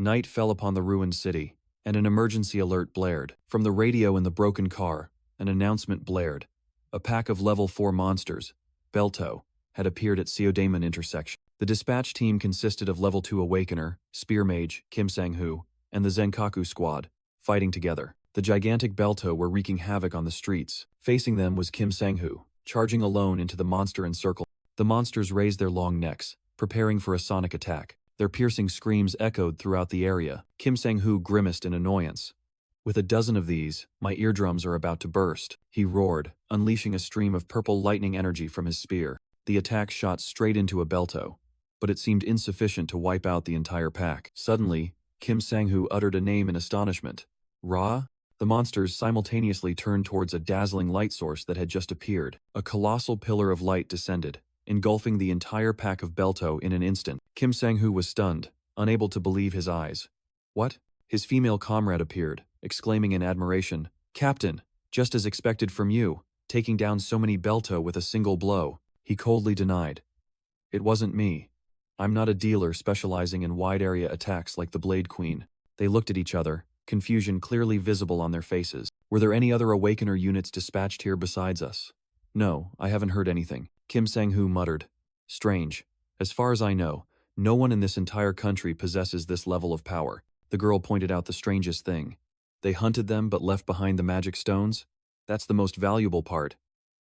Night fell upon the ruined city, and an emergency alert blared. From the radio in the broken car, an announcement blared. A pack of level 4 monsters, Belto, had appeared at Seodaemon intersection. The dispatch team consisted of level 2 Awakener, Spear Mage, Kim Sang-hoo, and the Zenkaku squad, fighting together. The gigantic Belto were wreaking havoc on the streets. Facing them was Kim Sang-hoo, charging alone into the monster encircle. The monsters raised their long necks, preparing for a sonic attack. Their piercing screams echoed throughout the area. Kim Sang-hoo grimaced in annoyance. With a dozen of these, my eardrums are about to burst, he roared, unleashing a stream of purple lightning energy from his spear. The attack shot straight into a Belto, but it seemed insufficient to wipe out the entire pack. Suddenly, Kim Sang-hoo uttered a name in astonishment. Ra? The monsters simultaneously turned towards a dazzling light source that had just appeared. A colossal pillar of light descended, engulfing the entire pack of Belto in an instant. Kim Sang-hoo was stunned, unable to believe his eyes. What? His female comrade appeared, exclaiming in admiration, "Captain, just as expected from you, taking down so many Belto with a single blow." He coldly denied. "It wasn't me. I'm not a dealer specializing in wide-area attacks like the Blade Queen." They looked at each other, confusion clearly visible on their faces. "Were there any other Awakener units dispatched here besides us?" "No, I haven't heard anything," Kim Sang-hoo muttered. "Strange. As far as I know, no one in this entire country possesses this level of power." The girl pointed out the strangest thing. "They hunted them but left behind the magic stones? That's the most valuable part."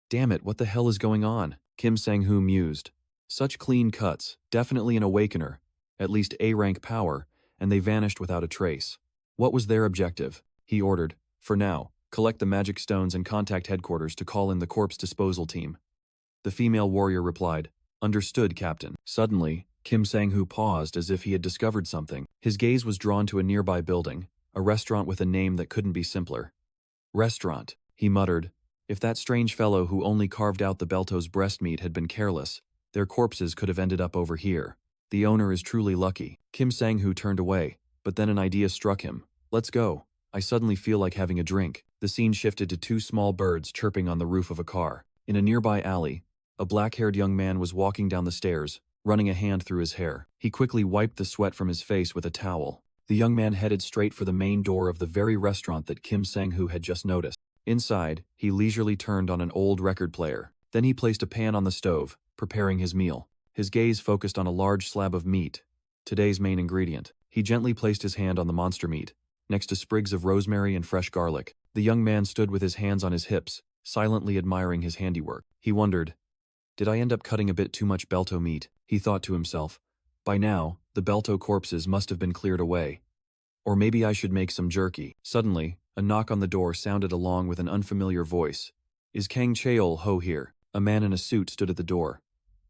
"Damn it, what the hell is going on?" Kim Sang-hoo mused. "Such clean cuts, definitely an Awakener, at least A-rank power, and they vanished without a trace. What was their objective?" He ordered, "For now, collect the magic stones and contact headquarters to call in the corpse disposal team." The female warrior replied, "Understood, Captain." Suddenly, Kim Sang-hoo paused as if he had discovered something. His gaze was drawn to a nearby building, a restaurant with a name that couldn't be simpler. "Restaurant," he muttered. If that strange fellow who only carved out the Belto's breast meat had been careless, their corpses could have ended up over here. The owner is truly lucky. Kim Sang-hoo turned away, but then an idea struck him. "Let's go. I suddenly feel like having a drink." The scene shifted to two small birds chirping on the roof of a car. In a nearby alley, a black-haired young man was walking down the stairs, running a hand through his hair. He quickly wiped the sweat from his face with a towel. The young man headed straight for the main door of the very restaurant that Kim Sang-hoo had just noticed. Inside, he leisurely turned on an old record player. Then he placed a pan on the stove, preparing his meal. His gaze focused on a large slab of meat, today's main ingredient. He gently placed his hand on the monster meat, next to sprigs of rosemary and fresh garlic. The young man stood with his hands on his hips, silently admiring his handiwork. He wondered, "Did I end up cutting a bit too much Belto meat?" he thought to himself. "By now, the Belto corpses must have been cleared away. Or maybe I should make some jerky." Suddenly, a knock on the door sounded along with an unfamiliar voice. "Is Kang Cheol-ho here?" A man in a suit stood at the door.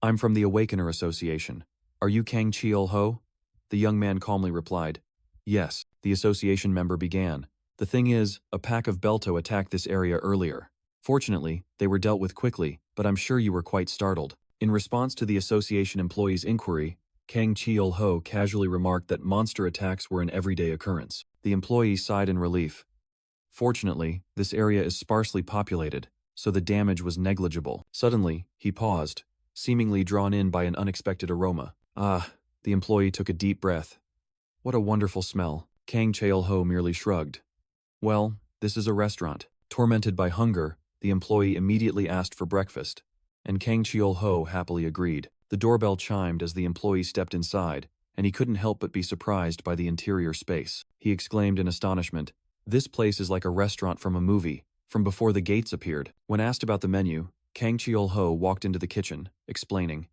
"I'm from the Awakener Association. Are you Kang Cheol-ho?" The young man calmly replied. "Yes." The association member began. "The thing is, a pack of Belto attacked this area earlier. Fortunately, they were dealt with quickly, but I'm sure you were quite startled." In response to the association employee's inquiry, Kang Cheol-ho casually remarked that monster attacks were an everyday occurrence. The employee sighed in relief. "Fortunately, this area is sparsely populated, so the damage was negligible." Suddenly, he paused, seemingly drawn in by an unexpected aroma. "Ah," the employee took a deep breath. "What a wonderful smell." Kang Cheol-ho merely shrugged. "Well, this is a restaurant." Tormented by hunger, the employee immediately asked for breakfast, and Kang Cheol-ho happily agreed. The doorbell chimed as the employee stepped inside, and he couldn't help but be surprised by the interior space. He exclaimed in astonishment, "This place is like a restaurant from a movie, from before the gates appeared." When asked about the menu, Kang Cheol-ho walked into the kitchen, explaining,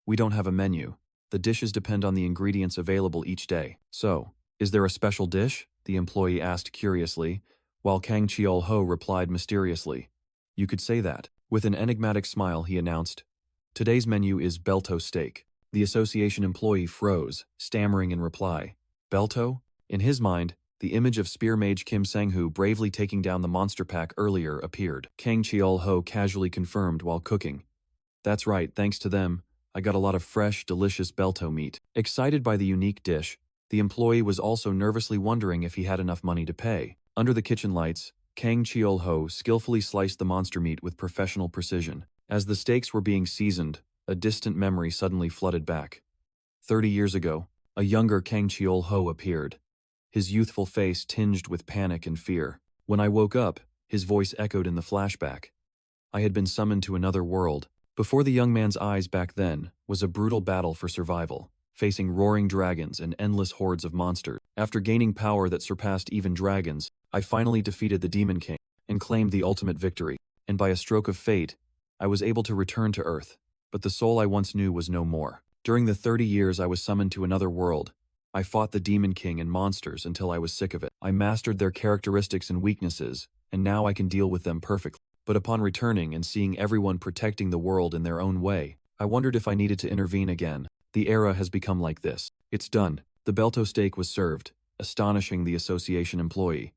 "We don't have a menu. The dishes depend on the ingredients available each day." "So, is there a special dish?" the employee asked curiously, while Kang Cheol-ho replied mysteriously, "You could say that." With an enigmatic smile, he announced, "Today's menu is Belto steak." The association employee froze, stammering in reply. Belto? In his mind, the image of Spear Mage Kim Sang-hoo bravely taking down the monster pack earlier appeared. Kang Cheol-ho casually confirmed while cooking, "That's right, thanks to them, I got a lot of fresh, delicious Belto meat." Excited by the unique dish, the employee was also nervously wondering if he had enough money to pay. Under the kitchen lights, Kang Cheol-ho skillfully sliced the monster meat with professional precision. As the steaks were being seasoned, a distant memory suddenly flooded back. 30 years ago, a younger Kang Cheol-ho appeared. his youthful face tinged with panic and fear. When I woke up, his voice echoed in the flashback. I had been summoned to another world. Before the young man's eyes back then was a brutal battle for survival, facing roaring dragons and endless hordes of monsters. After gaining power that surpassed even dragons, I finally defeated the Demon King and claimed the ultimate victory. And by a stroke of fate, I was able to return to Earth. But the soul I once knew was no more. During the 30 years I was summoned to another world, I fought the Demon King and monsters until I was sick of it. I mastered their characteristics and weaknesses, and now I can deal with them perfectly. But upon returning and seeing everyone protecting the world in their own way, I wondered if I needed to intervene again. The era has become like this. It's done. The Belto steak was served, astonishing the association employee.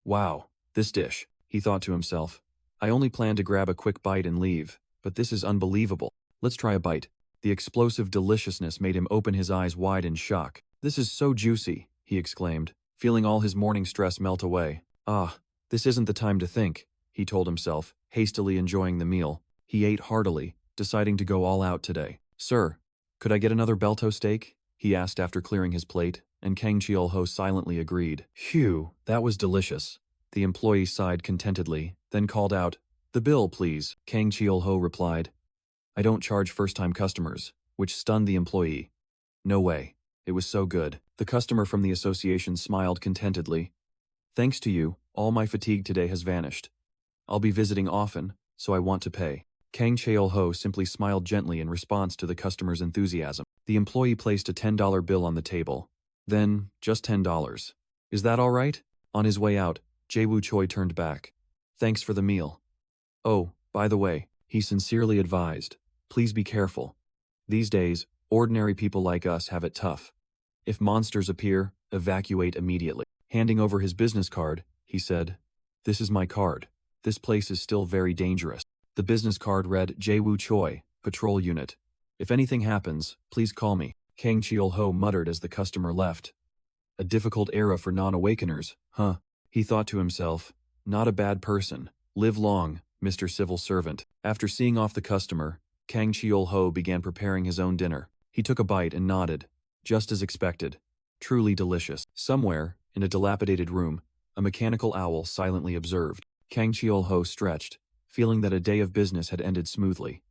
Wow, this dish, he thought to himself. I only planned to grab a quick bite and leave, but this is unbelievable. Let's try a bite. The explosive deliciousness made him open his eyes wide in shock. This is so juicy, he exclaimed, feeling all his morning stress melt away. Ah, this isn't the time to think, he told himself, hastily enjoying the meal. He ate heartily, deciding to go all out today. Sir, could I get another Belto steak? He asked after clearing his plate, and Kang Cheol-ho silently agreed. Phew, that was delicious. The employee sighed contentedly, then called out, The bill, please. Kang Cheol-ho replied, I don't charge first-time customers, which stunned the employee. No way. It was so good. The customer from the association smiled contentedly. Thanks to you, all my fatigue today has vanished. I'll be visiting often, so I want to pay. Kang Cheol-ho simply smiled gently in response to the customer's enthusiasm. The employee placed a $10 bill on the table. Then, just $10. Is that all right? On his way out, Jae-woo Choi turned back. Thanks for the meal. Oh, by the way, he sincerely advised, please be careful. These days, ordinary people like us have it tough. If monsters appear, evacuate immediately. Handing over his business card, he said, This is my card. This place is still very dangerous. The business card read Jae-woo Choi, Patrol Unit. If anything happens, please call me. Kang Cheol-ho muttered as the customer left. A difficult era for non-awakeners, huh? He thought to himself, not a bad person. Live long, Mr. Civil Servant. After seeing off the customer, Kang Cheol-ho began preparing his own dinner. He took a bite and nodded. Just as expected. Truly delicious. Somewhere, in a dilapidated room, a mechanical owl silently observed. Kang Cheol-ho stretched, feeling that a day of business had ended smoothly.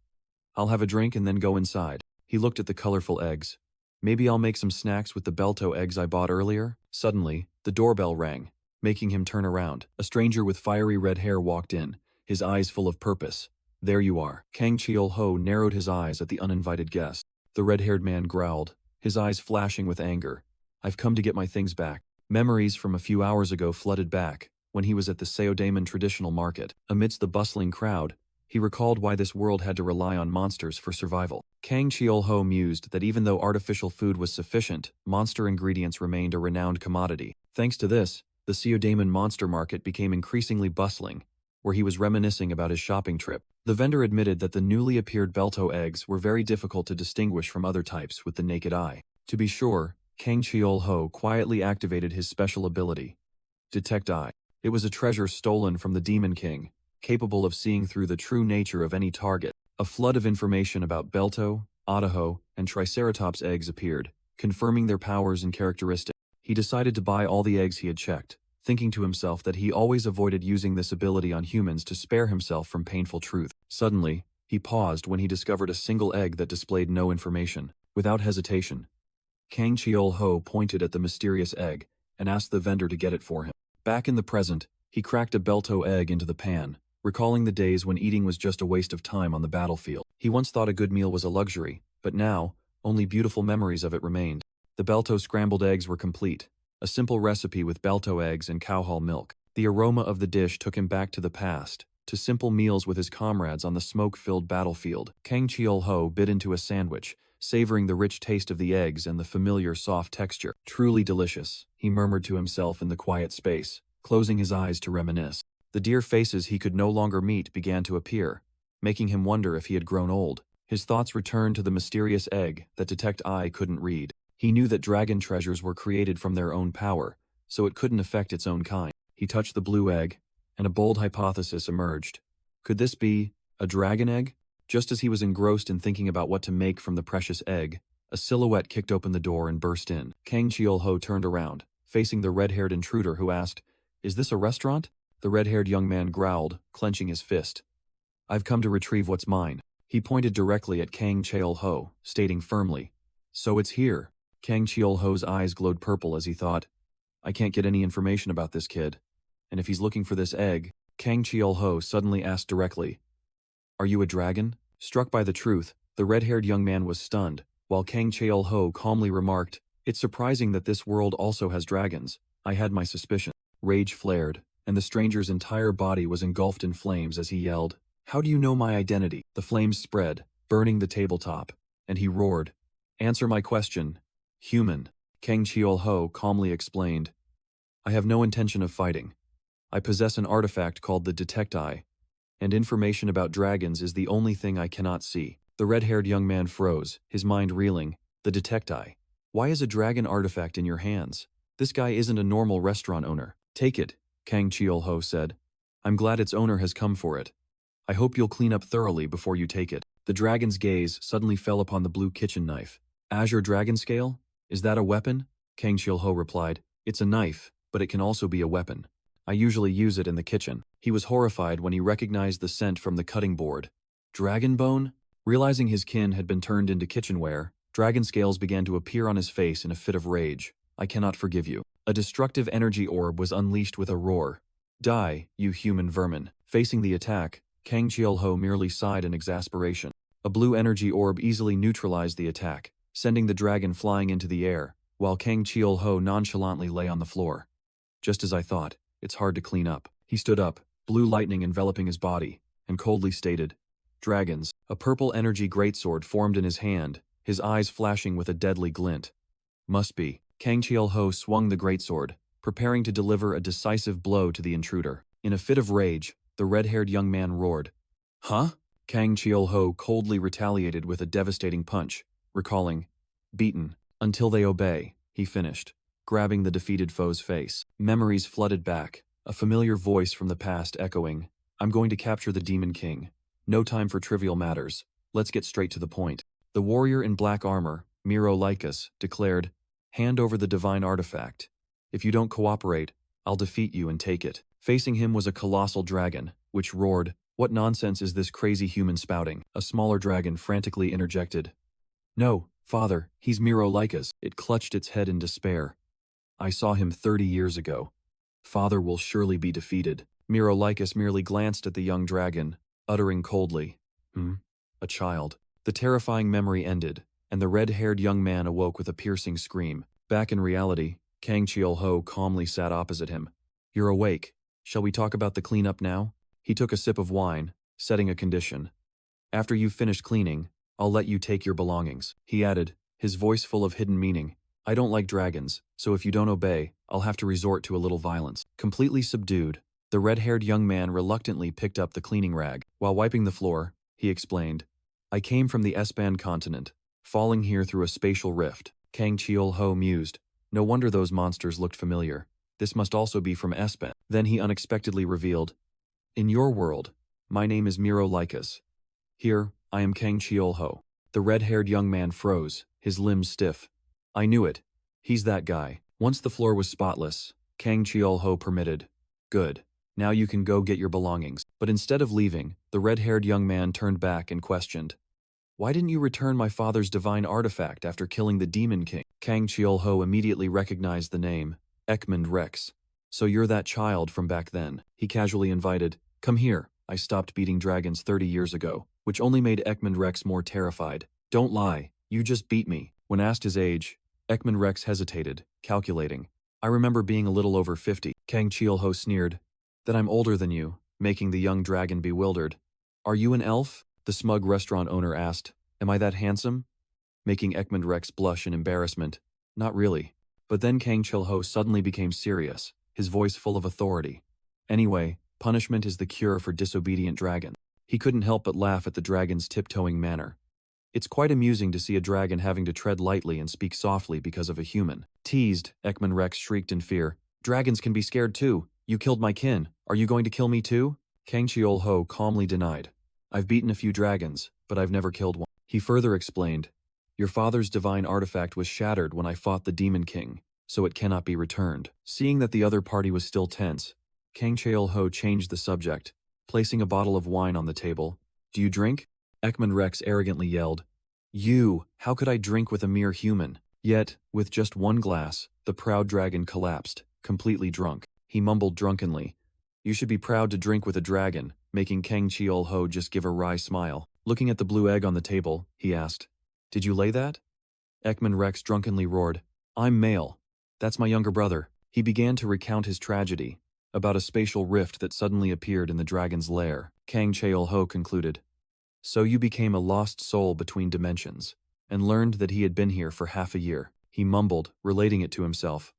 I'll have a drink and then go inside. He looked at the colorful eggs. Maybe I'll make some snacks with the Belto eggs I bought earlier? Suddenly, the doorbell rang, making him turn around. A stranger with fiery red hair walked in, his eyes full of purpose. There you are. Kang Cheol-ho narrowed his eyes at the uninvited guest. The red-haired man growled, his eyes flashing with anger. I've come to get my things back. Memories from a few hours ago flooded back, when he was at the Seodaemon traditional market. Amidst the bustling crowd, he recalled why this world had to rely on monsters for survival. Kang Cheol-ho mused that even though artificial food was sufficient, monster ingredients remained a renowned commodity. Thanks to this, the Seodaemon monster market became increasingly bustling, where he was reminiscing about his shopping trip. The vendor admitted that the newly appeared Belto eggs were very difficult to distinguish from other types with the naked eye. To be sure, Kang Cheol-ho quietly activated his special ability, Detect Eye. It was a treasure stolen from the Demon King, capable of seeing through the true nature of any target. A flood of information about Belto, Otaho, and Triceratops eggs appeared, confirming their powers and characteristics. He decided to buy all the eggs he had checked, thinking to himself that he always avoided using this ability on humans to spare himself from painful truth. Suddenly, he paused when he discovered a single egg that displayed no information. Without hesitation, Kang Cheol-ho pointed at the mysterious egg and asked the vendor to get it for him. Back in the present, he cracked a Belto egg into the pan, recalling the days when eating was just a waste of time on the battlefield. He once thought a good meal was a luxury, but now, only beautiful memories of it remained. The Belto scrambled eggs were complete, a simple recipe with Belto eggs and cowhall milk. The aroma of the dish took him back to the past, to simple meals with his comrades on the smoke-filled battlefield. Kang Cheol-ho bit into a sandwich, savoring the rich taste of the eggs and the familiar soft texture. Truly delicious, he murmured to himself in the quiet space, closing his eyes to reminisce. The dear faces he could no longer meet began to appear, making him wonder if he had grown old. His thoughts returned to the mysterious egg that Detect Eye couldn't read. He knew that dragon treasures were created from their own power, so it couldn't affect its own kind. He touched the blue egg, and a bold hypothesis emerged. Could this be a dragon egg? Just as he was engrossed in thinking about what to make from the precious egg, a silhouette kicked open the door and burst in. Kang Cheol-ho turned around, facing the red-haired intruder who asked, "Is this a restaurant?" The red-haired young man growled, clenching his fist. "I've come to retrieve what's mine." He pointed directly at Kang Cheol-ho, stating firmly, "So it's here." Kang Cheol-ho's eyes glowed purple as he thought, "I can't get any information about this kid. And if he's looking for this egg..." Kang Cheol-ho suddenly asked directly, "Are you a dragon?" Struck by the truth, the red-haired young man was stunned, while Kang Cheol-ho calmly remarked, "It's surprising that this world also has dragons. I had my suspicion." Rage flared, and the stranger's entire body was engulfed in flames as he yelled, "How do you know my identity?" The flames spread, burning the tabletop, and he roared, "Answer my question, human." Kang Cheol-ho calmly explained, "I have no intention of fighting. I possess an artifact called the Detect Eye, and information about dragons is the only thing I cannot see." The red-haired young man froze, his mind reeling. The Detect Eye. Why is a dragon artifact in your hands? This guy isn't a normal restaurant owner. "Take it," Kang Cheol-ho said. "I'm glad its owner has come for it. I hope you'll clean up thoroughly before you take it." The dragon's gaze suddenly fell upon the blue kitchen knife. "Azure Dragon Scale? Is that a weapon?" Kang Cheol-ho replied. "It's a knife, but it can also be a weapon. I usually use it in the kitchen." He was horrified when he recognized the scent from the cutting board. Dragon bone? Realizing his kin had been turned into kitchenware, dragon scales began to appear on his face in a fit of rage. "I cannot forgive you." A destructive energy orb was unleashed with a roar. "Die, you human vermin." Facing the attack, Kang Cheol-ho merely sighed in exasperation. A blue energy orb easily neutralized the attack, sending the dragon flying into the air, while Kang Cheol-ho nonchalantly lay on the floor. "Just as I thought, it's hard to clean up." He stood up, blue lightning enveloping his body, and coldly stated, "Dragons." A purple energy greatsword formed in his hand, his eyes flashing with a deadly glint. "Must be." Kang Cheol-ho swung the greatsword, preparing to deliver a decisive blow to the intruder. In a fit of rage, the red-haired young man roared, "Huh?" Kang Cheol-ho coldly retaliated with a devastating punch, recalling, "Beaten, until they obey," he finished, grabbing the defeated foe's face. Memories flooded back, a familiar voice from the past echoing, "I'm going to capture the Demon King. No time for trivial matters. Let's get straight to the point." The warrior in black armor, Mirolichus, declared, "Hand over the divine artifact. If you don't cooperate, I'll defeat you and take it." Facing him was a colossal dragon, which roared, "What nonsense is this crazy human spouting?" A smaller dragon frantically interjected, "No, father, he's Mirolichus." It clutched its head in despair. "I saw him 30 years ago. Father will surely be defeated." Mirolichus merely glanced at the young dragon, uttering coldly, A child." The terrifying memory ended, and the red-haired young man awoke with a piercing scream. Back in reality, Kang Cheol-ho calmly sat opposite him. "You're awake. Shall we talk about the cleanup now?" He took a sip of wine, setting a condition. "After you've finished cleaning, I'll let you take your belongings." He added, his voice full of hidden meaning, "I don't like dragons, so if you don't obey, I'll have to resort to a little violence." Completely subdued, the red-haired young man reluctantly picked up the cleaning rag. While wiping the floor, he explained, "I came from the S-band continent, falling here through a spatial rift." Kang Cheol-ho mused, "No wonder those monsters looked familiar. This must also be from S-band." Then he unexpectedly revealed, "In your world, my name is Mirolichus. Here, I am Kang Cheol-ho." The red-haired young man froze, his limbs stiff. "I knew it. He's that guy." Once the floor was spotless, Kang Cheol-ho permitted, "Good. Now you can go get your belongings." But instead of leaving, the red-haired young man turned back and questioned, "Why didn't you return my father's divine artifact after killing the Demon King?" Kang Cheol-ho immediately recognized the name, Ekmund Rex. "So you're that child from back then." He casually invited, "Come here. I stopped beating dragons 30 years ago," which only made Ekmund Rex more terrified. "Don't lie. You just beat me." When asked his age, Ekmund Rex hesitated, calculating, "I remember being a little over 50. Kang Cheol-ho sneered, "Then I'm older than you," making the young dragon bewildered. "Are you an elf?" The smug restaurant owner asked. "Am I that handsome?" Making Ekmund Rex blush in embarrassment. "Not really." But then Kang Cheol-ho suddenly became serious, his voice full of authority. "Anyway, punishment is the cure for disobedient dragon." He couldn't help but laugh at the dragon's tiptoeing manner. It's quite amusing to see a dragon having to tread lightly and speak softly because of a human. Teased, Ekman Rex shrieked in fear. "Dragons can be scared too. You killed my kin. Are you going to kill me too?" Kang Cheol-ho calmly denied. "I've beaten a few dragons, but I've never killed one." He further explained, "Your father's divine artifact was shattered when I fought the Demon King. so it cannot be returned. Seeing that the other party was still tense, Kang Cheol-ho changed the subject, placing a bottle of wine on the table. Do you drink? Ekman Rex arrogantly yelled. How could I drink with a mere human? Yet, with just one glass, the proud dragon collapsed, completely drunk. He mumbled drunkenly. You should be proud to drink with a dragon, making Kang Cheol-ho just give a wry smile. Looking at the blue egg on the table, he asked, Did you lay that? Ekman Rex drunkenly roared, I'm male. That's my younger brother. He began to recount his tragedy, about a spatial rift that suddenly appeared in the dragon's lair. Kang Cheol-ho concluded, So you became a lost soul between dimensions, and learned that he had been here for half a year. He mumbled, relating it to himself.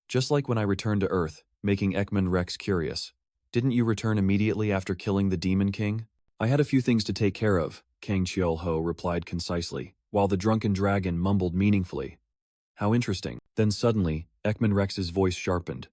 Just like when I returned to Earth, making Ekman Rex curious. Didn't you return immediately after killing the Demon King? I had a few things to take care of, Kang Cheol-ho replied concisely, while the drunken dragon mumbled meaningfully. How interesting. Then suddenly, Ekman Rex's voice sharpened.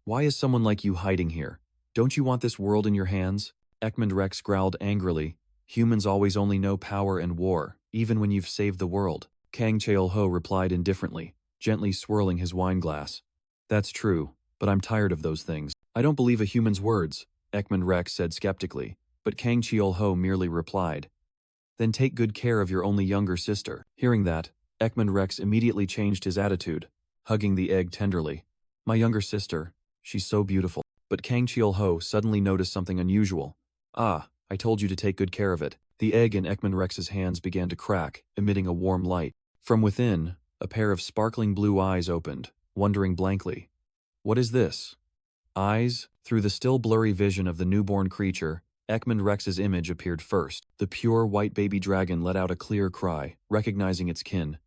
Why is someone like you hiding here? Don't you want this world in your hands? Ekman Rex growled angrily. Humans always only know power and war, even when you've saved the world. Kang Cheol-ho replied indifferently, gently swirling his wine glass. That's true, but I'm tired of those things. I don't believe a human's words, Ekman Rex said skeptically, but Kang Cheol-ho merely replied. Then take good care of your only younger sister. Hearing that, Ekman Rex immediately changed his attitude, hugging the egg tenderly. My younger sister, she's so beautiful. But Kang Cheol-ho suddenly noticed something unusual. I told you to take good care of it. The egg in Ekman Rex's hands began to crack, emitting a warm light. From within, a pair of sparkling blue eyes opened, wondering blankly. What is this? Eyes? Through the still blurry vision of the newborn creature, Ekman Rex's image appeared first. The pure white baby dragon let out a clear cry, recognizing its kin.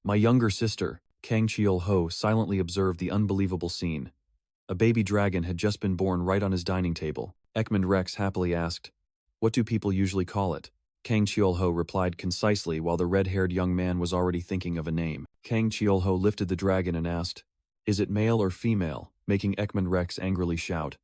My younger sister, Kang Cheol-ho silently observed the unbelievable scene. A baby dragon had just been born right on his dining table. Ekman Rex happily asked, What do people usually call it? Kang Cheol-ho replied concisely while the red-haired young man was already thinking of a name. Kang Cheol-ho lifted the dragon and asked, Is it male or female? Making Ekman Rex angrily shout.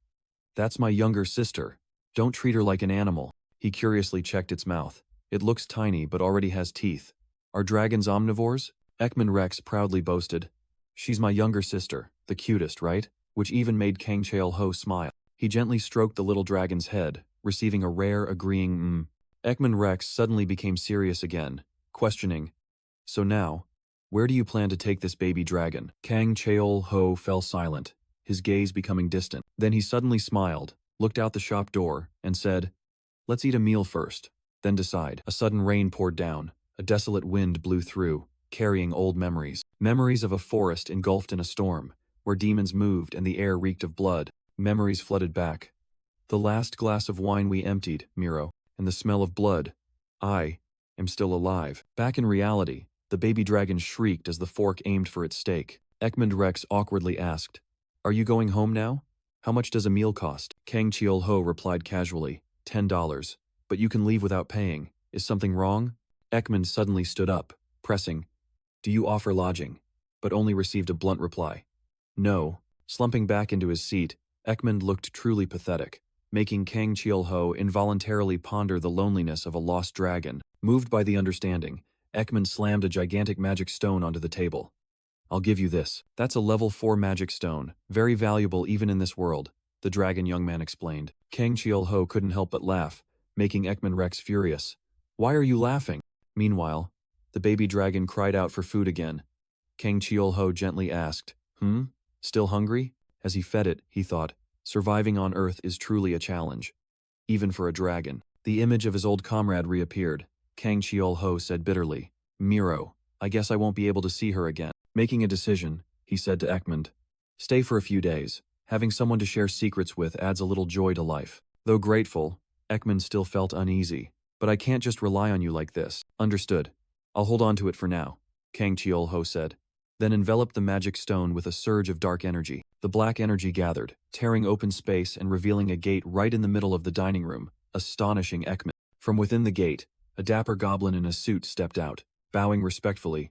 That's my younger sister. Don't treat her like an animal. He curiously checked its mouth. It looks tiny but already has teeth. Are dragons omnivores? Ekman Rex proudly boasted. She's my younger sister, the cutest, right? Which even made Kang Cheol-ho smile. He gently stroked the little dragon's head, receiving a rare agreeing Ekman Rex suddenly became serious again, questioning, So now, where do you plan to take this baby dragon? Kang Cheol-ho fell silent, his gaze becoming distant. Then he suddenly smiled, looked out the shop door, and said, Let's eat a meal first, then decide. A sudden rain poured down, a desolate wind blew through, carrying old memories. Memories of a forest engulfed in a storm, where demons moved and the air reeked of blood. Memories flooded back. The last glass of wine we emptied, Miro, and the smell of blood. I am still alive. Back in reality, the baby dragon shrieked as the fork aimed for its steak. Ekman Rex awkwardly asked, Are you going home now? How much does a meal cost? Kang Cheol-ho replied casually, $10. But you can leave without paying. Is something wrong? Ekman suddenly stood up, pressing, Do you offer lodging? But only received a blunt reply. No. Slumping back into his seat, Ekman looked truly pathetic, making Kang Cheol-ho involuntarily ponder the loneliness of a lost dragon. Moved by the understanding, Ekman slammed a gigantic magic stone onto the table. I'll give you this. That's a level 4 magic stone, very valuable even in this world, the dragon young man explained. Kang Cheol-ho couldn't help but laugh, making Ekman Rex furious. Why are you laughing? Meanwhile, the baby dragon cried out for food again. Kang Cheol-ho gently asked, Still hungry? As he fed it, he thought, surviving on Earth is truly a challenge. Even for a dragon. The image of his old comrade reappeared. Kang Cheol-ho said bitterly, Miro, I guess I won't be able to see her again. Making a decision, he said to Ekman, Stay for a few days. Having someone to share secrets with adds a little joy to life. Though grateful, Ekman still felt uneasy. But I can't just rely on you like this. Understood. I'll hold on to it for now, Kang Cheol-ho said. Then enveloped the magic stone with a surge of dark energy. The black energy gathered, tearing open space and revealing a gate right in the middle of the dining room, astonishing Ekman. From within the gate, a dapper goblin in a suit stepped out, bowing respectfully.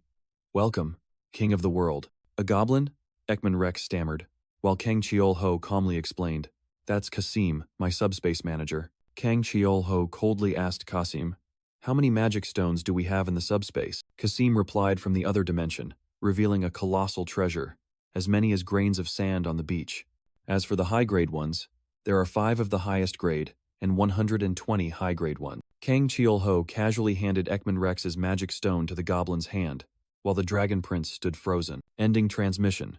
Welcome, King of the World. A goblin? Ekman Rex stammered, while Kang Cheol-ho calmly explained. That's Kasim, my subspace manager. Kang Cheol-ho coldly asked Kasim, How many magic stones do we have in the subspace? Kasim replied from the other dimension, revealing a colossal treasure. as many as grains of sand on the beach. As for the high-grade ones, there are 5 of the highest grade, and 120 high-grade ones. Kang Cheol-ho casually handed Ekman Rex's magic stone to the goblin's hand, while the Dragon Prince stood frozen. Ending transmission.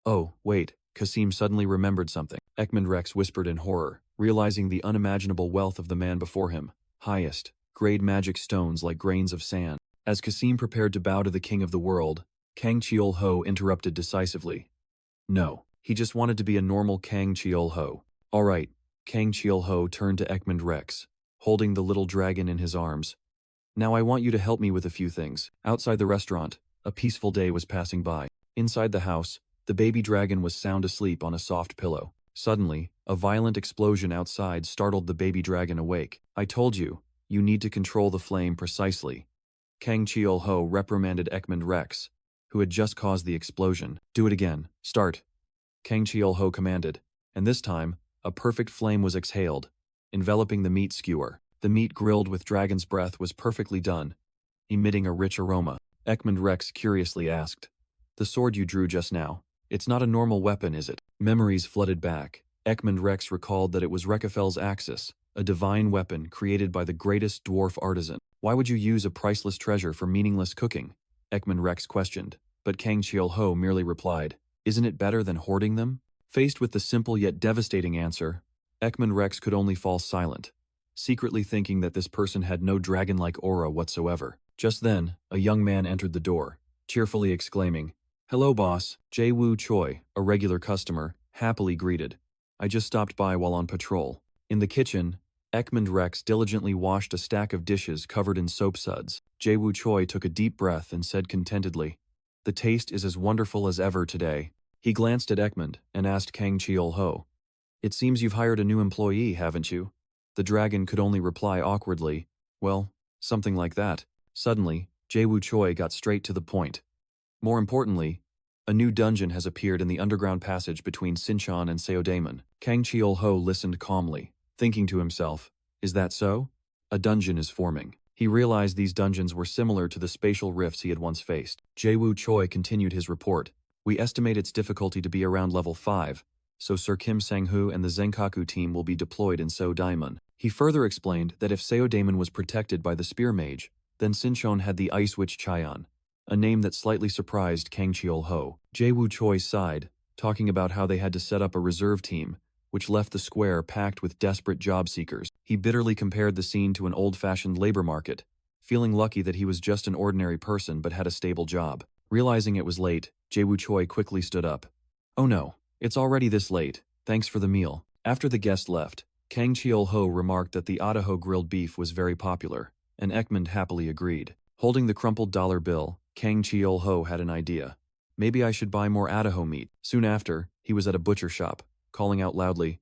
Oh, wait, Kasim suddenly remembered something. Ekman Rex whispered in horror, realizing the unimaginable wealth of the man before him. Highest, grade magic stones like grains of sand. As Kasim prepared to bow to the king of the world, Kang Cheol-ho interrupted decisively. No, he just wanted to be a normal Kang Cheol-ho. All right, Kang Cheol-ho turned to Ekman Rex, holding the little dragon in his arms. Now I want you to help me with a few things. Outside the restaurant, a peaceful day was passing by. Inside the house, the baby dragon was sound asleep on a soft pillow. Suddenly, a violent explosion outside startled the baby dragon awake. I told you, you need to control the flame precisely. Kang Cheol-ho reprimanded Ekman Rex, who had just caused the explosion. Do it again. Start. Kang Cheol-ho commanded, and this time, a perfect flame was exhaled, enveloping the meat skewer. The meat grilled with dragon's breath was perfectly done, emitting a rich aroma. Ekman Rex curiously asked, "The sword you drew just now, it's not a normal weapon, is it?" Memories flooded back. Ekman Rex recalled that it was Rekefel's axis, a divine weapon created by the greatest dwarf artisan. Why would you use a priceless treasure for meaningless cooking? Ekman Rex questioned, but Kang Cheol-ho merely replied, "Isn't it better than hoarding them?" Faced with the simple yet devastating answer, Ekman Rex could only fall silent, secretly thinking that this person had no dragon-like aura whatsoever. Just then, a young man entered the door, cheerfully exclaiming, "Hello, boss." Jae-woo Choi, a regular customer, happily greeted. "I just stopped by while on patrol." In the kitchen, Ekman Rex diligently washed a stack of dishes covered in soap suds. Jae-woo Choi took a deep breath and said contentedly, "The taste is as wonderful as ever today." He glanced at Ekman and asked Kang Cheol-ho, "It seems you've hired a new employee, haven't you?" The dragon could only reply awkwardly, "Well, something like that." Suddenly, Jae-woo Choi got straight to the point. More importantly, a new dungeon has appeared in the underground passage between Sinchon and Seodaemon. Kang Cheol-ho listened calmly, thinking to himself, "Is that so?" A dungeon is forming. He realized these dungeons were similar to the spatial rifts he had once faced. Jae-woo Choi continued his report. "We estimate its difficulty to be around level 5, so Sir Kim Sang-hoo and the Zenkaku team will be deployed in Seodaemon." He further explained that if Seodaemon was protected by the Spear Mage, then Sinchon had the Ice Witch Chaeyeon, a name that slightly surprised Kang Cheol-ho. Jae-woo Choi sighed, talking about how they had to set up a reserve team, which left the square packed with desperate job seekers. He bitterly compared the scene to an old-fashioned labor market, feeling lucky that he was just an ordinary person but had a stable job. Realizing it was late, Jae-woo Choi quickly stood up. "Oh no, it's already this late. Thanks for the meal." After the guest left, Kang Cheol-ho remarked that the Idaho grilled beef was very popular, and Ekman happily agreed. Holding the crumpled dollar bill, Kang Cheol-ho had an idea. "Maybe I should buy more Idaho meat." Soon after, he was at a butcher shop, calling out loudly,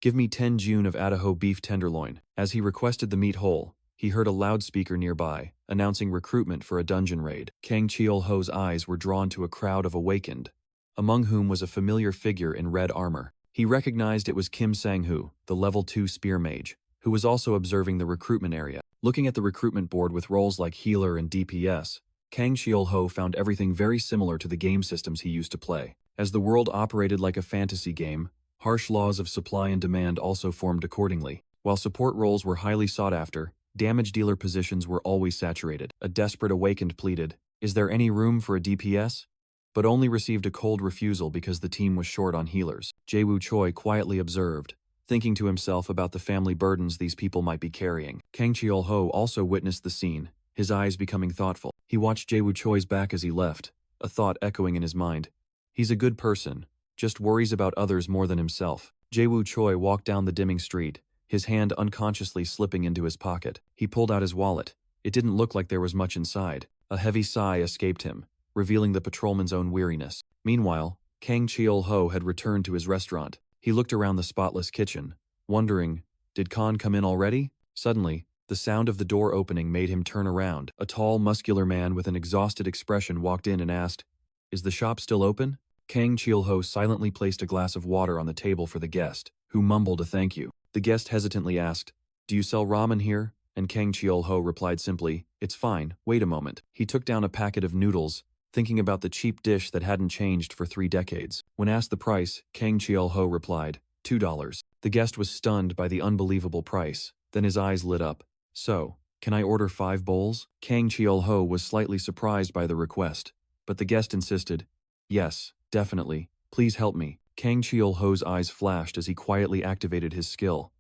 "Give me 10 june of Idaho beef tenderloin." As he requested the meat whole, he heard a loudspeaker nearby, announcing recruitment for a dungeon raid. Kang Cheol-ho's eyes were drawn to a crowd of awakened, among whom was a familiar figure in red armor. He recognized it was Kim Sang-hoo, the level 2 spear mage, who was also observing the recruitment area. Looking at the recruitment board with roles like healer and DPS, Kang Cheol-ho found everything very similar to the game systems he used to play. As the world operated like a fantasy game, harsh laws of supply and demand also formed accordingly. While support roles were highly sought after, damage dealer positions were always saturated. A desperate awakened pleaded, "Is there any room for a DPS?" but only received a cold refusal because the team was short on healers. Jae-woo Choi quietly observed, thinking to himself about the family burdens these people might be carrying. Kang Cheol-ho also witnessed the scene, his eyes becoming thoughtful. He watched Jae-woo Choi's back as he left, a thought echoing in his mind. He's a good person, just worries about others more than himself. Jae-woo Choi walked down the dimming street, his hand unconsciously slipping into his pocket. He pulled out his wallet. It didn't look like there was much inside. A heavy sigh escaped him, revealing the patrolman's own weariness. Meanwhile, Kang Cheol-ho had returned to his restaurant. He looked around the spotless kitchen, wondering, did Khan come in already? Suddenly, the sound of the door opening made him turn around. A tall, muscular man with an exhausted expression walked in and asked, "Is the shop still open?" Kang Cheol-ho silently placed a glass of water on the table for the guest, who mumbled a thank you. The guest hesitantly asked, "Do you sell ramen here?" And Kang Cheol-ho replied simply, "It's fine, wait a moment." He took down a packet of noodles, thinking about the cheap dish that hadn't changed for 3 decades. When asked the price, Kang Cheol-ho replied, $2. The guest was stunned by the unbelievable price. Then his eyes lit up. So, can I order 5 bowls? Kang Cheol-ho was slightly surprised by the request, but the guest insisted, yes, definitely, please help me. Kang Cheol-ho's eyes flashed as he quietly activated his skill.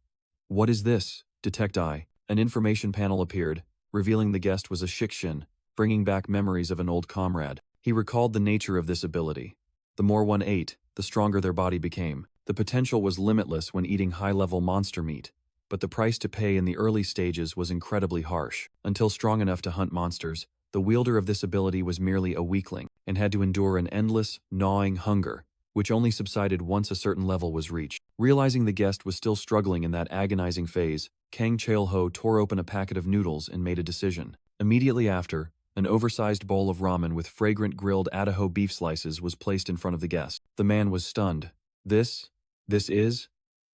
What is this? Detect Eye. An information panel appeared, revealing the guest was a Shikshin, bringing back memories of an old comrade. He recalled the nature of this ability. The more one ate, the stronger their body became. The potential was limitless when eating high-level monster meat, but the price to pay in the early stages was incredibly harsh. Until strong enough to hunt monsters, the wielder of this ability was merely a weakling and had to endure an endless, gnawing hunger, which only subsided once a certain level was reached. Realizing the guest was still struggling in that agonizing phase, Kang Cheol-ho tore open a packet of noodles and made a decision. Immediately after, an oversized bowl of ramen with fragrant grilled Idaho beef slices was placed in front of the guest. The man was stunned. This is?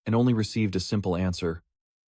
And only received a simple answer.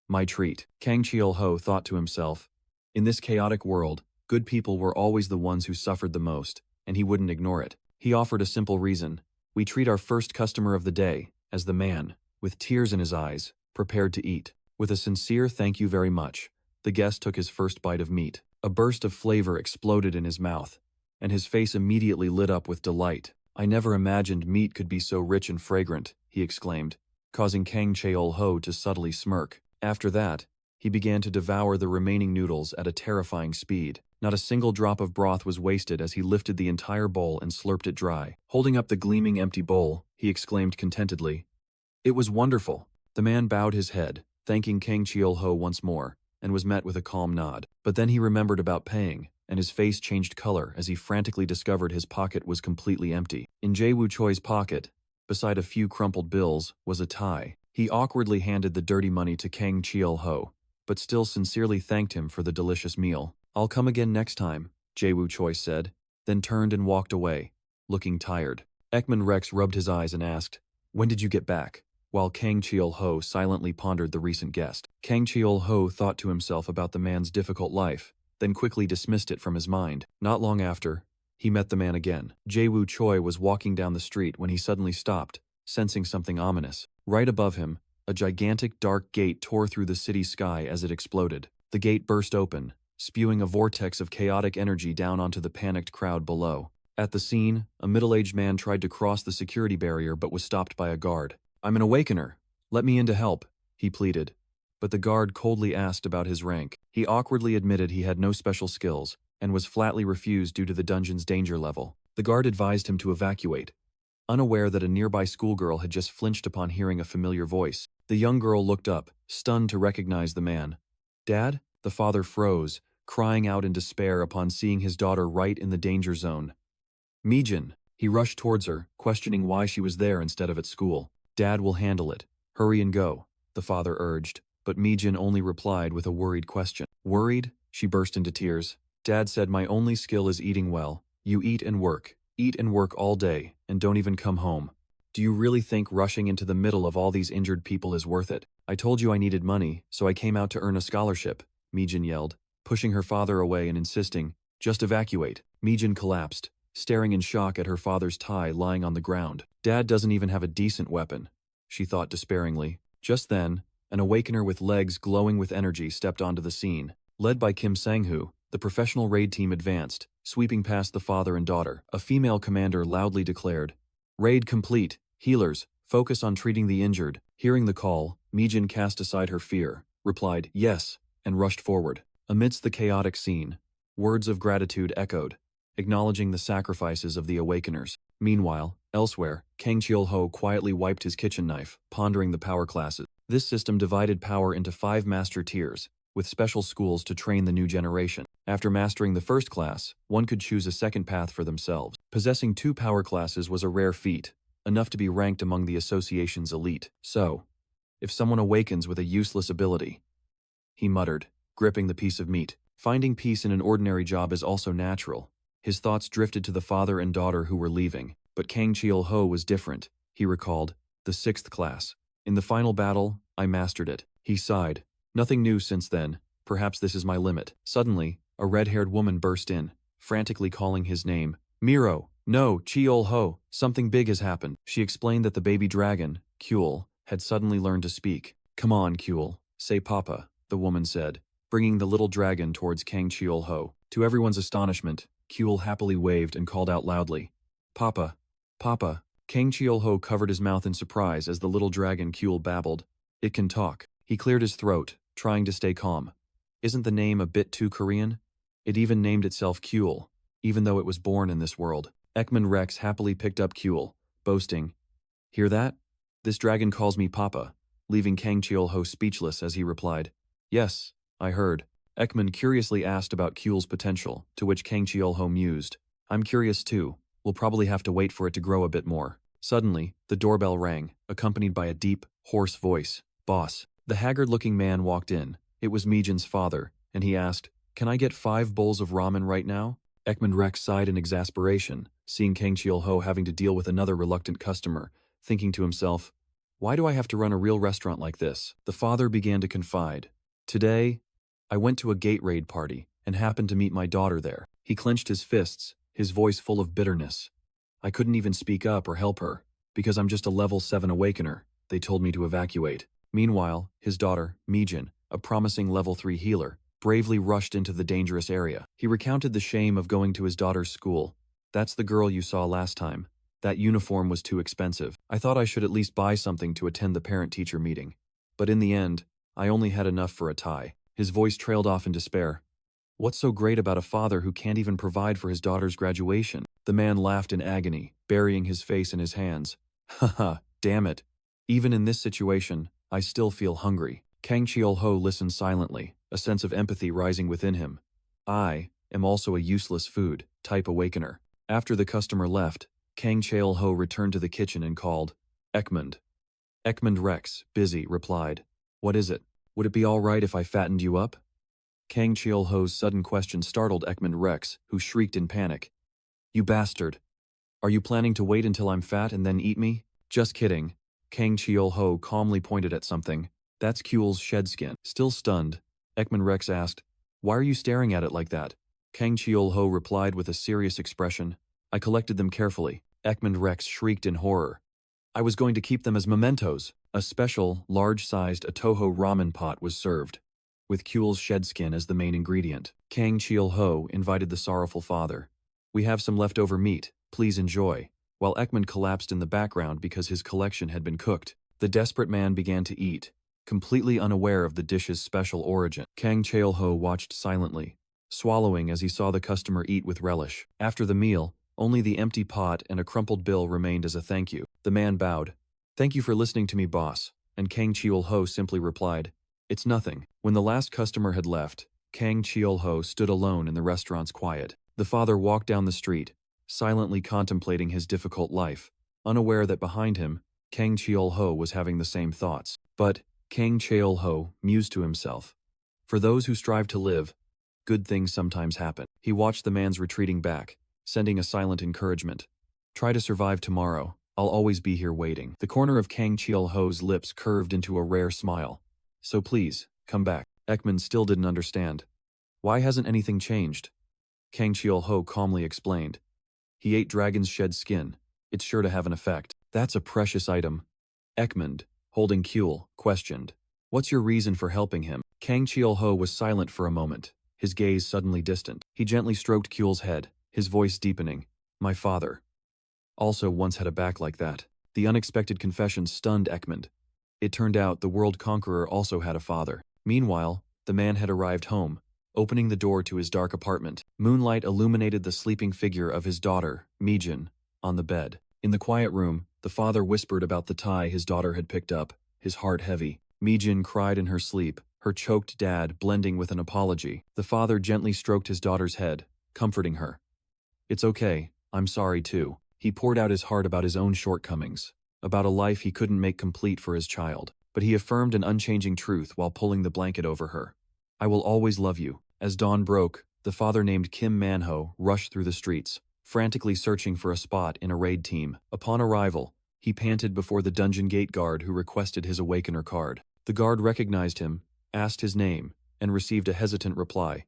My treat. Kang Cheol-ho thought to himself. In this chaotic world, good people were always the ones who suffered the most, and he wouldn't ignore it. He offered a simple reason. We treat our first customer of the day as the man, with tears in his eyes, prepared to eat. With a sincere thank you very much, the guest took his first bite of meat. A burst of flavor exploded in his mouth, and his face immediately lit up with delight. I never imagined meat could be so rich and fragrant, he exclaimed, causing Kang Cheol-ho to subtly smirk. After that, he began to devour the remaining noodles at a terrifying speed. Not a single drop of broth was wasted as he lifted the entire bowl and slurped it dry. Holding up the gleaming empty bowl, he exclaimed contentedly, "It was wonderful." The man bowed his head, thanking Kang Cheol-ho once more, and was met with a calm nod. But then he remembered about paying, and his face changed color as he frantically discovered his pocket was completely empty. In Jae-woo Choi's pocket, beside a few crumpled bills, was a tie. He awkwardly handed the dirty money to Kang Cheol-ho, but still sincerely thanked him for the delicious meal. I'll come again next time, Jae-woo Choi said, then turned and walked away, looking tired. Ekman Rex rubbed his eyes and asked, when did you get back? While Kang Cheol-ho silently pondered the recent guest. Kang Cheol-ho thought to himself about the man's difficult life, then quickly dismissed it from his mind. Not long after, he met the man again. Jae-woo Choi was walking down the street when he suddenly stopped, sensing something ominous. Right above him, a gigantic dark gate tore through the city sky as it exploded. The gate burst open, spewing a vortex of chaotic energy down onto the panicked crowd below. At the scene, a middle-aged man tried to cross the security barrier but was stopped by a guard. I'm an awakener. Let me in to help, he pleaded. But the guard coldly asked about his rank. He awkwardly admitted he had no special skills, and was flatly refused due to the dungeon's danger level. The guard advised him to evacuate, unaware that a nearby schoolgirl had just flinched upon hearing a familiar voice. The young girl looked up, stunned to recognize the man. Dad? The father froze, crying out in despair upon seeing his daughter right in the danger zone. Mijin. He rushed towards her, questioning why she was there instead of at school. Dad will handle it. Hurry and go, the father urged, but Mijin only replied with a worried question. Worried? She burst into tears. Dad said my only skill is eating well. You eat and work all day, and don't even come home. Do you really think rushing into the middle of all these injured people is worth it? I told you I needed money, so I came out to earn a scholarship, Mijin yelled, pushing her father away and insisting, just evacuate. Mijin collapsed, staring in shock at her father's tie lying on the ground. Dad doesn't even have a decent weapon, she thought despairingly. Just then, an awakener with legs glowing with energy stepped onto the scene. Led by Kim Sang-hoo, the professional raid team advanced, sweeping past the father and daughter. A female commander loudly declared, Raid complete. Healers, focus on treating the injured. Hearing the call, Mijin cast aside her fear, replied, yes, and rushed forward. Amidst the chaotic scene, words of gratitude echoed, acknowledging the sacrifices of the awakeners. Meanwhile, elsewhere, Kang Cheol-ho quietly wiped his kitchen knife, pondering the power classes. This system divided power into 5 master tiers, with special schools to train the new generation. After mastering the first class, one could choose a second path for themselves. Possessing 2 power classes was a rare feat, enough to be ranked among the association's elite. So, if someone awakens with a useless ability, he muttered, gripping the piece of meat. Finding peace in an ordinary job is also natural. His thoughts drifted to the father and daughter who were leaving, but Kang Cheol-ho was different. He recalled, the 6th class. In the final battle, I mastered it. He sighed. Nothing new since then. Perhaps this is my limit. Suddenly, a red-haired woman burst in, frantically calling his name. Miro, no, Cheol-ho, something big has happened. She explained that the baby dragon, Kuel, had suddenly learned to speak. Come on, Kuel, say Papa, the woman said, bringing the little dragon towards Kang Cheol-ho. To everyone's astonishment, Kuel happily waved and called out loudly, Papa, Papa. Kang Cheol-ho covered his mouth in surprise as the little dragon Kuel babbled. It can talk. He cleared his throat, trying to stay calm. Isn't the name a bit too Korean? It even named itself Kuel, even though it was born in this world. Ekman Rex happily picked up Kuel, boasting, Hear that? This dragon calls me Papa, leaving Kang Cheol-ho speechless as he replied, Yes, I heard. Ekman curiously asked about Kuel's potential, to which Kang Cheol-ho mused, I'm curious too. We'll probably have to wait for it to grow a bit more. Suddenly, the doorbell rang, accompanied by a deep, hoarse voice. Boss. The haggard-looking man walked in. It was Mijin's father, and he asked, Can I get 5 bowls of ramen right now? Ekman Rex sighed in exasperation, seeing Kang Cheol-ho having to deal with another reluctant customer, thinking to himself, Why do I have to run a real restaurant like this? The father began to confide. Today, I went to a gate raid party and happened to meet my daughter there. He clenched his fists, his voice full of bitterness. I couldn't even speak up or help her, because I'm just a level 7 awakener. They told me to evacuate. Meanwhile, his daughter, Mijin, a promising level 3 healer, bravely rushed into the dangerous area. He recounted the shame of going to his daughter's school. That's the girl you saw last time. That uniform was too expensive. I thought I should at least buy something to attend the parent-teacher meeting. But in the end, I only had enough for a tie. His voice trailed off in despair. What's so great about a father who can't even provide for his daughter's graduation? The man laughed in agony, burying his face in his hands. Haha, damn it. Even in this situation, I still feel hungry. Kang Cheol-ho listened silently, a sense of empathy rising within him. I am also a useless food, type awakener. After the customer left, Kang Cheol-ho returned to the kitchen and called, Ekmund. Ekmund Rex, busy, replied, What is it? Would it be all right if I fattened you up? Kang Cheol-ho's sudden question startled Ekmund Rex, who shrieked in panic. You bastard. Are you planning to wait until I'm fat and then eat me? Just kidding. Kang Cheol-ho calmly pointed at something. That's Kuel's shed skin. Still stunned, Ekman Rex asked, Why are you staring at it like that? Kang Cheol-ho replied with a serious expression. I collected them carefully. Ekman Rex shrieked in horror. I was going to keep them as mementos. A special, large-sized Atoho ramen pot was served, with Kuel's shed skin as the main ingredient. Kang Cheol-ho invited the sorrowful father. We have some leftover meat, please enjoy. While Ekman collapsed in the background because his collection had been cooked, the desperate man began to eat, completely unaware of the dish's special origin. Kang Cheol-ho watched silently, swallowing as he saw the customer eat with relish. After the meal, only the empty pot and a crumpled bill remained as a thank you. The man bowed. Thank you for listening to me, boss. And Kang Cheol-ho simply replied, It's nothing. When the last customer had left, Kang Cheol-ho stood alone in the restaurant's quiet. The father walked down the street, silently contemplating his difficult life, unaware that behind him, Kang Cheol-ho was having the same thoughts. But Kang Cheol-ho mused to himself. For those who strive to live, good things sometimes happen. He watched the man's retreating back, sending a silent encouragement. Try to survive tomorrow. I'll always be here waiting. The corner of Kang Cheol-ho's lips curved into a rare smile. So please, come back. Ekman still didn't understand. Why hasn't anything changed? Kang Cheol-ho calmly explained. He ate dragon's shed skin. It's sure to have an effect. That's a precious item. Ekman, holding Kuel, questioned. What's your reason for helping him? Kang Cheol-ho was silent for a moment, his gaze suddenly distant. He gently stroked Kuel's head, his voice deepening. My father also once had a back like that. The unexpected confession stunned Ekman. It turned out the world conqueror also had a father. Meanwhile, the man had arrived home, opening the door to his dark apartment. Moonlight illuminated the sleeping figure of his daughter, Mijin, on the bed. In the quiet room, the father whispered about the tie his daughter had picked up, his heart heavy. Mijin cried in her sleep, her choked dad blending with an apology. The father gently stroked his daughter's head, comforting her. It's okay, I'm sorry too. He poured out his heart about his own shortcomings, about a life he couldn't make complete for his child. But he affirmed an unchanging truth while pulling the blanket over her. I will always love you. As dawn broke, the father named Kim Manhwa rushed through the streets, frantically searching for a spot in a raid team. Upon arrival, he panted before the dungeon gate guard who requested his awakener card. The guard recognized him, asked his name, and received a hesitant reply.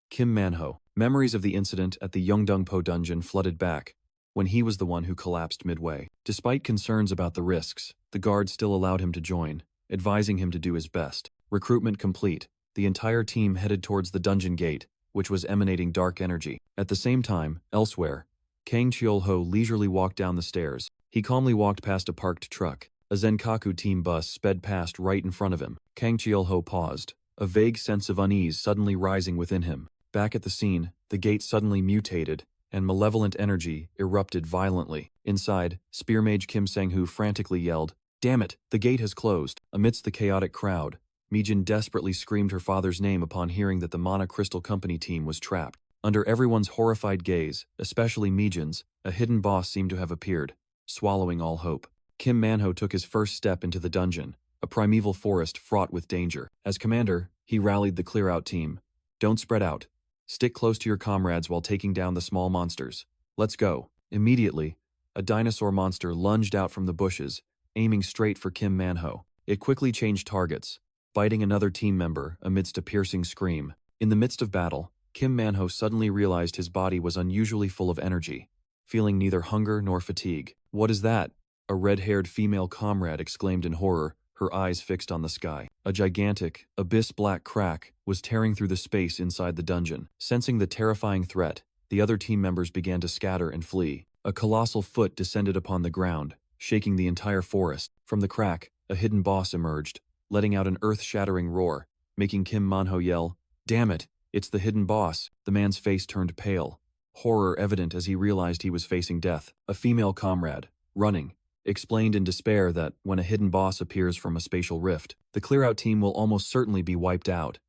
Kim Manhwa. Memories of the incident at the Yeongdongpo dungeon flooded back, when he was the one who collapsed midway. Despite concerns about the risks, the guard still allowed him to join, advising him to do his best. Recruitment complete, the entire team headed towards the dungeon gate, which was emanating dark energy. At the same time, elsewhere, Kang Cheol-ho leisurely walked down the stairs. He calmly walked past a parked truck. A Zenkaku team bus sped past right in front of him. Kang Cheol-ho paused, a vague sense of unease suddenly rising within him. Back at the scene, the gate suddenly mutated, and malevolent energy erupted violently. Inside, Spear Mage Kim Sang-hoo frantically yelled, "Damn it, the gate has closed." Amidst the chaotic crowd, Mijin desperately screamed her father's name upon hearing that the Mana Crystal Company team was trapped. Under everyone's horrified gaze, especially Mijin's, a hidden boss seemed to have appeared, swallowing all hope. Kim Manhwa took his first step into the dungeon, a primeval forest fraught with danger. As commander, he rallied the clear-out team. "Don't spread out. Stick close to your comrades while taking down the small monsters. Let's go." Immediately, a dinosaur monster lunged out from the bushes, aiming straight for Kim Manhwa. It quickly changed targets, biting another team member amidst a piercing scream. In the midst of battle, Kim Manhwa suddenly realized his body was unusually full of energy, feeling neither hunger nor fatigue. "What is that?" a red-haired female comrade exclaimed in horror, her eyes fixed on the sky. A gigantic, abyss-black crack was tearing through the space inside the dungeon. Sensing the terrifying threat, the other team members began to scatter and flee. A colossal foot descended upon the ground, shaking the entire forest. From the crack, a hidden boss emerged, letting out an earth-shattering roar, making Kim Manhwa yell, "Damn it, it's the hidden boss." The man's face turned pale, horror evident as he realized he was facing death. A female comrade, running, explained in despair that when a hidden boss appears from a spatial rift, the clear-out team will almost certainly be wiped out.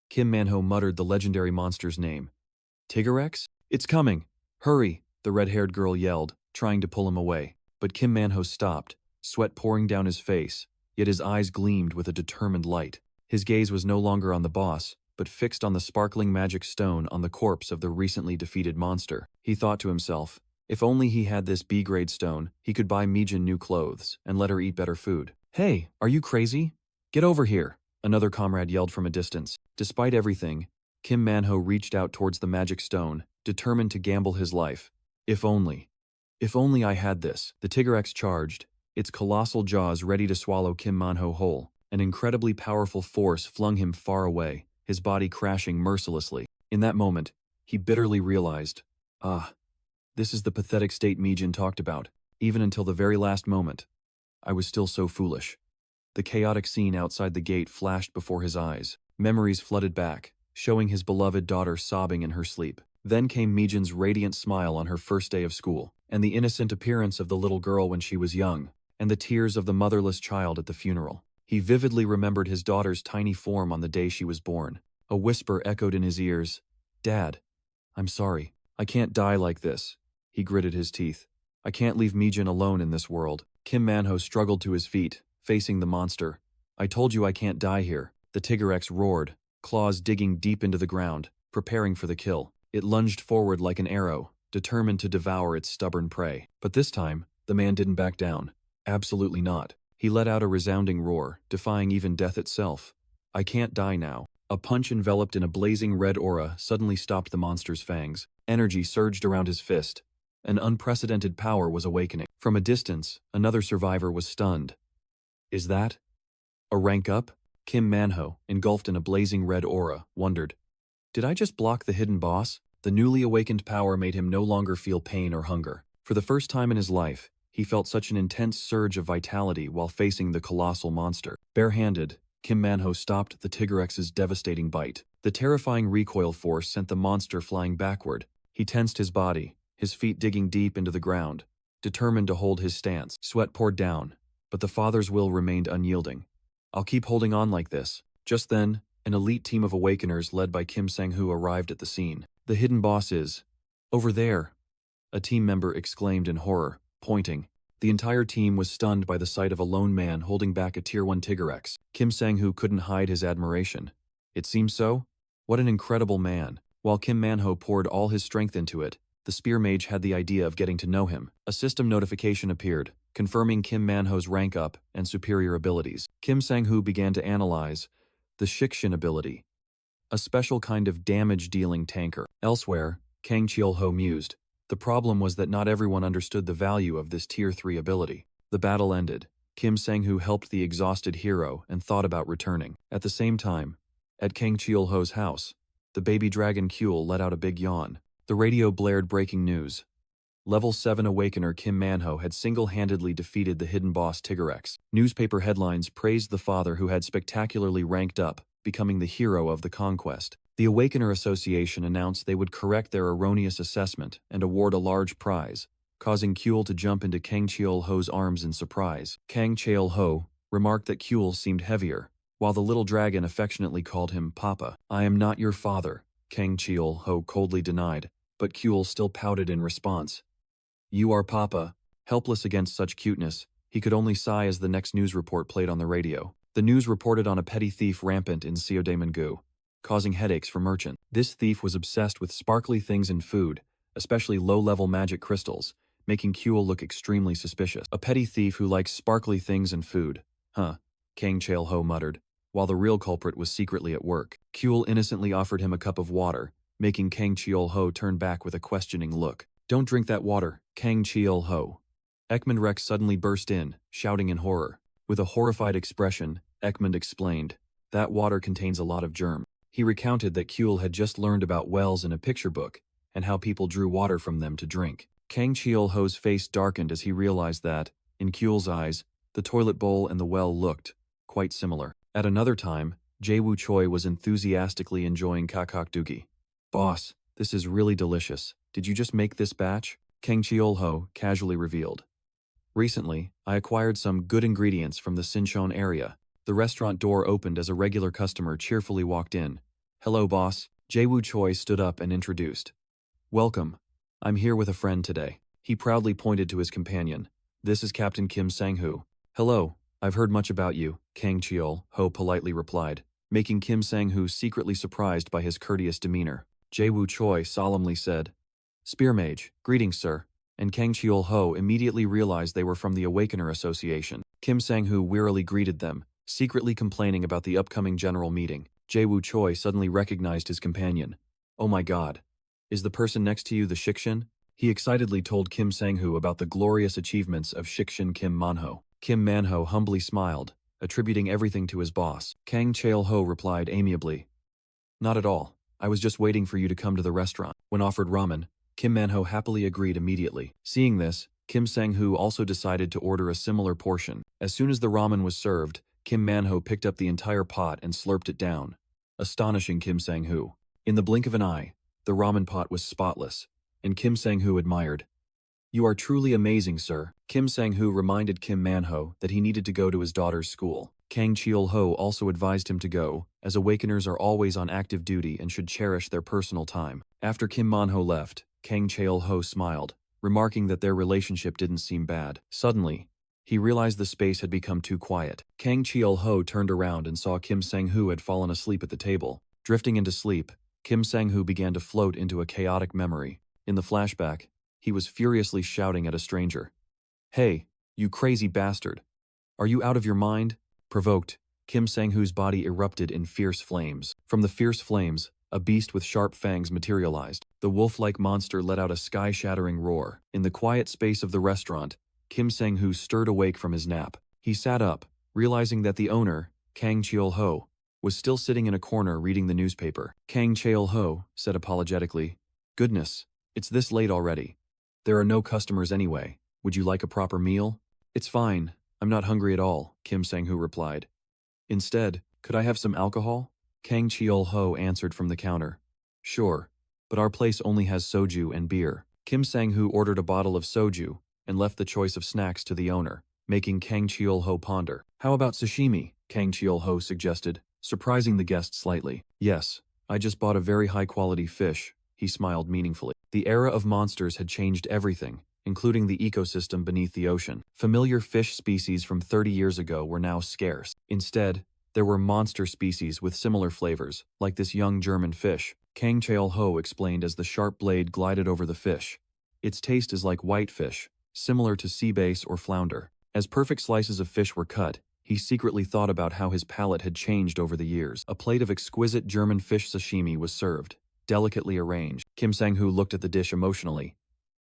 Kim Manhwa muttered the legendary monster's name. "Tigrex? It's coming! Hurry!" the red-haired girl yelled, trying to pull him away. But Kim Manhwa stopped, sweat pouring down his face, yet his eyes gleamed with a determined light. His gaze was no longer on the boss, but fixed on the sparkling magic stone on the corpse of the recently defeated monster. He thought to himself, if only he had this B-grade stone, he could buy Mijin new clothes and let her eat better food. "Hey, are you crazy? Get over here!" another comrade yelled from a distance. Despite everything, Kim Manhwa reached out towards the magic stone, determined to gamble his life. If only I had this. The Tigrex charged, its colossal jaws ready to swallow Kim Manhwa whole. An incredibly powerful force flung him far away, his body crashing mercilessly. In that moment, he bitterly realized, this is the pathetic state Mijin talked about. Even until the very last moment, I was still so foolish. The chaotic scene outside the gate flashed before his eyes. Memories flooded back, showing his beloved daughter sobbing in her sleep. Then came Mijin's radiant smile on her first day of school, and the innocent appearance of the little girl when she was young, and the tears of the motherless child at the funeral. He vividly remembered his daughter's tiny form on the day she was born. A whisper echoed in his ears, "Dad, I'm sorry. I can't die like this." He gritted his teeth. "I can't leave Mijin alone in this world." Kim Manhwa struggled to his feet, facing the monster. "I told you I can't die here." The Tigrex roared, claws digging deep into the ground, preparing for the kill. It lunged forward like an arrow, determined to devour its stubborn prey. But this time, the man didn't back down. Absolutely not. He let out a resounding roar, defying even death itself. "I can't die now." A punch enveloped in a blazing red aura suddenly stopped the monster's fangs. Energy surged around his fist. An unprecedented power was awakening. From a distance, another survivor was stunned. Is that a rank up? Kim Manhwa, engulfed in a blazing red aura, wondered, "Did I just block the hidden boss?" The newly awakened power made him no longer feel pain or hunger. For the first time in his life, he felt such an intense surge of vitality while facing the colossal monster. Barehanded, Kim Manhwa stopped the Tigrex's devastating bite. The terrifying recoil force sent the monster flying backward. He tensed his body, his feet digging deep into the ground, determined to hold his stance. Sweat poured down, but the father's will remained unyielding. "I'll keep holding on like this." Just then, an elite team of awakeners led by Kim Sang-hoo arrived at the scene. "The hidden boss is over there," a team member exclaimed in horror, pointing. The entire team was stunned by the sight of a lone man holding back a Tier 1 Tigrex. Kim Sang-hoo couldn't hide his admiration. It seems so? What an incredible man. While Kim Manhwa poured all his strength into it, the spear mage had the idea of getting to know him. A system notification appeared, confirming Kim Manhwa's rank up and superior abilities. Kim Sang-hoo began to analyze the Shikshin ability, a special kind of damage-dealing tanker. Elsewhere, Kang Cheol-ho mused. The problem was that not everyone understood the value of this Tier 3 ability. The battle ended. Kim Sang-hoo helped the exhausted hero and thought about returning. At the same time, at Kang Cheol-ho's house, the baby dragon Kuel let out a big yawn. The radio blared breaking news. Level 7 Awakener Kim Man-ho had single-handedly defeated the hidden boss Tigrex. Newspaper headlines praised the father who had spectacularly ranked up, becoming the hero of the conquest. The Awakener Association announced they would correct their erroneous assessment and award a large prize, causing Kuel to jump into Kang Cheol-ho's arms in surprise. Kang Cheol-ho remarked that Kuel seemed heavier, while the little dragon affectionately called him Papa. "I am not your father," Kang Cheol-ho coldly denied, but Kuel still pouted in response. "You are Papa." Helpless against such cuteness, he could only sigh as the next news report played on the radio. The news reported on a petty thief rampant in Seodaemun-gu, causing headaches for merchants. This thief was obsessed with sparkly things in food, especially low-level magic crystals, making Kuel look extremely suspicious. "A petty thief who likes sparkly things and food. Huh," Kang Cheol-ho muttered, while the real culprit was secretly at work. Kuel innocently offered him a cup of water, making Kang Cheol-ho turn back with a questioning look. "Don't drink that water, Kang Cheol-ho." Ekman Rex suddenly burst in, shouting in horror. With a horrified expression, Ekman explained, "That water contains a lot of germs." He recounted that Kuel had just learned about wells in a picture book, and how people drew water from them to drink. Kang Cheol-ho's face darkened as he realized that, in Kuel's eyes, the toilet bowl and the well looked quite similar. At another time, Jae-woo Choi was enthusiastically enjoying kakakdugi. "Boss, this is really delicious. Did you just make this batch?" Kang Cheol-ho casually revealed. "Recently, I acquired some good ingredients from the Sinchon area." The restaurant door opened as a regular customer cheerfully walked in. "Hello, boss." Jae-woo Choi stood up and introduced. "Welcome. I'm here with a friend today." He proudly pointed to his companion. "This is Captain Kim Sang-hoo." "Hello, I've heard much about you," Kang Cheol-ho politely replied, making Kim Sang-hoo secretly surprised by his courteous demeanor. Jae-woo Choi solemnly said, "Spear Mage, greetings, sir," and Kang Cheol-ho immediately realized they were from the Awakener Association. Kim Sang-hoo wearily greeted them, secretly complaining about the upcoming general meeting. Jae-woo Choi suddenly recognized his companion. "Oh my god. Is the person next to you the Shikshin?" He excitedly told Kim Sang-hoo about the glorious achievements of Shikshin Kim Man-ho. Kim Man-ho humbly smiled, attributing everything to his boss. Kang Cheol-ho replied amiably, "Not at all. I was just waiting for you to come to the restaurant." When offered ramen, Kim Man-ho happily agreed immediately. Seeing this, Kim Sang-hoo also decided to order a similar portion. As soon as the ramen was served, Kim Man-ho picked up the entire pot and slurped it down, astonishing Kim Sang-hoo. In the blink of an eye, the ramen pot was spotless, and Kim Sang-hoo admired. "You are truly amazing, sir." Kim Sang-hoo reminded Kim Man-ho that he needed to go to his daughter's school. Kang Cheol-ho also advised him to go, as Awakeners are always on active duty and should cherish their personal time. After Kim Man-ho left, Kang Cheol-ho smiled, remarking that their relationship didn't seem bad. Suddenly, he realized the space had become too quiet. Kang Cheol-ho turned around and saw Kim Sang-hoo had fallen asleep at the table. Drifting into sleep, Kim Sang-hoo began to float into a chaotic memory. In the flashback, he was furiously shouting at a stranger. "Hey, you crazy bastard. Are you out of your mind?" Provoked, Kim Sang-hoo's body erupted in fierce flames. From the fierce flames, a beast with sharp fangs materialized. The wolf-like monster let out a sky-shattering roar. In the quiet space of the restaurant, Kim Sang-hoo stirred awake from his nap. He sat up, realizing that the owner, Kang Cheol-ho, was still sitting in a corner reading the newspaper. Kang Cheol-ho said apologetically, "Goodness, it's this late already. There are no customers anyway. Would you like a proper meal?" "It's fine. I'm not hungry at all," Kim Sang-hoo replied. "Instead, could I have some alcohol?" Kang Cheol-ho answered from the counter. "Sure, but our place only has soju and beer." Kim Sang-hoo ordered a bottle of soju and left the choice of snacks to the owner, making Kang Cheol-ho ponder. "How about sashimi?" Kang Cheol-ho suggested, surprising the guest slightly. "Yes, I just bought a very high-quality fish," he smiled meaningfully. The era of monsters had changed everything, including the ecosystem beneath the ocean. Familiar fish species from 30 years ago were now scarce. Instead, there were monster species with similar flavors, like this young German fish. Kang Cheol-ho explained as the sharp blade glided over the fish. "Its taste is like whitefish, similar to sea bass or flounder." As perfect slices of fish were cut, He secretly thought about how his palate had changed over the years. A plate of exquisite German fish sashimi was served, delicately arranged. Kim Sang-hoo looked at the dish emotionally.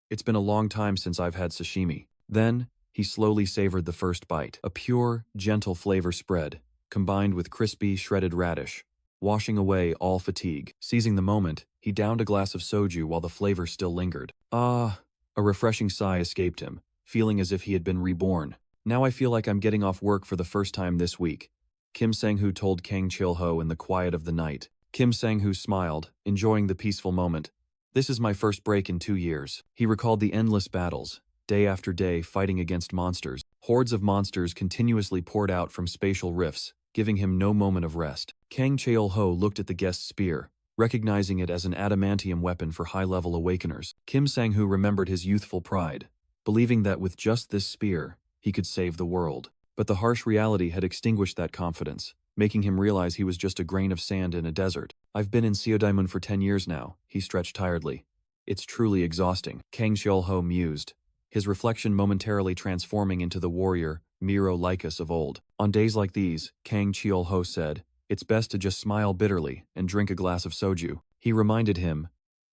It's been a long time since I've had sashimi. Then, he slowly savored the first bite. A pure, gentle flavor spread, combined with crispy, shredded radish, washing away all fatigue. Seizing the moment, he downed a glass of soju while the flavor still lingered. Ah, a refreshing sigh escaped him, feeling as if he had been reborn. Now I feel like I'm getting off work for the first time this week, Kim Sang-hoo told Kang Chil-ho in the quiet of the night. Kim Sang-hoo smiled, enjoying the peaceful moment. This is my first break in 2 years. He recalled the endless battles, day after day fighting against monsters. Hordes of monsters continuously poured out from spatial rifts, giving him no moment of rest. Kang Chil-ho looked at the guest's spear, recognizing it as an adamantium weapon for high-level awakeners. Kim Sang-hoo remembered his youthful pride, believing that with just this spear, he could save the world. But the harsh reality had extinguished that confidence, making him realize he was just a grain of sand in a desert. I've been in Seodaemun for 10 years now, he stretched tiredly. It's truly exhausting. Kang Chil-ho mused, his reflection momentarily transforming into the warrior, Miro Lycus of old. On days like these, Kang Chil-ho said, it's best to just smile bitterly and drink a glass of soju. He reminded him,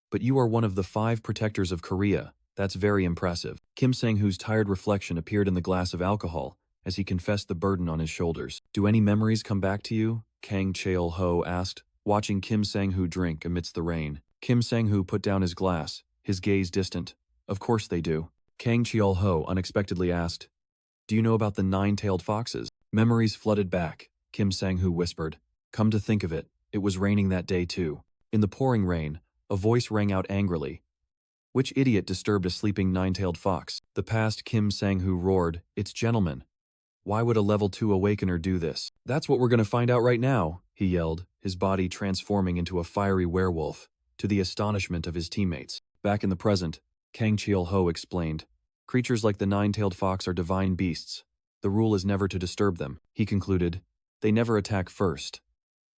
but you are one of the 5 protectors of Korea. That's very impressive. Kim Sang-hoo's tired reflection appeared in the glass of alcohol as he confessed the burden on his shoulders. Do any memories come back to you? Kang Chil-ho asked, watching Kim Sang-hoo drink amidst the rain. Kim Sang-hoo put down his glass, his gaze distant. Of course they do. Kang Chil-ho unexpectedly asked, do you know about the 9-tailed foxes? Memories flooded back, Kim Sang-hoo whispered. Come to think of it, it was raining that day too. In the pouring rain, a voice rang out angrily. Which idiot disturbed a sleeping 9-tailed fox? The past Kim Sang-hoo roared, it's gentlemen. Why would a level 2 awakener do this? That's what we're going to find out right now, he yelled, his body transforming into a fiery werewolf, to the astonishment of his teammates. Back in the present, Kang Chil-ho explained, creatures like the 9-tailed fox are divine beasts. The rule is never to disturb them. He concluded, they never attack first.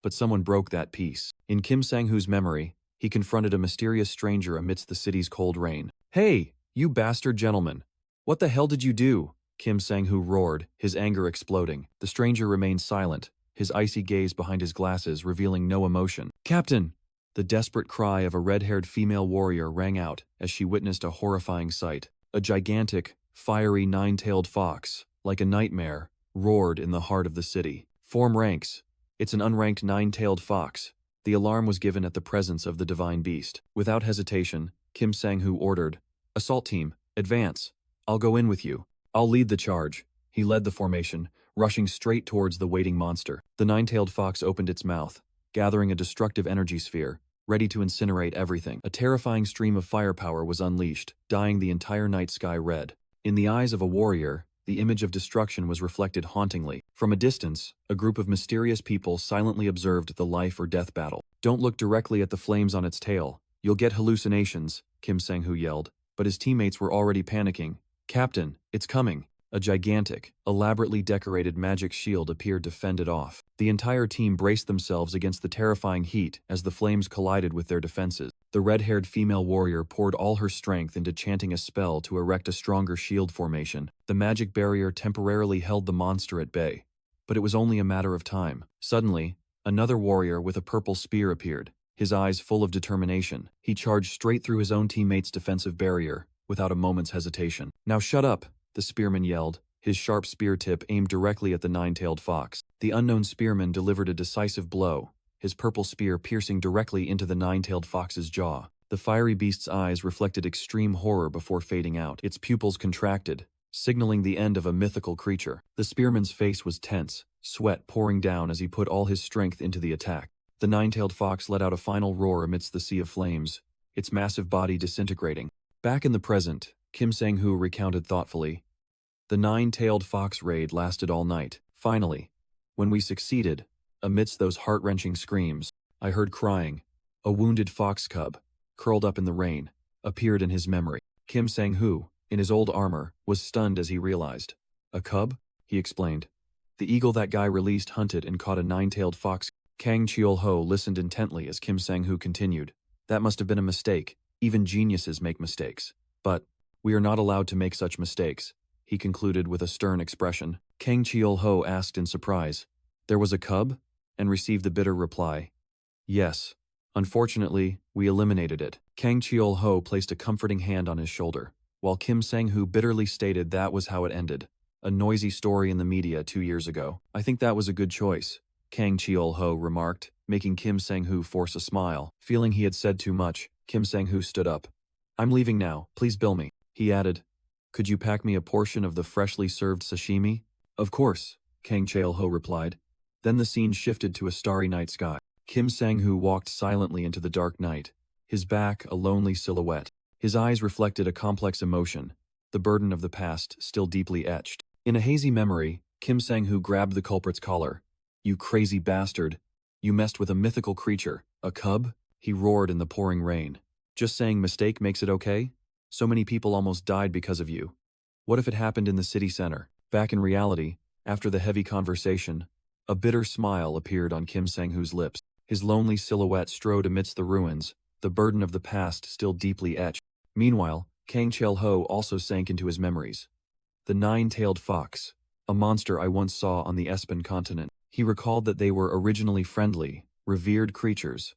But someone broke that peace. In Kim Sang-hoo's memory, he confronted a mysterious stranger amidst the city's cold rain. Hey, you bastard gentleman! What the hell did you do? Kim Sang-hoo roared, his anger exploding. The stranger remained silent, his icy gaze behind his glasses revealing no emotion. Captain! The desperate cry of a red-haired female warrior rang out as she witnessed a horrifying sight. A gigantic, fiery 9-tailed fox, like a nightmare, roared in the heart of the city. Form ranks. It's an unranked 9-tailed fox. The alarm was given at the presence of the divine beast. Without hesitation, Kim Sang-hoo ordered, assault team, advance. I'll go in with you. I'll lead the charge. He led the formation, rushing straight towards the waiting monster. The 9-tailed fox opened its mouth, gathering a destructive energy sphere, ready to incinerate everything. A terrifying stream of firepower was unleashed, dyeing the entire night sky red. In the eyes of a warrior, the image of destruction was reflected hauntingly. From a distance, a group of mysterious people silently observed the life or death battle. Don't look directly at the flames on its tail. You'll get hallucinations, Kim Sang-hoo yelled, but his teammates were already panicking. Captain, it's coming. A gigantic, elaborately decorated magic shield appeared to fend it off. The entire team braced themselves against the terrifying heat as the flames collided with their defenses. The red-haired female warrior poured all her strength into chanting a spell to erect a stronger shield formation. The magic barrier temporarily held the monster at bay, but it was only a matter of time. Suddenly, another warrior with a purple spear appeared, his eyes full of determination. He charged straight through his own teammate's defensive barrier, without a moment's hesitation. Now shut up! The spearman yelled, his sharp spear tip aimed directly at the 9-tailed fox. The unknown spearman delivered a decisive blow, his purple spear piercing directly into the 9-tailed fox's jaw. The fiery beast's eyes reflected extreme horror before fading out. Its pupils contracted, signaling the end of a mythical creature. The spearman's face was tense, sweat pouring down as he put all his strength into the attack. The 9-tailed fox let out a final roar amidst the sea of flames, its massive body disintegrating. Back in the present, Kim Sang-hoo recounted thoughtfully, the 9-tailed fox raid lasted all night. Finally, when we succeeded, amidst those heart-wrenching screams, I heard crying. A wounded fox cub, curled up in the rain, appeared in his memory. Kim Sang-hoo, in his old armor, was stunned as he realized. A cub? He explained. The eagle that guy released hunted and caught a 9-tailed fox. Kang Chil-ho listened intently as Kim Sang-hoo continued. That must have been a mistake. Even geniuses make mistakes. But we are not allowed to make such mistakes. he concluded with a stern expression. Kang Cheol-ho asked in surprise, "There was a cub?" and received the bitter reply, "Yes. Unfortunately, we eliminated it." Kang Cheol-ho placed a comforting hand on his shoulder, while Kim Sang-hoo bitterly stated that was how it ended. A noisy story in the media 2 years ago. "I think that was a good choice," Kang Cheol-ho remarked, making Kim Sang-hoo force a smile. Feeling he had said too much, Kim Sang-hoo stood up. "I'm leaving now, please bill me." He added, "Could you pack me a portion of the freshly served sashimi?" "Of course," Kang Cheol-ho replied. Then the scene shifted to a starry night sky. Kim Sang-hoo walked silently into the dark night, his back a lonely silhouette. His eyes reflected a complex emotion, the burden of the past still deeply etched. In a hazy memory, Kim Sang-hoo grabbed the culprit's collar. "You crazy bastard! You messed with a mythical creature, a cub?" he roared in the pouring rain. "Just saying mistake makes it okay? So many people almost died because of you. What if it happened in the city center?" Back in reality, after the heavy conversation, a bitter smile appeared on Kim Sang-hoo's lips. His lonely silhouette strode amidst the ruins, the burden of the past still deeply etched. Meanwhile, Kang Cheol-ho also sank into his memories. The nine-tailed fox, a monster I once saw on the Espen continent. He recalled that they were originally friendly, revered creatures,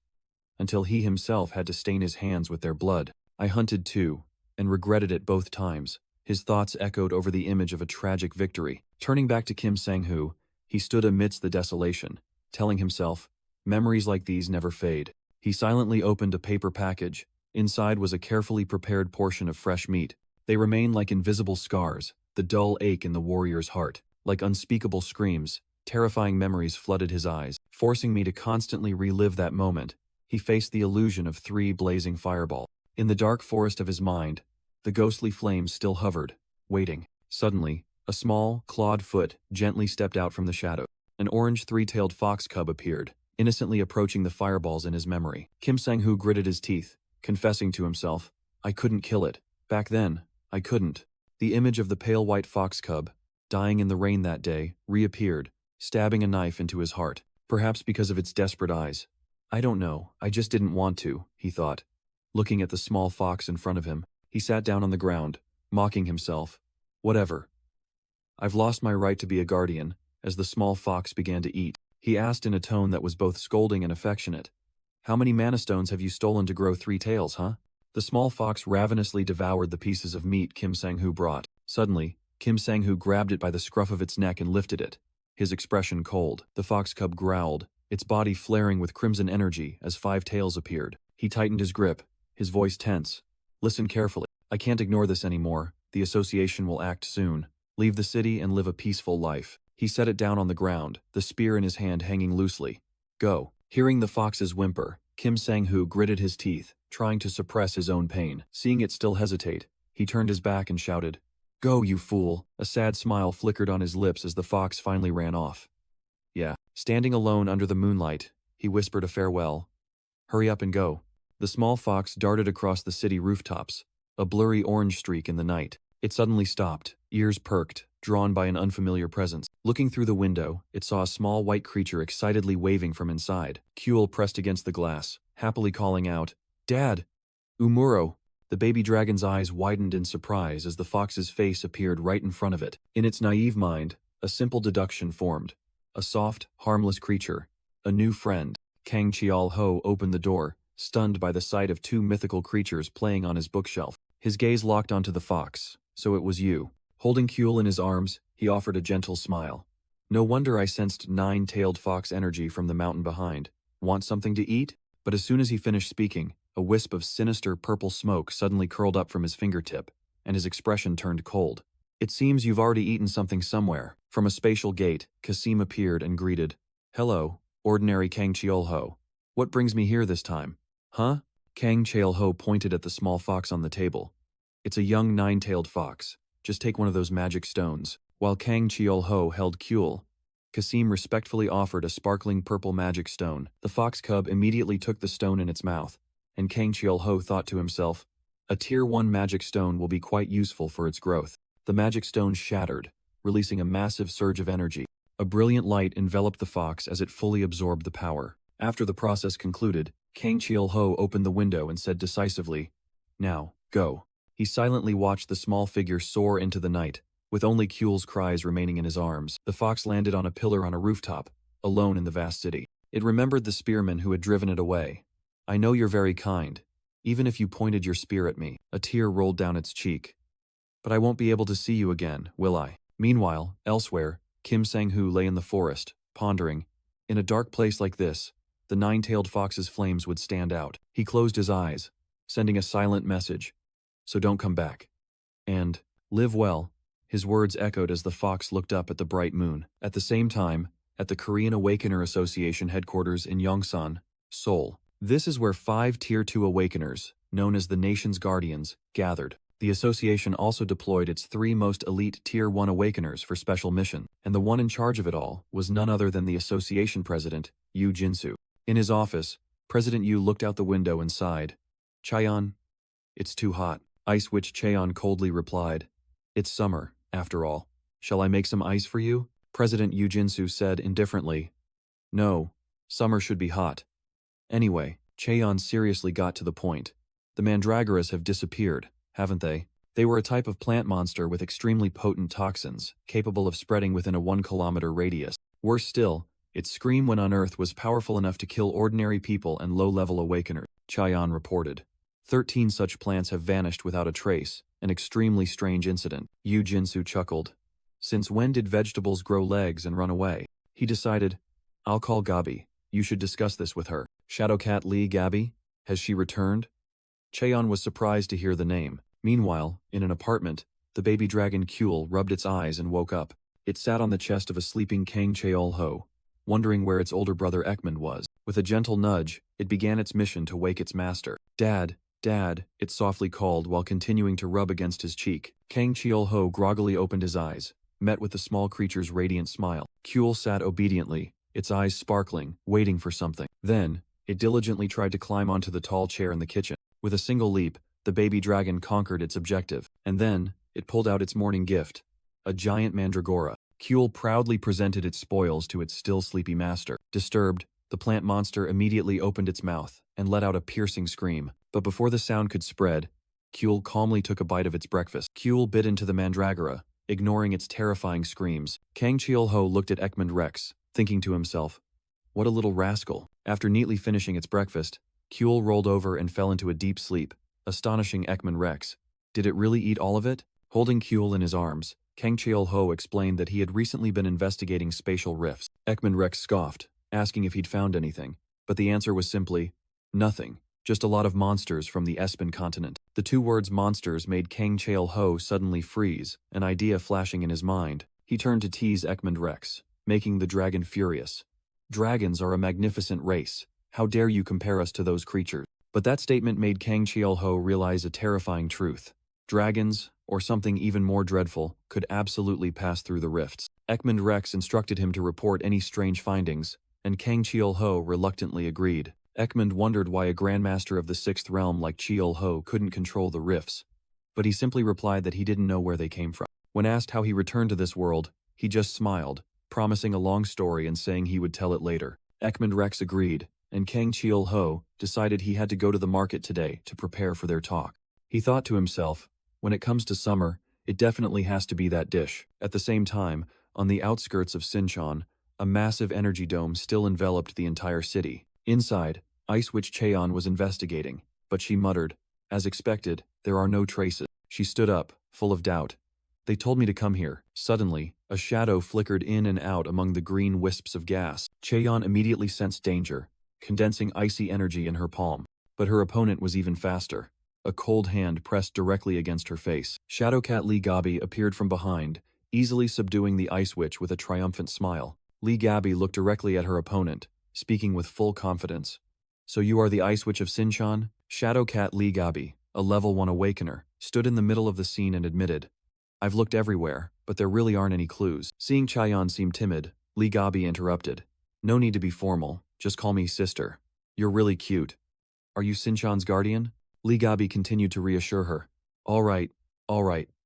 until he himself had to stain his hands with their blood. "I hunted too, and regretted it both times." His thoughts echoed over the image of a tragic victory. Turning back to Kim Sang-hoo, he stood amidst the desolation, telling himself, memories like these never fade. He silently opened a paper package. Inside was a carefully prepared portion of fresh meat. They remained like invisible scars, the dull ache in the warrior's heart. Like unspeakable screams, terrifying memories flooded his eyes, forcing me to constantly relive that moment. He faced the illusion of 3 blazing fireballs. In the dark forest of his mind, the ghostly flames still hovered, waiting. Suddenly, a small, clawed foot gently stepped out from the shadow. An orange 3-tailed fox cub appeared, innocently approaching the fireballs in his memory. Kim Sang-hoo gritted his teeth, confessing to himself, "I couldn't kill it. Back then, I couldn't." The image of the pale white fox cub, dying in the rain that day, reappeared, stabbing a knife into his heart, perhaps because of its desperate eyes. "I don't know, I just didn't want to," he thought. Looking at the small fox in front of him, he sat down on the ground, mocking himself. "Whatever. I've lost my right to be a guardian." As the small fox began to eat, he asked in a tone that was both scolding and affectionate, "How many mana stones have you stolen to grow 3 tails, huh?" The small fox ravenously devoured the pieces of meat Kim Sang-hoo brought. Suddenly, Kim Sang-hoo grabbed it by the scruff of its neck and lifted it, his expression cold. The fox cub growled, its body flaring with crimson energy as 5 tails appeared. He tightened his grip, his voice tense. "Listen carefully. I can't ignore this anymore. The association will act soon. Leave the city and live a peaceful life." He set it down on the ground, the spear in his hand hanging loosely. "Go." Hearing the fox's whimper, Kim Sang-hoo gritted his teeth, trying to suppress his own pain. Seeing it still hesitate, he turned his back and shouted, "Go, you fool!" A sad smile flickered on his lips as the fox finally ran off. "Yeah." Standing alone under the moonlight, he whispered a farewell. "Hurry up and go." The small fox darted across the city rooftops, a blurry orange streak in the night. It suddenly stopped, ears perked, drawn by an unfamiliar presence. Looking through the window, it saw a small white creature excitedly waving from inside. Kuel pressed against the glass, happily calling out, "Dad! Umuro!" The baby dragon's eyes widened in surprise as the fox's face appeared right in front of it. In its naive mind, a simple deduction formed. A soft, harmless creature. A new friend. Kang Cheol-ho opened the door, stunned by the sight of 2 mythical creatures playing on his bookshelf. His gaze locked onto the fox. "So it was you." Holding Kuel in his arms, he offered a gentle smile. "No wonder I sensed 9-tailed fox energy from the mountain behind. Want something to eat?" But as soon as he finished speaking, a wisp of sinister purple smoke suddenly curled up from his fingertip, and his expression turned cold. "It seems you've already eaten something somewhere." From a spatial gate, Kasim appeared and greeted, "Hello, ordinary Kang Cheol-ho. What brings me here this time?" "Huh?" Kang Cheol-ho pointed at the small fox on the table. "It's a young 9-tailed fox. Just take one of those magic stones." While Kang Cheol-ho held Kuel, Kasim respectfully offered a sparkling purple magic stone. The fox cub immediately took the stone in its mouth, and Kang Cheol-ho thought to himself, "A Tier 1 magic stone will be quite useful for its growth." The magic stone shattered, releasing a massive surge of energy. A brilliant light enveloped the fox as it fully absorbed the power. After the process concluded, Kang Cheol-ho opened the window and said decisively, "Now, go." He silently watched the small figure soar into the night, With only Kule's cries remaining in his arms, the fox landed on a pillar on a rooftop, alone in the vast city. It remembered the spearman who had driven it away. I know you're very kind, even if you pointed your spear at me. A tear rolled down its cheek. But I won't be able to see you again, will I? Meanwhile, elsewhere, Kim Sang-hoo lay in the forest, pondering. In a dark place like this, the nine-tailed fox's flames would stand out. He closed his eyes, sending a silent message. So don't come back. And, live well. His words echoed as the fox looked up at the bright moon. At the same time, at the Korean Awakener Association headquarters in Yongsan, Seoul. This is where 5 Tier 2 Awakeners, known as the nation's guardians, gathered. The association also deployed its 3 most elite Tier 1 Awakeners for special mission, and the one in charge of it all was none other than the association president, Yu Jinsu. In his office, President Yu looked out the window and sighed. Chaeyeon, it's too hot. Ice Witch Chaeyeon coldly replied. It's summer, after all. Shall I make some ice for you? President Yu Jinsu said indifferently. No, summer should be hot. Anyway, Chaeyeon seriously got to the point. The mandragoras have disappeared, haven't they? They were a type of plant monster with extremely potent toxins, capable of spreading within a 1-kilometer radius. Worse still, its scream when unearthed was powerful enough to kill ordinary people and low-level awakeners, Chaeyeon reported. 13 such plants have vanished without a trace, an extremely strange incident. Yu Jinsu chuckled. Since when did vegetables grow legs and run away? He decided, I'll call Gabi. You should discuss this with her. Shadowcat Lee Gabi? Has she returned? Chaeyeon was surprised to hear the name. Meanwhile, in an apartment, the baby dragon Kule rubbed its eyes and woke up. It sat on the chest of a sleeping Kang Cheol-ho, wondering where its older brother Ekmund was. With a gentle nudge, it began its mission to wake its master. Dad, Dad, it softly called while continuing to rub against his cheek. Kang Cheol-ho groggily opened his eyes, met with the small creature's radiant smile. Kule sat obediently, its eyes sparkling, waiting for something. Then, it diligently tried to climb onto the tall chair in the kitchen. With a single leap, the baby dragon conquered its objective. And then, it pulled out its morning gift, a giant mandragora. Kule proudly presented its spoils to its still sleepy master. Disturbed, the plant monster immediately opened its mouth and let out a piercing scream. But before the sound could spread, Kule calmly took a bite of its breakfast. Kule bit into the mandragora, ignoring its terrifying screams. Kang Cheol-ho looked at Ekmund Rex, thinking to himself, what a little rascal. After neatly finishing its breakfast, Kule rolled over and fell into a deep sleep, astonishing Ekmund Rex. Did it really eat all of it? Holding Kule in his arms, Kang Cheol-ho explained that he had recently been investigating spatial rifts. Ekmund Rex scoffed, asking if he'd found anything, but the answer was simply, nothing. Just a lot of monsters from the Espen continent. The 2 words monsters made Kang Cheol-ho suddenly freeze, an idea flashing in his mind. He turned to tease Ekmund Rex, making the dragon furious. Dragons are a magnificent race. How dare you compare us to those creatures? But that statement made Kang Cheol-ho realize a terrifying truth. Dragons, or something even more dreadful, could absolutely pass through the rifts. Ekmund Rex instructed him to report any strange findings, and Kang Cheol-ho reluctantly agreed. Ekmund wondered why a grandmaster of the 6th realm like Cheol-ho couldn't control the rifts, but he simply replied that he didn't know where they came from. When asked how he returned to this world, he just smiled, promising a long story and saying he would tell it later. Ekmund Rex agreed, and Kang Cheol-ho decided he had to go to the market today to prepare for their talk. He thought to himself, when it comes to summer, it definitely has to be that dish. At the same time, on the outskirts of Sinchon, a massive energy dome still enveloped the entire city. Inside, Ice Witch Chaeyeon was investigating, but she muttered, as expected, there are no traces. She stood up, full of doubt. They told me to come here. Suddenly, a shadow flickered in and out among the green wisps of gas. Chaeyeon immediately sensed danger, condensing icy energy in her palm. But her opponent was even faster. A cold hand pressed directly against her face. Shadowcat Lee Gabi appeared from behind, easily subduing the Ice Witch with a triumphant smile. Lee Gabi looked directly at her opponent, speaking with full confidence. So you are the Ice Witch of Sinchon? Shadowcat Lee Gabi, a level 1 awakener, stood in the middle of the scene and admitted, I've looked everywhere, but there really aren't any clues. Seeing Chaeyeon seem timid, Lee Gabi interrupted. No need to be formal, just call me sister. You're really cute. Are you Sinchon's guardian? Lee Gabi continued to reassure her. All right,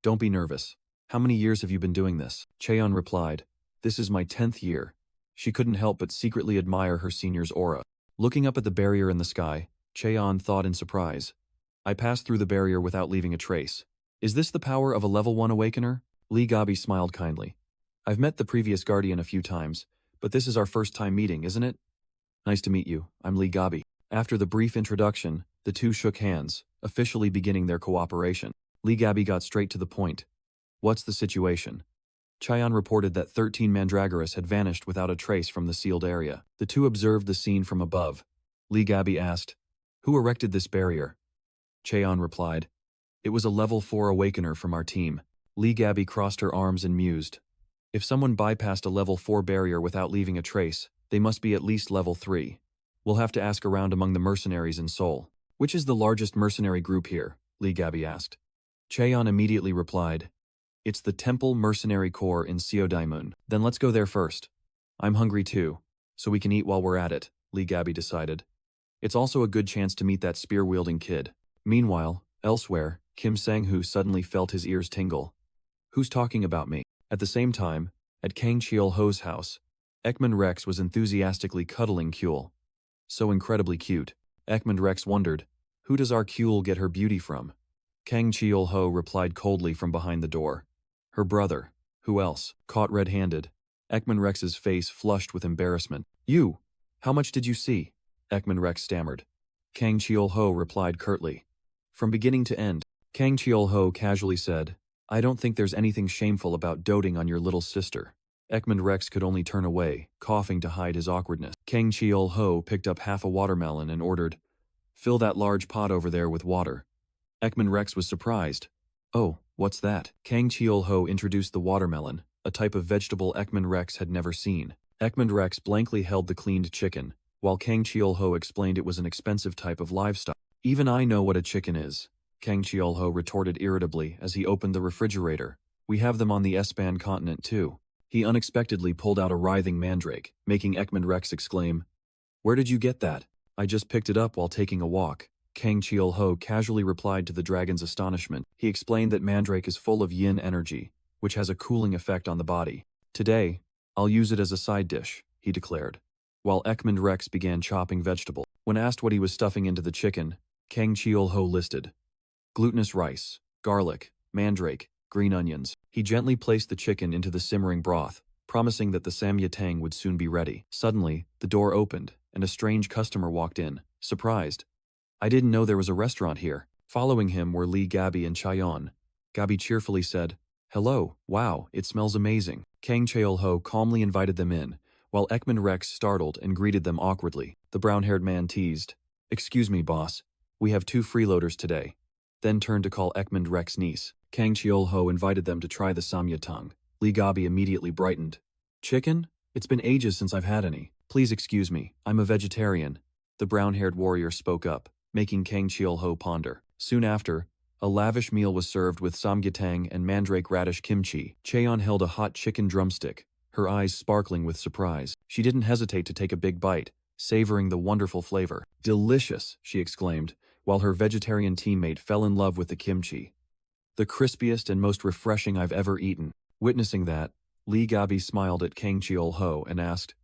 don't be nervous. How many years have you been doing this? Chaeyeon replied, This is my 10th year. She couldn't help but secretly admire her senior's aura. Looking up at the barrier in the sky, Chaeyeon thought in surprise. I passed through the barrier without leaving a trace. Is this the power of a level 1 awakener? Lee Gabi smiled kindly. I've met the previous guardian a few times, but this is our first time meeting, isn't it? Nice to meet you, I'm Lee Gabi. After the brief introduction, the two shook hands, officially beginning their cooperation. Lee Gabi got straight to the point. What's the situation? Chaeyon reported that 13 mandragoras had vanished without a trace from the sealed area. The two observed the scene from above. Lee Gabi asked, Who erected this barrier? Chaeyon replied, It was a level 4 awakener from our team. Lee Gabi crossed her arms and mused. If someone bypassed a level 4 barrier without leaving a trace, they must be at least level 3. We'll have to ask around among the mercenaries in Seoul. Which is the largest mercenary group here? Lee Gabi asked. Chaeyon immediately replied, It's the Temple Mercenary Corps in Seodaemun. Then let's go there first. I'm hungry too, so we can eat while we're at it, Lee Gabi decided. It's also a good chance to meet that spear-wielding kid. Meanwhile, elsewhere, Kim Sang-hoo suddenly felt his ears tingle. Who's talking about me? At the same time, at Kang Cheol-ho's house, Ekman Rex was enthusiastically cuddling Kyul. So incredibly cute. Ekman Rex wondered, who does our Kyul get her beauty from? Kang Cheol-ho replied coldly from behind the door. Her brother. Who else? Caught red-handed. Ekman Rex's face flushed with embarrassment. You! How much did you see? Ekman Rex stammered. Kang Cheol-ho replied curtly. From beginning to end, Kang Cheol-ho casually said, I don't think there's anything shameful about doting on your little sister. Ekman Rex could only turn away, coughing to hide his awkwardness. Kang Cheol-ho picked up half a watermelon and ordered, Fill that large pot over there with water. Ekman Rex was surprised. Oh, what's that? Kang Cheol-ho introduced the watermelon, a type of vegetable Ekman Rex had never seen. Ekman Rex blankly held the cleaned chicken, while Kang Cheol-ho explained it was an expensive type of livestock. Even I know what a chicken is, Kang Cheol-ho retorted irritably as he opened the refrigerator. We have them on the S-band continent too. He unexpectedly pulled out a writhing mandrake, making Ekman Rex exclaim, Where did you get that? I just picked it up while taking a walk. Kang Cheol-ho casually replied to the dragon's astonishment. He explained that mandrake is full of yin energy, which has a cooling effect on the body. Today, I'll use it as a side dish, he declared, while Ekman Rex began chopping vegetables. When asked what he was stuffing into the chicken, Kang Cheol-ho listed glutinous rice, garlic, mandrake, green onions. He gently placed the chicken into the simmering broth, promising that the samgyetang would soon be ready. Suddenly, the door opened, and a strange customer walked in, surprised. I didn't know there was a restaurant here. Following him were Lee Gabi and Chaeyon. Gabi cheerfully said, Hello, wow, it smells amazing. Kang Cheol-ho calmly invited them in, while Ekman Rex startled and greeted them awkwardly. The brown-haired man teased, Excuse me, boss. We have 2 freeloaders today. Then turned to call Ekman Rex's niece. Kang Cheol-ho invited them to try the samgyetang. Lee Gabi immediately brightened. Chicken? It's been ages since I've had any. Please excuse me, I'm a vegetarian. The brown-haired warrior spoke up, making Kang Cheol-ho ponder. Soon after, a lavish meal was served with samgyetang and mandrake radish kimchi. Chaeyon held a hot chicken drumstick, her eyes sparkling with surprise. She didn't hesitate to take a big bite, savoring the wonderful flavor. Delicious, she exclaimed, while her vegetarian teammate fell in love with the kimchi. The crispiest and most refreshing I've ever eaten. Witnessing that, Lee Gabi smiled at Kang Cheol-ho and asked,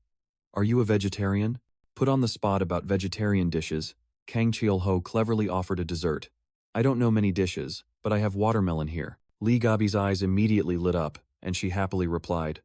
Are you a vegetarian? Put on the spot about vegetarian dishes, Kang Cheol-ho cleverly offered a dessert. I don't know many dishes, but I have watermelon here. Lee Gabi's eyes immediately lit up, and she happily replied,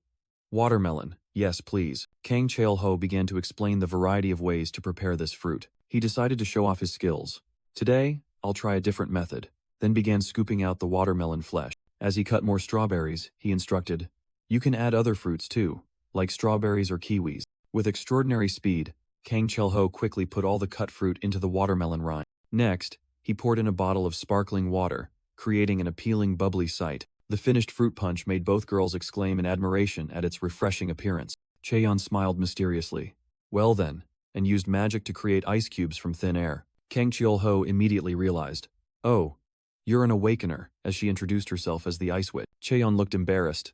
Watermelon, yes please. Kang Cheol-ho began to explain the variety of ways to prepare this fruit. He decided to show off his skills. Today, I'll try a different method, then began scooping out the watermelon flesh. As he cut more strawberries, he instructed, You can add other fruits too, like strawberries or kiwis. With extraordinary speed, Kang Cheol-ho quickly put all the cut fruit into the watermelon rind. Next, he poured in a bottle of sparkling water, creating an appealing bubbly sight. The finished fruit punch made both girls exclaim in admiration at its refreshing appearance. Chaeyon smiled mysteriously. Well then, and used magic to create ice cubes from thin air. Kang Cheol-ho immediately realized, Oh, you're an awakener, as she introduced herself as the Ice Witch. Chaeyon looked embarrassed.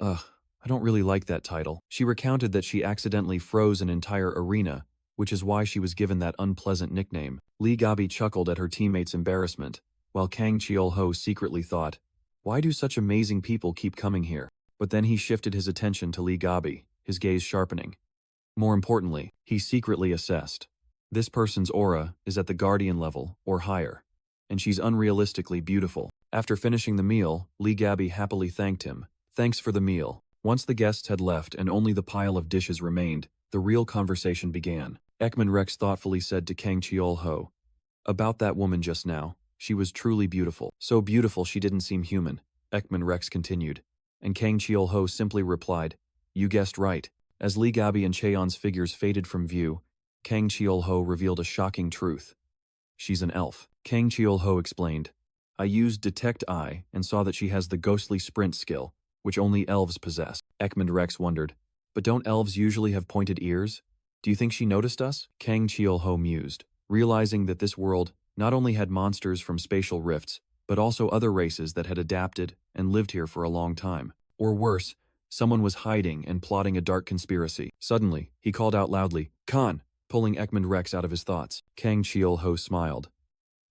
Ugh, I don't really like that title. She recounted that she accidentally froze an entire arena, which is why she was given that unpleasant nickname. Lee Gabi chuckled at her teammate's embarrassment, while Kang Cheol-ho secretly thought, Why do such amazing people keep coming here? But then he shifted his attention to Lee Gabi, his gaze sharpening. More importantly, he secretly assessed. This person's aura is at the guardian level or higher, and she's unrealistically beautiful. After finishing the meal, Lee Gabby happily thanked him. Thanks for the meal. Once the guests had left and only the pile of dishes remained, the real conversation began. Ekman Rex thoughtfully said to Kang Cheol-ho, "About that woman just now, she was truly beautiful. So beautiful she didn't seem human," Ekman Rex continued. And Kang Cheol-ho simply replied, "You guessed right." As Lee Gabby and Cheon's figures faded from view, Kang Cheol-ho revealed a shocking truth. "She's an elf." Kang Cheol-ho explained, "I used Detect Eye and saw that she has the ghostly sprint skill, which only elves possess." Ekman Rex wondered, "But don't elves usually have pointed ears? Do you think she noticed us?" Kang Cheol-ho mused, realizing that this world not only had monsters from spatial rifts, but also other races that had adapted and lived here for a long time. Or worse, someone was hiding and plotting a dark conspiracy. Suddenly, he called out loudly, "Khan!" pulling Ekman Rex out of his thoughts. Kang Cheol-ho smiled.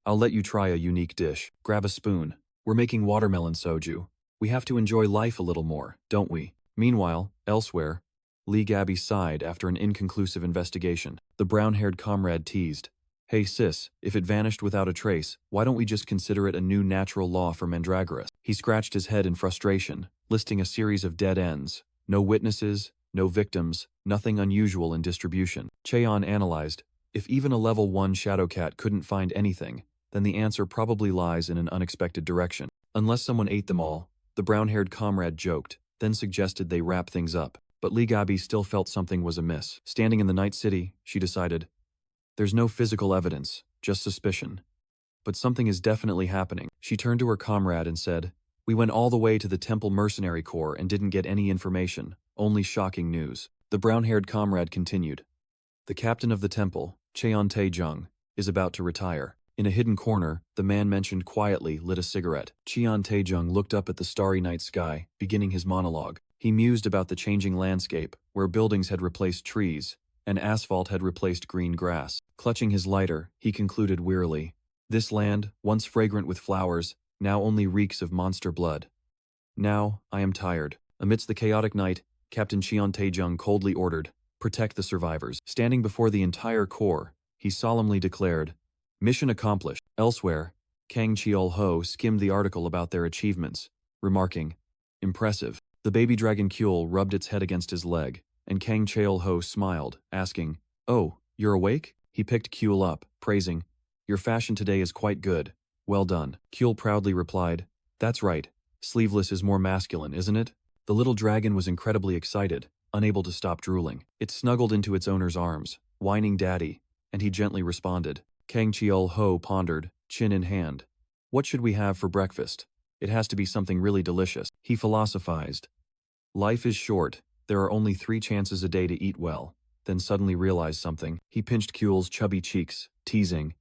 "I'll let you try a unique dish. Grab a spoon. We're making watermelon soju. We have to enjoy life a little more, don't we?" Meanwhile, elsewhere, Lee Gabby sighed after an inconclusive investigation. The brown-haired comrade teased, "Hey sis, if it vanished without a trace, why don't we just consider it a new natural law for Mandragoras?" He scratched his head in frustration, listing a series of dead ends. No witnesses, no victims, nothing unusual in distribution. Cheon analyzed, if even a level 1 Shadowcat couldn't find anything, then the answer probably lies in an unexpected direction. Unless someone ate them all, the brown-haired comrade joked, then suggested they wrap things up. But Lee Gabby still felt something was amiss. Standing in the night city, she decided, there's no physical evidence, just suspicion. But something is definitely happening. She turned to her comrade and said, "We went all the way to the Temple Mercenary Corps and didn't get any information, only shocking news." The brown-haired comrade continued, "The captain of the temple, Cheon Tae-jung, is about to retire." In a hidden corner, the man mentioned quietly lit a cigarette. Cheon Tae-jung looked up at the starry night sky, beginning his monologue. He mused about the changing landscape, where buildings had replaced trees, and asphalt had replaced green grass. Clutching his lighter, he concluded wearily, "This land, once fragrant with flowers, now only reeks of monster blood. Now, I am tired." Amidst the chaotic night, Captain Cheon Tae-jung coldly ordered, "Protect the survivors." Standing before the entire corps, he solemnly declared, "Mission accomplished." Elsewhere, Kang Cheol-ho skimmed the article about their achievements, remarking, "Impressive." The baby dragon Kyul rubbed its head against his leg, and Kang Cheol-ho smiled, asking, "Oh, you're awake?" He picked Kyul up, praising, "Your fashion today is quite good. Well done." Kyul proudly replied, "That's right. Sleeveless is more masculine, isn't it?" The little dragon was incredibly excited, unable to stop drooling. It snuggled into its owner's arms, whining daddy, and he gently responded. Kang Cheol-ho pondered, chin in hand. "What should we have for breakfast? It has to be something really delicious." He philosophized. Life is short. There are only 3 chances a day to eat well. Then suddenly realized something. He pinched Kyul's chubby cheeks, teasing,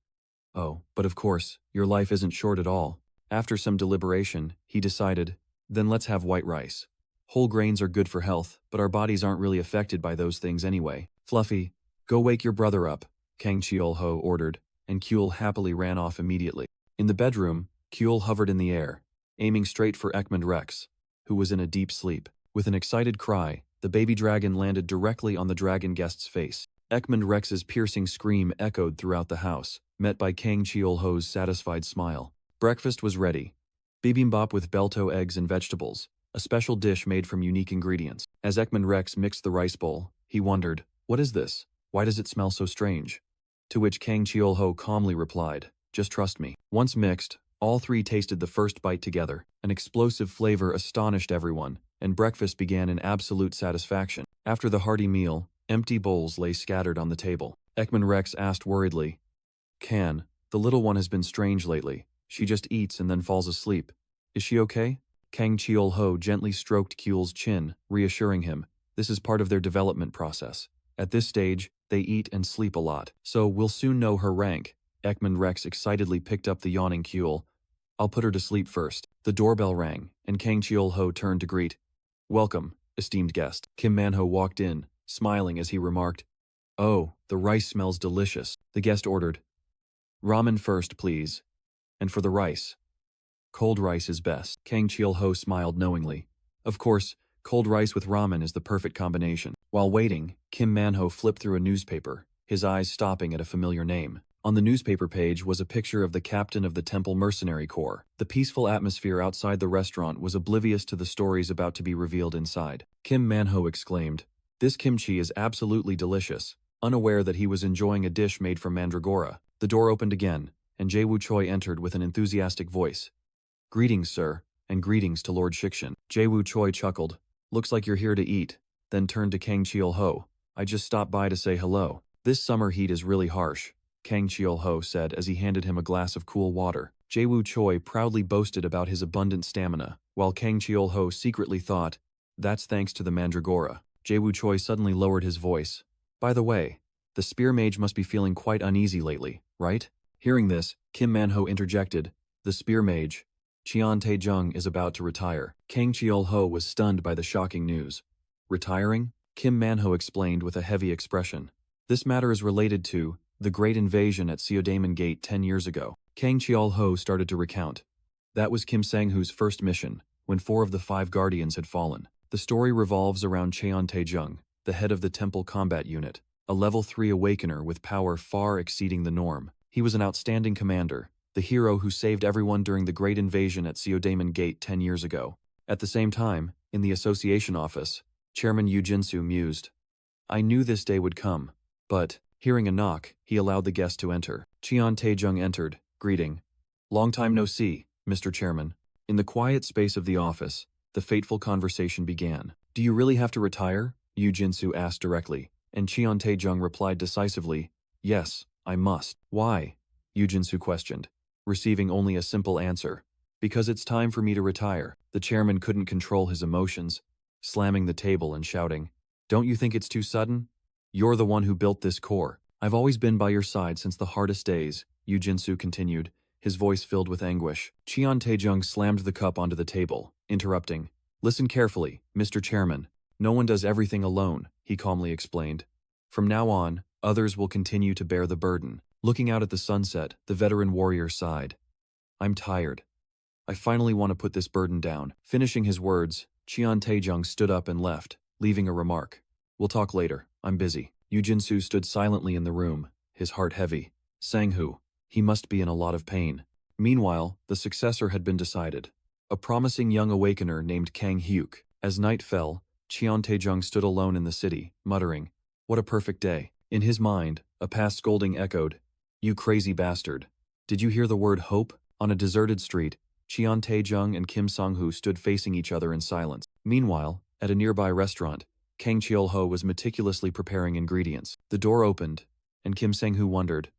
"Oh, but of course, your life isn't short at all." After some deliberation, he decided, "Then let's have white rice. Whole grains are good for health, but our bodies aren't really affected by those things anyway." "Fluffy, go wake your brother up," Kang Cheol-ho ordered, and Kyul happily ran off immediately. In the bedroom, Kyul hovered in the air, aiming straight for Ekman Rex, who was in a deep sleep. With an excited cry, the baby dragon landed directly on the dragon guest's face. Ekman Rex's piercing scream echoed throughout the house, met by Kang Cheol-ho's satisfied smile. Breakfast was ready. Bibimbap with belto eggs and vegetables, a special dish made from unique ingredients. As Ekman Rex mixed the rice bowl, he wondered, "What is this? Why does it smell so strange?" To which Kang Cheol-ho calmly replied, "Just trust me." Once mixed, all 3 tasted the first bite together. An explosive flavor astonished everyone, and breakfast began in absolute satisfaction. After the hearty meal, empty bowls lay scattered on the table. Ekman Rex asked worriedly, "Can, the little one has been strange lately. She just eats and then falls asleep. Is she okay?" Kang Cheol-ho gently stroked Kyul's chin, reassuring him, "This is part of their development process. At this stage, they eat and sleep a lot. So we'll soon know her rank." Ekman Rex excitedly picked up the yawning Kyul. "I'll put her to sleep first." The doorbell rang, and Kang Cheol-ho turned to greet, "Welcome, esteemed guest." Kim Man-ho walked in, smiling as he remarked, "Oh, the rice smells delicious." The guest ordered, "Ramen first, please. And for the rice, cold rice is best." Kang Cheol-ho smiled knowingly. Of course, cold rice with ramen is the perfect combination. While waiting, Kim Man-ho flipped through a newspaper, his eyes stopping at a familiar name. On the newspaper page was a picture of the captain of the temple mercenary corps. The peaceful atmosphere outside the restaurant was oblivious to the stories about to be revealed inside. Kim Manhwa exclaimed, "This kimchi is absolutely delicious," unaware that he was enjoying a dish made from mandragora. The door opened again, and Jae-woo Choi entered with an enthusiastic voice. "Greetings, sir, and greetings to Lord Shikshin." Jae-woo Choi chuckled. "Looks like you're here to eat," then turned to Kang Cheol-ho. "I just stopped by to say hello. This summer heat is really harsh," Kang Cheol-ho said as he handed him a glass of cool water. Jae-woo Choi proudly boasted about his abundant stamina, while Kang Cheol-ho secretly thought, "That's thanks to the mandragora." Jae-woo Choi suddenly lowered his voice. "By the way, the spear mage must be feeling quite uneasy lately, right?" Hearing this, Kim Manhwa interjected, "The spear mage, Cheon Tae-jung, is about to retire." Kang Cheol-ho was stunned by the shocking news. "Retiring?" Kim Manhwa explained with a heavy expression. "This matter is related to the great invasion at Seodaemon Gate 10 years ago." Kang Cheol-ho started to recount. That was Kim Sang-hoo's first mission, when 4 of the 5 guardians had fallen. The story revolves around Cheon Tae-jung, the head of the Temple Combat Unit, a level 3 awakener with power far exceeding the norm. He was an outstanding commander, the hero who saved everyone during the great invasion at Seodaemon Gate 10 years ago. At the same time, in the association office, Chairman Yu Jinsu mused. "I knew this day would come, but," hearing a knock, he allowed the guest to enter. Cheon Tae-jung entered, greeting. "Long time no see, Mr. Chairman." In the quiet space of the office, the fateful conversation began. "Do you really have to retire?" Yu Jinsu asked directly, and Cheon Tae-jung replied decisively, "Yes, I must." "Why?" Yu Jinsu questioned, receiving only a simple answer. "Because it's time for me to retire." The chairman couldn't control his emotions, slamming the table and shouting, "Don't you think it's too sudden? You're the one who built this corps. I've always been by your side since the hardest days," Yu Jinsu continued, his voice filled with anguish. Cheon Tae-jung slammed the cup onto the table, interrupting. "Listen carefully, Mr. Chairman. No one does everything alone," he calmly explained. "From now on, others will continue to bear the burden." Looking out at the sunset, the veteran warrior sighed. "I'm tired. I finally want to put this burden down." Finishing his words, Cheon Tae-jung stood up and left, leaving a remark. "We'll talk later. I'm busy." Yu Jinsu stood silently in the room, his heart heavy. Sang-hoo, he must be in a lot of pain. Meanwhile, the successor had been decided. A promising young awakener named Kang Hyuk. As night fell, Cheon Tae-jung stood alone in the city, muttering, "What a perfect day." In his mind, a past scolding echoed, "You crazy bastard. Did you hear the word hope?" On a deserted street, Cheon Tae-jung and Kim Sang-hoo stood facing each other in silence. Meanwhile, at a nearby restaurant, Kang Cheol-ho was meticulously preparing ingredients. The door opened, and Kim Sang-hoo wondered,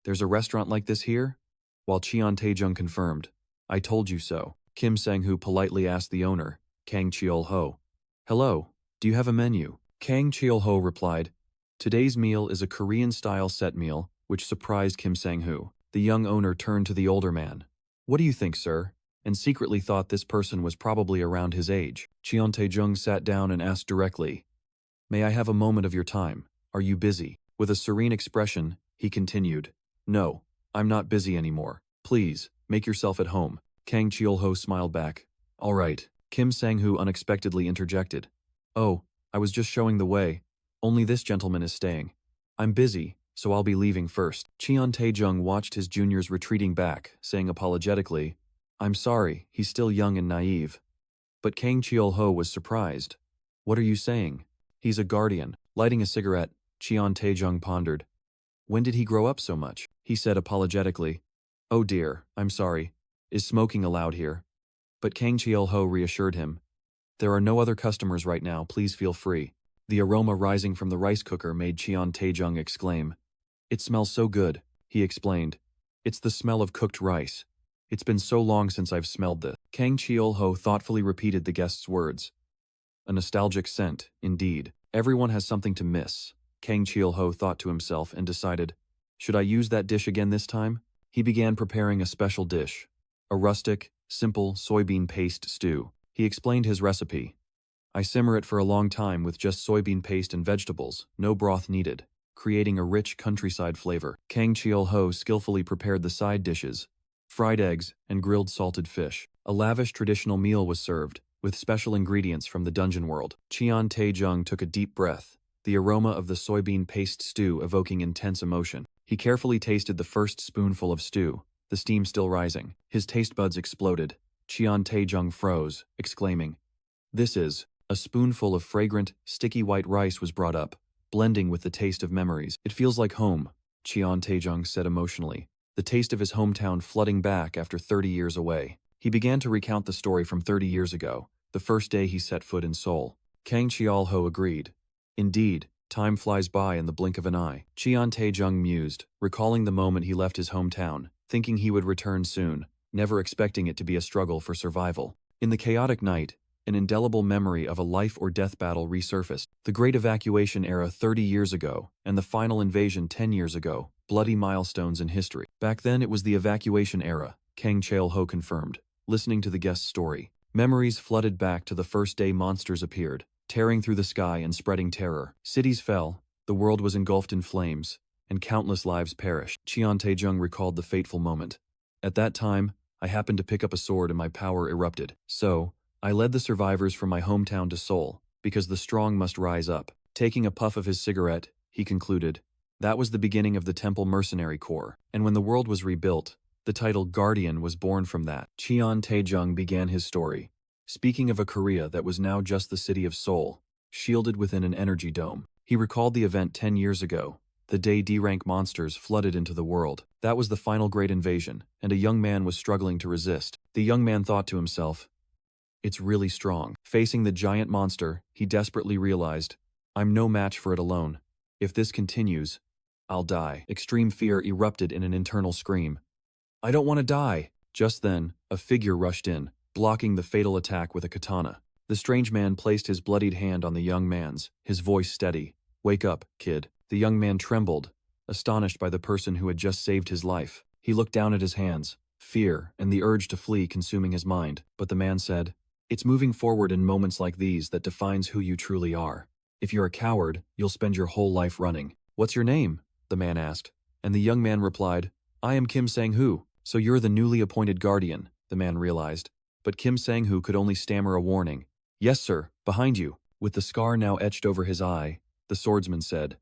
"There's a restaurant like this here?" While Cheon Tae-jung confirmed, "I told you so." Kim Sang-hoo politely asked the owner, Kang Cheol-ho, "Hello, do you have a menu?" Kang Cheol-ho replied, "Today's meal is a Korean-style set meal," which surprised Kim Sang-hoo. The young owner turned to the older man. "What do you think, sir?" and secretly thought this person was probably around his age. Cheon Tae-jung sat down and asked directly, "May I have a moment of your time? Are you busy?" With a serene expression, he continued, "No, I'm not busy anymore. Please, make yourself at home." Kang Cheol-ho smiled back. "All right." Kim Sang-hoo unexpectedly interjected. "Oh, I was just showing the way. Only this gentleman is staying. I'm busy, so I'll be leaving first." Cheon Tae-jung watched his juniors retreating back, saying apologetically, "I'm sorry, he's still young and naive." But Kang Cheol-ho was surprised. "What are you saying? He's a guardian." Lighting a cigarette, Cheon Tae-jung pondered. "When did he grow up so much?" He said apologetically, "Oh dear, I'm sorry. Is smoking allowed here?" But Kang Cheol-ho reassured him, "There are no other customers right now, please feel free." The aroma rising from the rice cooker made Cheon Tae-jung exclaim. "It smells so good," he explained. "It's the smell of cooked rice. It's been so long since I've smelled this." Kang Cheol-ho thoughtfully repeated the guest's words. "A nostalgic scent, indeed. Everyone has something to miss," Kang Cheol-ho thought to himself and decided, "Should I use that dish again this time?" He began preparing a special dish, a rustic, simple soybean paste stew. He explained his recipe. "I simmer it for a long time with just soybean paste and vegetables, no broth needed, creating a rich countryside flavor." Kang Cheol-ho skillfully prepared the side dishes, fried eggs, and grilled salted fish. A lavish traditional meal was served, with special ingredients from the dungeon world. Cheon Tae-jung took a deep breath, the aroma of the soybean paste stew evoking intense emotion. He carefully tasted the first spoonful of stew, the steam still rising. His taste buds exploded. Qian Taejung froze, exclaiming, "This is..." A spoonful of fragrant, sticky white rice was brought up, blending with the taste of memories. "It feels like home," Qian Taejung said emotionally, the taste of his hometown flooding back after 30 years away. He began to recount the story from 30 years ago, the first day he set foot in Seoul. Kang Cheol-ho agreed. "Indeed, time flies by in the blink of an eye." Qian Taejung mused, recalling the moment he left his hometown, thinking he would return soon, never expecting it to be a struggle for survival. In the chaotic night, an indelible memory of a life-or-death battle resurfaced. The Great Evacuation era 30 years ago, and the final invasion 10 years ago, bloody milestones in history. Back then it was the evacuation era, Kang Cheol-ho confirmed, listening to the guest's story. Memories flooded back to the first day monsters appeared, tearing through the sky and spreading terror. Cities fell, the world was engulfed in flames, and countless lives perished. Qian Taejung recalled the fateful moment. "At that time, I happened to pick up a sword and my power erupted. So, I led the survivors from my hometown to Seoul, because the strong must rise up." Taking a puff of his cigarette, he concluded, "That was the beginning of the Temple Mercenary Corps, and when the world was rebuilt, the title Guardian was born from that." Qian Taejung began his story, speaking of a Korea that was now just the city of Seoul, shielded within an energy dome. He recalled the event 10 years ago, the day D-rank monsters flooded into the world. That was the final great invasion, and a young man was struggling to resist. The young man thought to himself, "It's really strong." Facing the giant monster, he desperately realized, "I'm no match for it alone. If this continues, I'll die." Extreme fear erupted in an internal scream. "I don't want to die." Just then, a figure rushed in, blocking the fatal attack with a katana. The strange man placed his bloodied hand on the young man's, his voice steady. "Wake up, kid." The young man trembled, astonished by the person who had just saved his life. He looked down at his hands, fear and the urge to flee consuming his mind, but the man said, "It's moving forward in moments like these that defines who you truly are. If you're a coward, you'll spend your whole life running." "What's your name?" the man asked, and the young man replied, "I am Kim Sang-hoo." "So you're the newly appointed guardian," the man realized, but Kim Sang-hoo could only stammer a warning. "Yes sir, behind you." With the scar now etched over his eye, the swordsman said,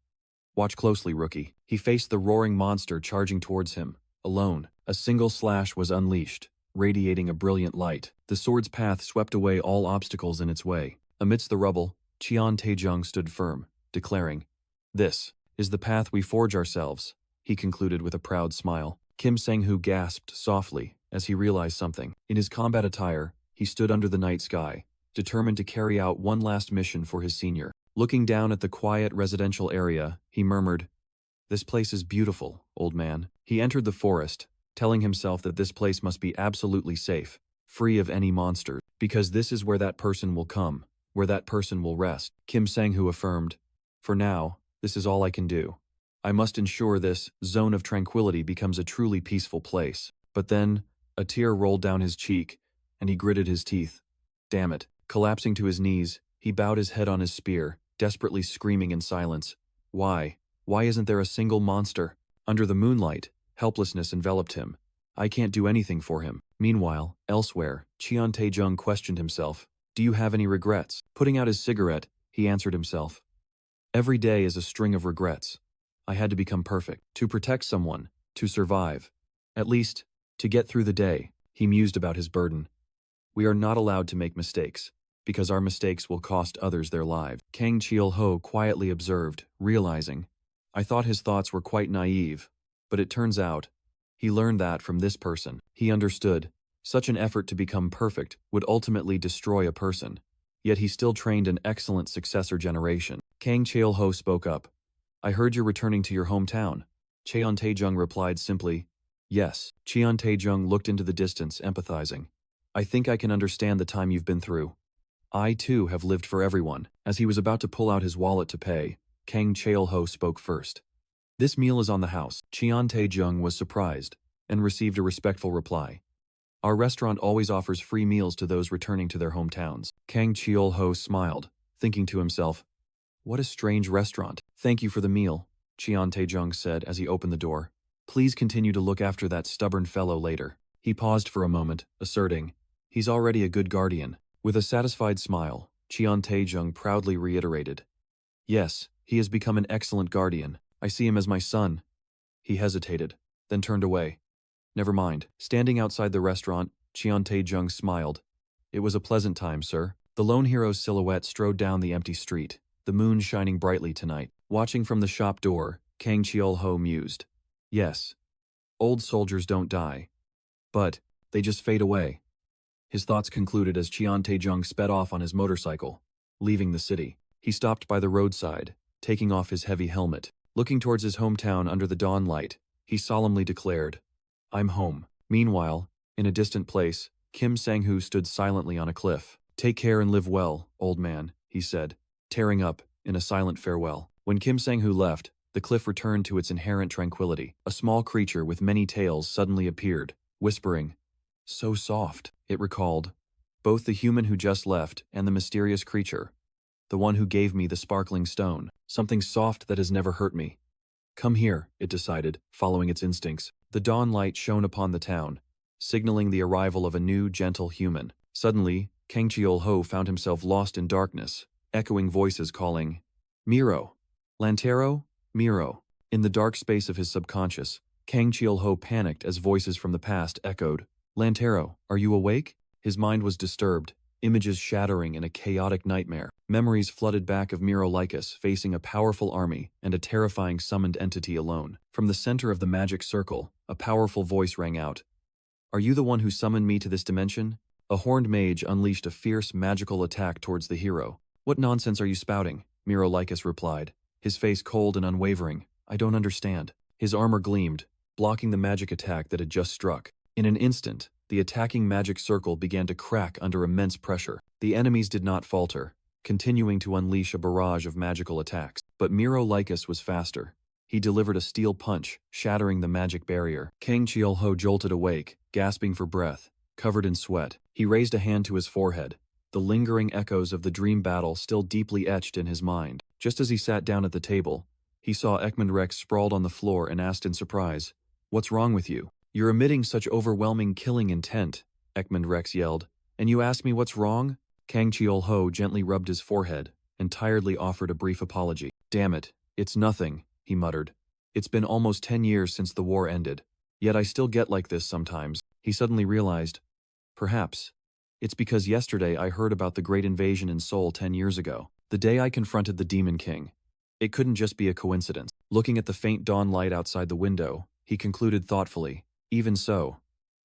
"Watch closely, rookie." He faced the roaring monster charging towards him, alone. A single slash was unleashed, radiating a brilliant light. The sword's path swept away all obstacles in its way. Amidst the rubble, Qian Taejung stood firm, declaring, "This is the path we forge ourselves," he concluded with a proud smile. Kim Sang-hoo gasped softly as he realized something. In his combat attire, he stood under the night sky, determined to carry out one last mission for his senior. Looking down at the quiet residential area, he murmured, "This place is beautiful, old man." He entered the forest, telling himself that this place must be absolutely safe, free of any monsters, because this is where that person will come, where that person will rest. Kim Sang-hoo affirmed, "For now, this is all I can do. I must ensure this zone of tranquility becomes a truly peaceful place." But then, a tear rolled down his cheek, and he gritted his teeth. Damn it. Collapsing to his knees, he bowed his head on his spear, desperately screaming in silence. Why isn't there a single monster? Under the moonlight, helplessness enveloped him. I can't do anything for him. Meanwhile, elsewhere, Qian Taejung questioned himself. Do you have any regrets? Putting out his cigarette, he answered himself. Every day is a string of regrets. I had to become perfect, to protect someone, to survive. At least, to get through the day, he mused about his burden. We are not allowed to make mistakes, because our mistakes will cost others their lives. Kang Cheol-ho quietly observed, realizing, I thought his thoughts were quite naive, but it turns out, he learned that from this person. He understood, such an effort to become perfect would ultimately destroy a person, yet he still trained an excellent successor generation. Kang Cheol-ho spoke up. I heard you're returning to your hometown. Cheon Taejung replied simply, yes. Cheon Taejung looked into the distance, empathizing. I think I can understand the time you've been through. I too have lived for everyone. As he was about to pull out his wallet to pay, Kang Cheol-ho spoke first. This meal is on the house. Cheon Taejung was surprised, and received a respectful reply. Our restaurant always offers free meals to those returning to their hometowns. Kang Cheol-ho smiled, thinking to himself, what a strange restaurant. Thank you for the meal, Cheon Taejung said as he opened the door. Please continue to look after that stubborn fellow later. He paused for a moment, asserting, he's already a good guardian. With a satisfied smile, Cheon Taejung proudly reiterated, yes, he has become an excellent guardian. I see him as my son. He hesitated, then turned away. Never mind. Standing outside the restaurant, Cheon Tae-jung smiled. It was a pleasant time, sir. The lone hero's silhouette strode down the empty street, the moon shining brightly tonight. Watching from the shop door, Kang Cheol-ho mused. Yes, old soldiers don't die. But they just fade away. His thoughts concluded as Cheon Tae-jung sped off on his motorcycle. Leaving the city, he stopped by the roadside, taking off his heavy helmet. Looking towards his hometown under the dawn light, he solemnly declared, I'm home. Meanwhile, in a distant place, Kim Sang-hoo stood silently on a cliff. Take care and live well, old man, he said, tearing up in a silent farewell. When Kim Sang-hoo left, the cliff returned to its inherent tranquility. A small creature with many tails suddenly appeared, whispering, so soft. It recalled both the human who just left and the mysterious creature, the one who gave me the sparkling stone, something soft that has never hurt me. Come here, it decided, following its instincts. The dawn light shone upon the town, signaling the arrival of a new, gentle human. Suddenly, Kang Cheol-ho found himself lost in darkness, echoing voices calling, Miro, Lantero, Miro. In the dark space of his subconscious, Kang Cheol-ho panicked as voices from the past echoed, Lantero, are you awake? His mind was disturbed, images shattering in a chaotic nightmare. Memories flooded back of Miro Lycus facing a powerful army and a terrifying summoned entity alone. From the center of the magic circle, a powerful voice rang out. Are you the one who summoned me to this dimension? A horned mage unleashed a fierce magical attack towards the hero. What nonsense are you spouting? Miro Lycus replied, his face cold and unwavering. I don't understand. His armor gleamed, blocking the magic attack that had just struck. In an instant, the attacking magic circle began to crack under immense pressure. The enemies did not falter, continuing to unleash a barrage of magical attacks. But Miro Lycus was faster. He delivered a steel punch, shattering the magic barrier. Kang Cheol-ho jolted awake, gasping for breath, covered in sweat. He raised a hand to his forehead, the lingering echoes of the dream battle still deeply etched in his mind. Just as he sat down at the table, he saw Ekman Rex sprawled on the floor and asked in surprise, What's wrong with you? You're emitting such overwhelming killing intent, Ekman Rex yelled. And you ask me what's wrong? Kang Cheol-ho gently rubbed his forehead and tiredly offered a brief apology. Damn it, it's nothing, he muttered. It's been almost 10 years since the war ended, yet I still get like this sometimes. He suddenly realized, perhaps, it's because yesterday I heard about the great invasion in Seoul 10 years ago, the day I confronted the Demon King. It couldn't just be a coincidence. Looking at the faint dawn light outside the window, he concluded thoughtfully, even so,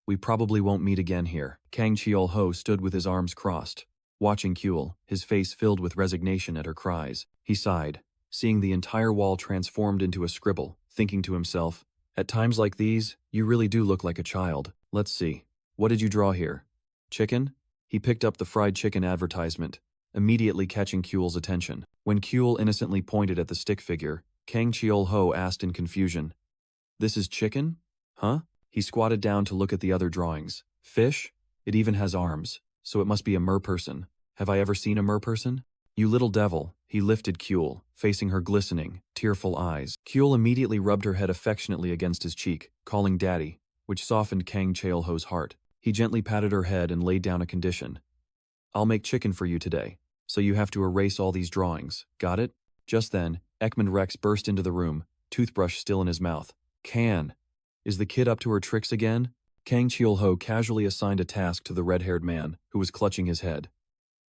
we probably won't meet again here. Kang Cheol-ho stood with his arms crossed, watching Kyul, his face filled with resignation at her cries. He sighed, seeing the entire wall transformed into a scribble, thinking to himself, at times like these, you really do look like a child. Let's see. What did you draw here? Chicken? He picked up the fried chicken advertisement, immediately catching Kyul's attention. When Kyul innocently pointed at the stick figure, Kang Cheol-ho asked in confusion, This is chicken? Huh? He squatted down to look at the other drawings. Fish? It even has arms, so it must be a merperson. Have I ever seen a merperson? You little devil, he lifted Kyul, facing her glistening, tearful eyes. Kyul immediately rubbed her head affectionately against his cheek, calling daddy, which softened Kang Cheol-ho's heart. He gently patted her head and laid down a condition. I'll make chicken for you today, so you have to erase all these drawings. Got it? Just then, Ekman Rex burst into the room, toothbrush still in his mouth. Is the kid up to her tricks again? Kang Cheol-ho casually assigned a task to the red-haired man, who was clutching his head.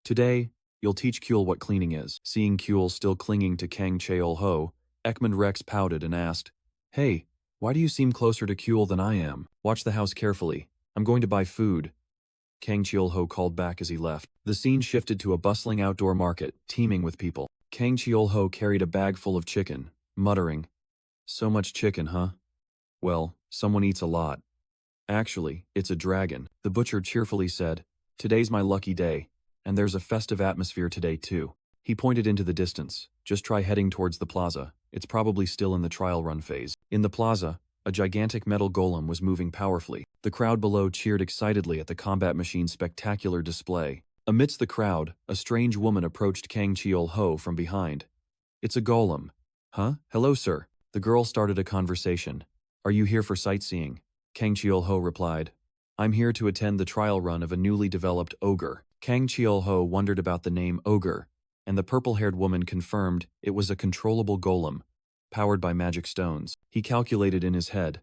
Today, you'll teach Kyul what cleaning is. Seeing Kyul still clinging to Kang Cheol-ho, Ekman Rex pouted and asked, Hey, why do you seem closer to Kyul than I am? Watch the house carefully. I'm going to buy food. Kang Cheol-ho called back as he left. The scene shifted to a bustling outdoor market, teeming with people. Kang Cheol-ho carried a bag full of chicken, muttering, So much chicken, huh? Well, someone eats a lot. Actually, it's a dragon. The butcher cheerfully said, Today's my lucky day, and there's a festive atmosphere today too. He pointed into the distance. Just try heading towards the plaza. It's probably still in the trial run phase. In the plaza, a gigantic metal golem was moving powerfully. The crowd below cheered excitedly at the combat machine's spectacular display. Amidst the crowd, a strange woman approached Kang Cheol-ho from behind. It's a golem. Huh? Hello, sir. The girl started a conversation. Are you here for sightseeing? Kang Cheol-ho replied. I'm here to attend the trial run of a newly developed ogre. Kang Cheol-ho wondered about the name ogre, and the purple-haired woman confirmed it was a controllable golem, powered by magic stones. He calculated in his head.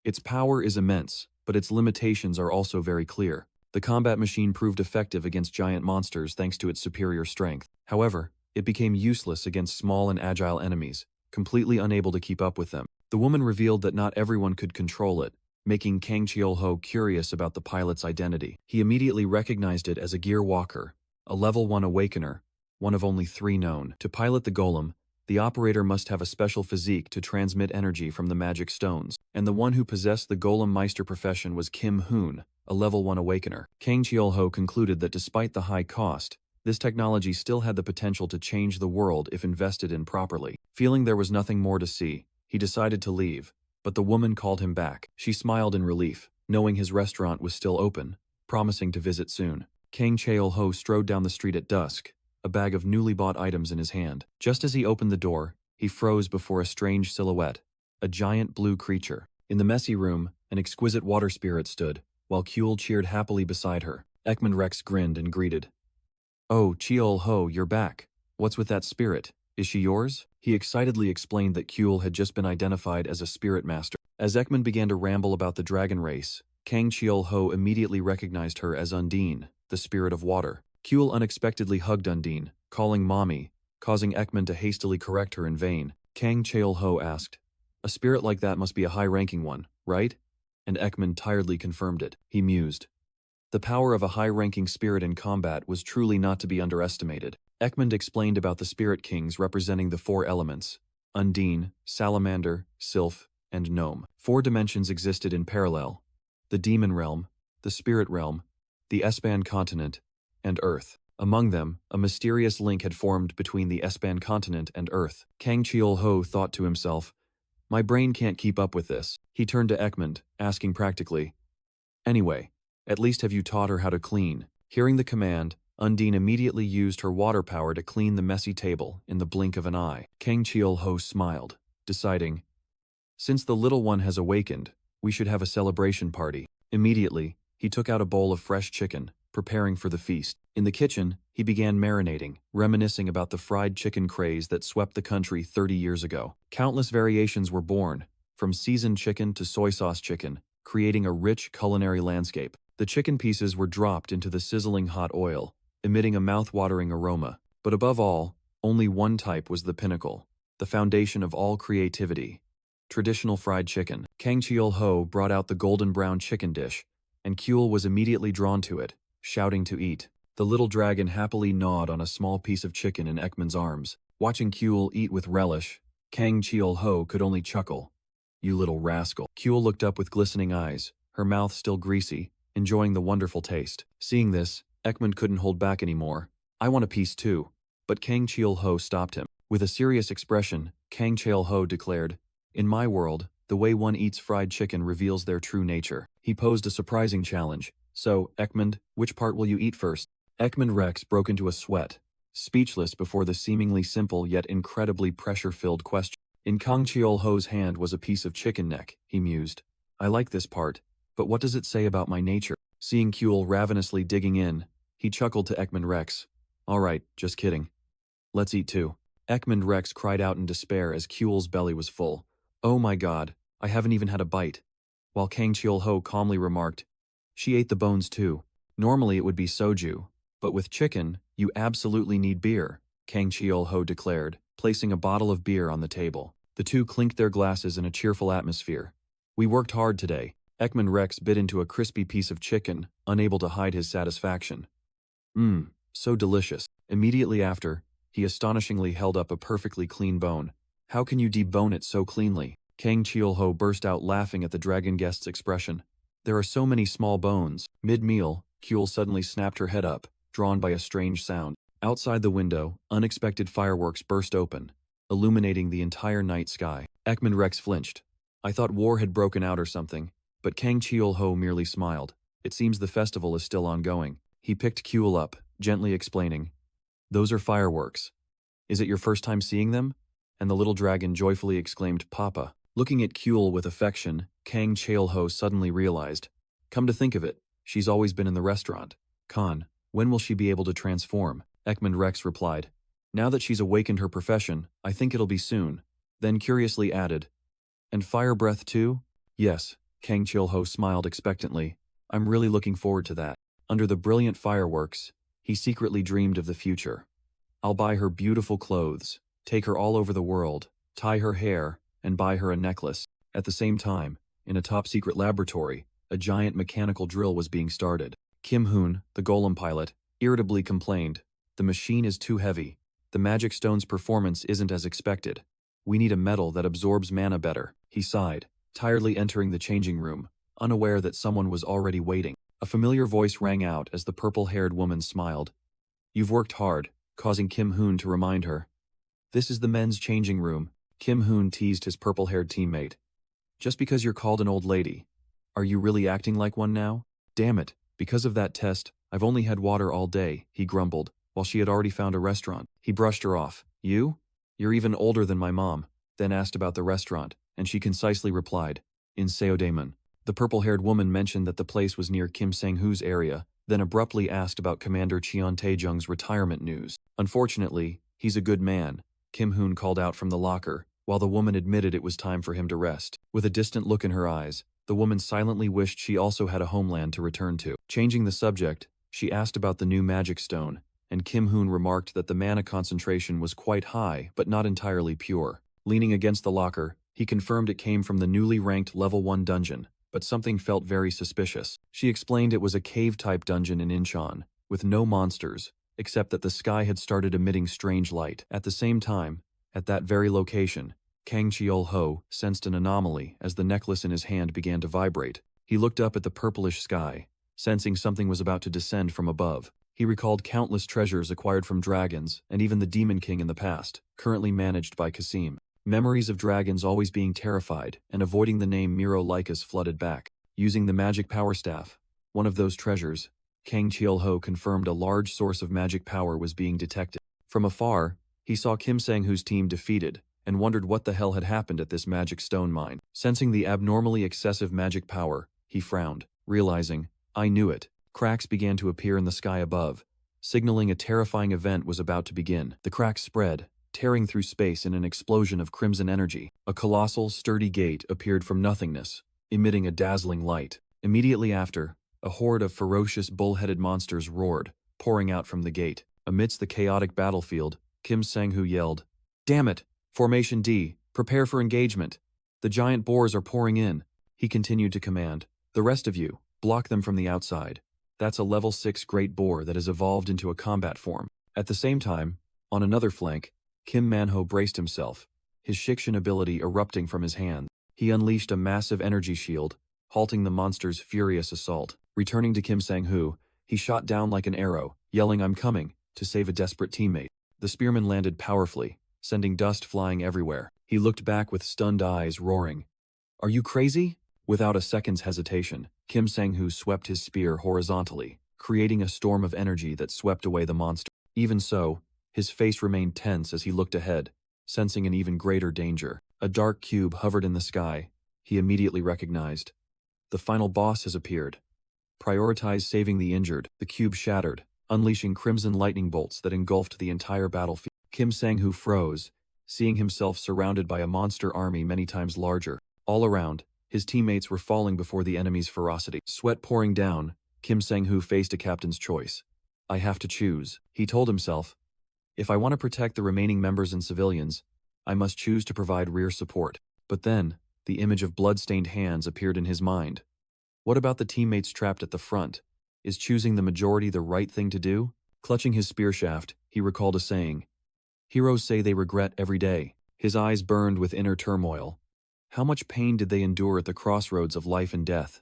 Its power is immense, but its limitations are also very clear. The combat machine proved effective against giant monsters thanks to its superior strength. However, it became useless against small and agile enemies, completely unable to keep up with them. The woman revealed that not everyone could control it, making Kang Cheol-ho curious about the pilot's identity. He immediately recognized it as a gear walker, a level 1 awakener, one of only 3 known. To pilot the golem, the operator must have a special physique to transmit energy from the magic stones, and the one who possessed the golem meister profession was Kim Hoon, a level 1 awakener. Kang Cheol-ho concluded that despite the high cost, this technology still had the potential to change the world if invested in properly. Feeling there was nothing more to see, he decided to leave, but the woman called him back. She smiled in relief, knowing his restaurant was still open, promising to visit soon. Kang Cheol-ho strode down the street at dusk, a bag of newly bought items in his hand. Just as he opened the door, he froze before a strange silhouette, a giant blue creature. In the messy room, an exquisite water spirit stood, while Kuehl cheered happily beside her. Ekman Rex grinned and greeted. "Oh, Cheol-ho, you're back. What's with that spirit? Is she yours?" He excitedly explained that Kuehl had just been identified as a spirit master. As Ekman began to ramble about the dragon race, Kang Cheol-ho immediately recognized her as Undine, the spirit of water. Kuehl unexpectedly hugged Undine, calling Mommy, causing Ekman to hastily correct her in vain. Kang Cheol-ho asked, "A spirit like that must be a high-ranking one, right?" And Ekman tiredly confirmed it. He mused. The power of a high-ranking spirit in combat was truly not to be underestimated. Ekman explained about the spirit kings representing the 4 elements: Undine, Salamander, Sylph, and Gnome. 4 dimensions existed in parallel: the demon realm, the spirit realm, the Espan continent, and Earth. Among them, a mysterious link had formed between the Espan continent and Earth. Kang Cheol-ho thought to himself, "My brain can't keep up with this." He turned to Ekman, asking practically, "Anyway, at least have you taught her how to clean?" Hearing the command, Undine immediately used her water power to clean the messy table in the blink of an eye. Kang Cheol-ho smiled, deciding, "Since the little one has awakened, we should have a celebration party." Immediately, he took out a bowl of fresh chicken, preparing for the feast. In the kitchen, he began marinating, reminiscing about the fried chicken craze that swept the country 30 years ago. Countless variations were born, from seasoned chicken to soy sauce chicken, creating a rich culinary landscape. The chicken pieces were dropped into the sizzling hot oil, emitting a mouth-watering aroma. But above all, only one type was the pinnacle, the foundation of all creativity: traditional fried chicken. Kang Cheol-ho brought out the golden brown chicken dish, and Kuehl was immediately drawn to it, shouting to eat. The little dragon happily gnawed on a small piece of chicken in Ekman's arms. Watching Kuehl eat with relish, Kang Cheol-ho could only chuckle. "You little rascal." Kuehl looked up with glistening eyes, her mouth still greasy, enjoying the wonderful taste. Seeing this, Ekman couldn't hold back anymore. "I want a piece too." But Kang Cheol-ho stopped him. With a serious expression, Kang Cheol-ho declared, "In my world, the way one eats fried chicken reveals their true nature." He posed a surprising challenge. "So, Ekman, which part will you eat first?" Ekman Rex broke into a sweat, speechless before the seemingly simple yet incredibly pressure-filled question. In Kang Cheol-ho's hand was a piece of chicken neck, he mused. "I like this part, but what does it say about my nature?" Seeing Kuehl ravenously digging in, he chuckled to Ekman Rex. "All right, just kidding. Let's eat too." Ekman Rex cried out in despair as Kuehl's belly was full. "Oh my god, I haven't even had a bite." While Kang Cheol-ho calmly remarked, "She ate the bones too. Normally it would be soju, but with chicken, you absolutely need beer," Kang Cheol-ho declared, placing a bottle of beer on the table. The two clinked their glasses in a cheerful atmosphere. "We worked hard today." Ekman Rex bit into a crispy piece of chicken, unable to hide his satisfaction. So delicious." Immediately after, he astonishingly held up a perfectly clean bone. "How can you debone it so cleanly?" Kang Cheol-ho burst out laughing at the dragon guest's expression. "There are so many small bones." Mid-meal, Kuehl suddenly snapped her head up, drawn by a strange sound. Outside the window, unexpected fireworks burst open, illuminating the entire night sky. Ekman Rex flinched. "I thought war had broken out or something," but Kang Cheol-ho merely smiled. "It seems the festival is still ongoing." He picked Kuehl up, gently explaining, "Those are fireworks. Is it your first time seeing them?" And the little dragon joyfully exclaimed, "Papa." Looking at Kuehl with affection, Kang Cheol-ho suddenly realized, "Come to think of it, she's always been in the restaurant. Khan, when will she be able to transform?" Ekman Rex replied, "Now that she's awakened her profession, I think it'll be soon. then curiously added, "And fire breath too?" "Yes," Kang Chil-ho smiled expectantly. "I'm really looking forward to that." Under the brilliant fireworks, he secretly dreamed of the future. "I'll buy her beautiful clothes, take her all over the world, tie her hair, and buy her a necklace." At the same time, in a top-secret laboratory, a giant mechanical drill was being started. Kim Hoon, the golem pilot, irritably complained, "The machine is too heavy. The magic stone's performance isn't as expected. We need a metal that absorbs mana better." He sighed, tiredly entering the changing room, unaware that someone was already waiting. A familiar voice rang out as the purple-haired woman smiled. "You've worked hard," causing Kim Hoon to remind her. "This is the men's changing room," Kim Hoon teased his purple-haired teammate. "Just because you're called an old lady. Are you really acting like one now?" "Damn it, because of that test, I've only had water all day," he grumbled, while she had already found a restaurant. He brushed her off. "You? You're even older than my mom," then asked about the restaurant, and she concisely replied, "In Seodaemun." The purple-haired woman mentioned that the place was near Kim Sang-hoo's area, then abruptly asked about Commander Cheon Tae-jung's retirement news. "Unfortunately, he's a good man," Kim Hoon called out from the locker, while the woman admitted it was time for him to rest. With a distant look in her eyes, the woman silently wished she also had a homeland to return to. Changing the subject, she asked about the new magic stone, and Kim Hoon remarked that the mana concentration was quite high but not entirely pure. Leaning against the locker, he confirmed it came from the newly ranked level 1 dungeon, but something felt very suspicious. She explained it was a cave-type dungeon in Incheon, with no monsters, except that the sky had started emitting strange light. At the same time, at that very location, Kang Cheol-ho sensed an anomaly as the necklace in his hand began to vibrate. He looked up at the purplish sky, sensing something was about to descend from above. He recalled countless treasures acquired from dragons and even the Demon King in the past, currently managed by Kasim. Memories of dragons always being terrified and avoiding the name Miro Lycus flooded back. Using the magic power staff, one of those treasures, Kang Cheol-ho confirmed a large source of magic power was being detected. From afar, he saw Kim Sang-hoo's team defeated and wondered what the hell had happened at this magic stone mine. Sensing the abnormally excessive magic power, he frowned, realizing, "I knew it." Cracks began to appear in the sky above, signaling a terrifying event was about to begin. The cracks spread, tearing through space in an explosion of crimson energy. A colossal, sturdy gate appeared from nothingness, emitting a dazzling light. Immediately after, a horde of ferocious bull-headed monsters roared, pouring out from the gate. Amidst the chaotic battlefield, Kim Sang-hoo yelled, "Damn it! Formation D, prepare for engagement. The giant boars are pouring in." He continued to command, "The rest of you, block them from the outside. That's a level 6 great boar that has evolved into a combat form." At the same time, on another flank, Kim Man-ho braced himself, his Shikshin ability erupting from his hand. He unleashed a massive energy shield, halting the monster's furious assault. Returning to Kim Sang-hoo, he shot down like an arrow, yelling, "I'm coming," to save a desperate teammate. The spearman landed powerfully, sending dust flying everywhere. He looked back with stunned eyes, roaring, "Are you crazy?" Without a second's hesitation, Kim Sang-hoo swept his spear horizontally, creating a storm of energy that swept away the monster. Even so, his face remained tense as he looked ahead, sensing an even greater danger. A dark cube hovered in the sky. He immediately recognized. The final boss has appeared. Prioritize saving the injured. The cube shattered, unleashing crimson lightning bolts that engulfed the entire battlefield. Kim Sang-hoo froze, seeing himself surrounded by a monster army many times larger. All around, his teammates were falling before the enemy's ferocity. Sweat pouring down, Kim Sang-hoo faced a captain's choice. "I have to choose," he told himself. "If I want to protect the remaining members and civilians, I must choose to provide rear support." But then, the image of blood-stained hands appeared in his mind. What about the teammates trapped at the front? Is choosing the majority the right thing to do? Clutching his spear shaft, he recalled a saying, "Heroes say they regret every day." His eyes burned with inner turmoil. How much pain did they endure at the crossroads of life and death?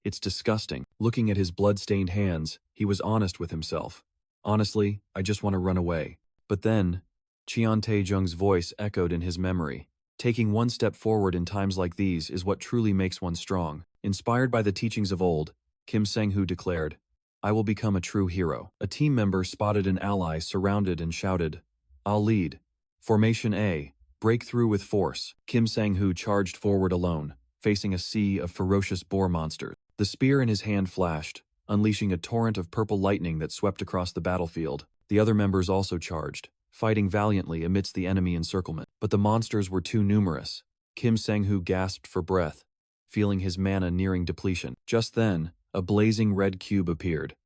It's disgusting. Looking at his blood-stained hands, he was honest with himself. "Honestly, I just want to run away." But then, Cheon Tae-jung's voice echoed in his memory. "Taking one step forward in times like these is what truly makes one strong." Inspired by the teachings of old, Kim Sang-hoo declared, "I will become a true hero." A team member spotted an ally surrounded and shouted, "I'll lead. Formation A, break through with force." Kim Sang-hoo charged forward alone, facing a sea of ferocious boar monsters. The spear in his hand flashed, unleashing a torrent of purple lightning that swept across the battlefield. The other members also charged, fighting valiantly amidst the enemy encirclement. But the monsters were too numerous. Kim Sang-hoo gasped for breath, feeling his mana nearing depletion. Just then, a blazing red cube appeared.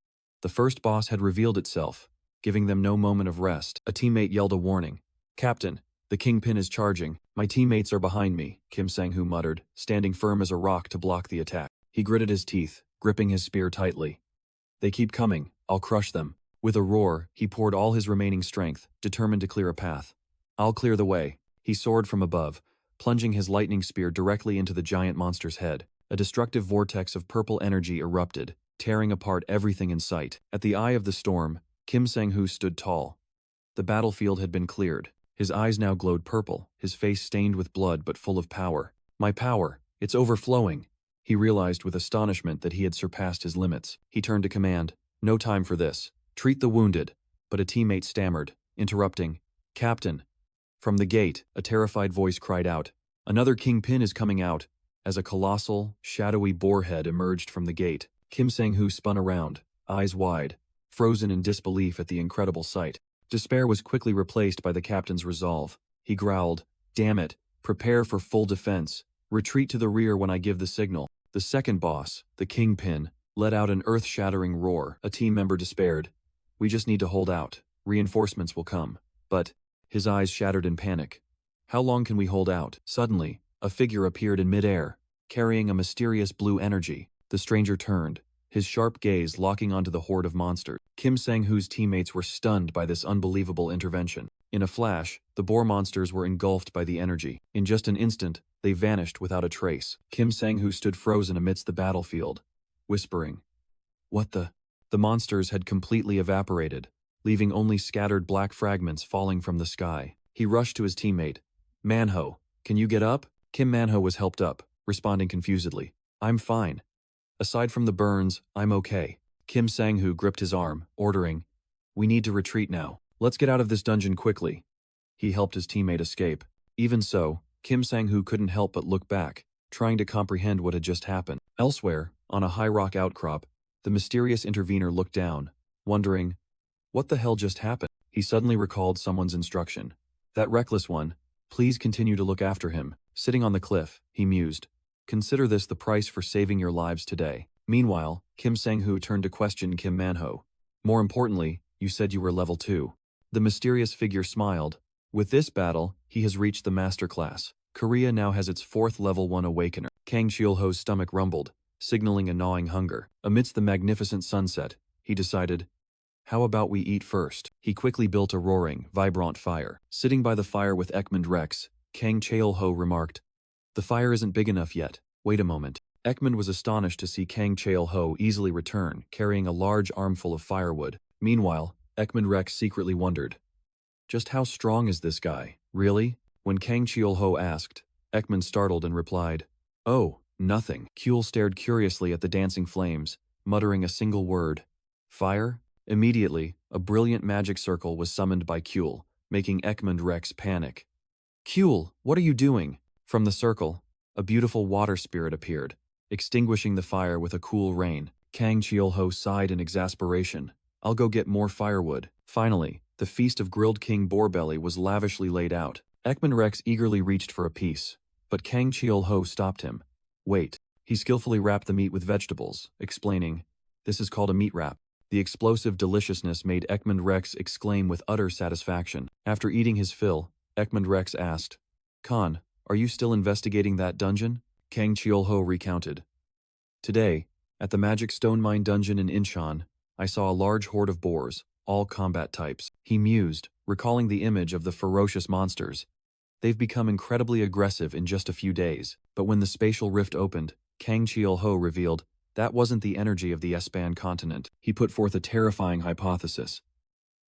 The first boss had revealed itself, giving them no moment of rest. A teammate yelled a warning. "Captain, the kingpin is charging. My teammates are behind me," Kim Sang-hoo muttered, standing firm as a rock to block the attack. He gritted his teeth, gripping his spear tightly. "They keep coming. I'll crush them." With a roar, he poured all his remaining strength, determined to clear a path. "I'll clear the way." He soared from above, plunging his lightning spear directly into the giant monster's head. A destructive vortex of purple energy erupted, tearing apart everything in sight. At the eye of the storm, Kim Sang-hoo stood tall. The battlefield had been cleared. His eyes now glowed purple, his face stained with blood but full of power. "My power, it's overflowing." He realized with astonishment that he had surpassed his limits. He turned to command. "No time for this. Treat the wounded." But a teammate stammered, interrupting. "Captain." From the gate, a terrified voice cried out. "Another kingpin is coming out." As a colossal, shadowy boar head emerged from the gate, Kim Sang-hoo spun around, eyes wide, frozen in disbelief at the incredible sight. Despair was quickly replaced by the captain's resolve. He growled, "Damn it, prepare for full defense. Retreat to the rear when I give the signal." The second boss, the kingpin, let out an earth-shattering roar. A team member despaired. "We just need to hold out. Reinforcements will come." But his eyes shattered in panic. "How long can we hold out?" Suddenly, a figure appeared in midair, carrying a mysterious blue energy. The stranger turned, his sharp gaze locking onto the horde of monsters. Kim Sang-hoo's teammates were stunned by this unbelievable intervention. In a flash, the boar monsters were engulfed by the energy. In just an instant, they vanished without a trace. Kim Sang-hoo stood frozen amidst the battlefield, whispering, "What the?" The monsters had completely evaporated, leaving only scattered black fragments falling from the sky. He rushed to his teammate. "Manhwa, can you get up?" Kim Manhwa was helped up, responding confusedly. "I'm fine. Aside from the burns, I'm okay." Kim Sang-hoo gripped his arm, ordering, "We need to retreat now. Let's get out of this dungeon quickly." He helped his teammate escape. Even so, Kim Sang-hoo couldn't help but look back, trying to comprehend what had just happened. Elsewhere, on a high rock outcrop, the mysterious intervener looked down, wondering, what the hell just happened? He suddenly recalled someone's instruction. "That reckless one, please continue to look after him." Sitting on the cliff, he mused, "Consider this the price for saving your lives today." Meanwhile, Kim Sang-hoo turned to question Kim Manhwa. "More importantly, you said you were level 2. The mysterious figure smiled. "With this battle, he has reached the master class. Korea now has its 4th level 1 awakener." Kang Cheol-ho's stomach rumbled, signaling a gnawing hunger. Amidst the magnificent sunset, he decided, "How about we eat first?" He quickly built a roaring, vibrant fire. Sitting by the fire with Ekman Rex, Kang Cheol-ho remarked, "The fire isn't big enough yet. Wait a moment." Ekman was astonished to see Kang Cheol-ho easily return, carrying a large armful of firewood. Meanwhile, Ekman Rex secretly wondered, just how strong is this guy, really? When Kang Cheol-ho asked, Ekman startled and replied, "Oh, nothing." Kyul stared curiously at the dancing flames, muttering a single word, "Fire?" Immediately, a brilliant magic circle was summoned by Kyul, making Ekman Rex panic. "Kyul, what are you doing?" From the circle, a beautiful water spirit appeared, extinguishing the fire with a cool rain. Kang Cheol-ho sighed in exasperation. "I'll go get more firewood." Finally, the feast of grilled king boarbelly was lavishly laid out. Ekman Rex eagerly reached for a piece, but Kang Cheol-ho stopped him. "Wait." He skillfully wrapped the meat with vegetables, explaining, "This is called a meat wrap." The explosive deliciousness made Ekman Rex exclaim with utter satisfaction. After eating his fill, Ekman Rex asked, "Khan, are you still investigating that dungeon?" Kang Cheol-ho recounted. "Today, at the Magic Stone Mine dungeon in Incheon, I saw a large horde of boars, all combat types." He mused, recalling the image of the ferocious monsters. They've become incredibly aggressive in just a few days. But when the spatial rift opened, Kang Cheol-ho revealed, that wasn't the energy of the Espan continent. He put forth a terrifying hypothesis.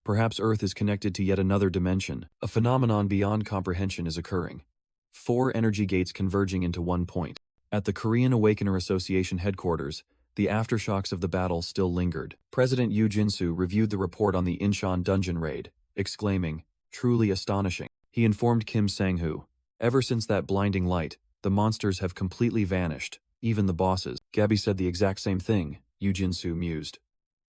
Perhaps Earth is connected to yet another dimension. A phenomenon beyond comprehension is occurring. 4 energy gates converging into one point. At the Korean Awakener Association headquarters, the aftershocks of the battle still lingered. President Yu Jin-soo reviewed the report on the Incheon dungeon raid, exclaiming, "Truly astonishing." He informed Kim Sang-hoo, "Ever since that blinding light, the monsters have completely vanished, even the bosses." Gabby said the exact same thing, Yu Jin-soo mused.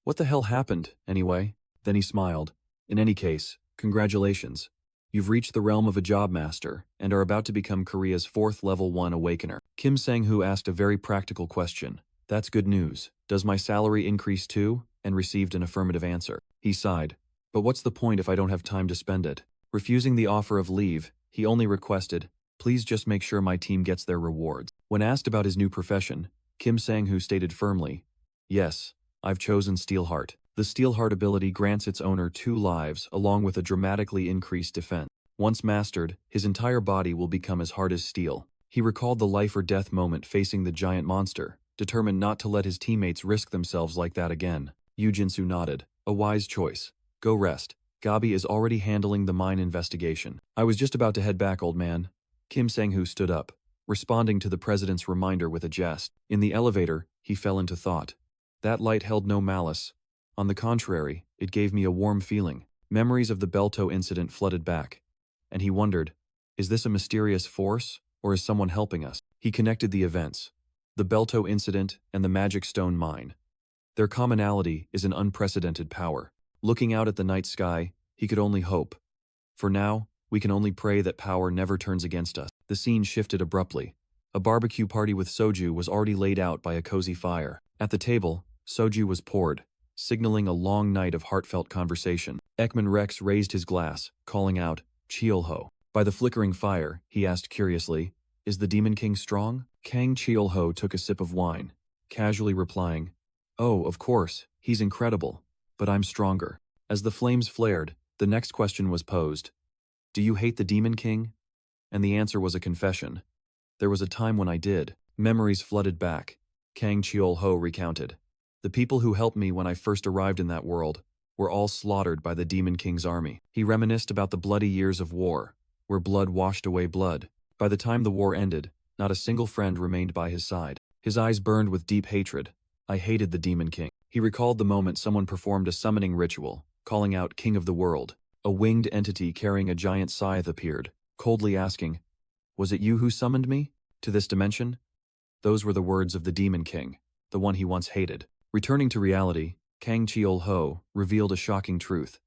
"What the hell happened, anyway?" Then he smiled. "In any case, Congratulations. You've reached the realm of a job master and are about to become Korea's 4th level 1 awakener. Kim Sang-hoo asked a very practical question. That's good news. Does my salary increase too? And received an affirmative answer. He sighed. But what's the point if I don't have time to spend it? Refusing the offer of leave, he only requested, please just make sure my team gets their rewards. When asked about his new profession, Kim Sang-hoo stated firmly, yes, I've chosen Steelheart. The Steelheart ability grants its owner 2 lives along with a dramatically increased defense. Once mastered, his entire body will become as hard as steel. He recalled the life or death moment facing the giant monster, determined not to let his teammates risk themselves like that again. Yoo Jin-soo nodded. A wise choice. Go rest. Gabi is already handling the mine investigation. I was just about to head back, old man. Kim Sang-hoo stood up, responding to the president's reminder with a jest. In the elevator, he fell into thought. That light held no malice. On the contrary, it gave me a warm feeling. Memories of the Belto incident flooded back. And he wondered, is this a mysterious force, or is someone helping us? He connected the events. The Belto incident and the Magic Stone mine. Their commonality is an unprecedented power. Looking out at the night sky, he could only hope. For now, we can only pray that power never turns against us. The scene shifted abruptly. A barbecue party with soju was already laid out by a cozy fire. At the table, soju was poured, signaling a long night of heartfelt conversation. Ekman Rex raised his glass, calling out, Cheolho. By the flickering fire, he asked curiously, is the Demon King strong? Kang Cheolho took a sip of wine, casually replying, oh, of course, he's incredible, but I'm stronger. As the flames flared, the next question was posed. Do you hate the Demon King? And the answer was a confession. There was a time when I did. Memories flooded back. Kang Cheolho recounted. The people who helped me when I first arrived in that world were all slaughtered by the Demon King's army. He reminisced about the bloody years of war, where blood washed away blood. By the time the war ended, not a single friend remained by his side. His eyes burned with deep hatred. I hated the Demon King. He recalled the moment someone performed a summoning ritual, calling out King of the World. A winged entity carrying a giant scythe appeared, coldly asking, was it you who summoned me to this dimension? Those were the words of the Demon King, the one he once hated. Returning to reality, Kang Cheol-ho revealed a shocking truth.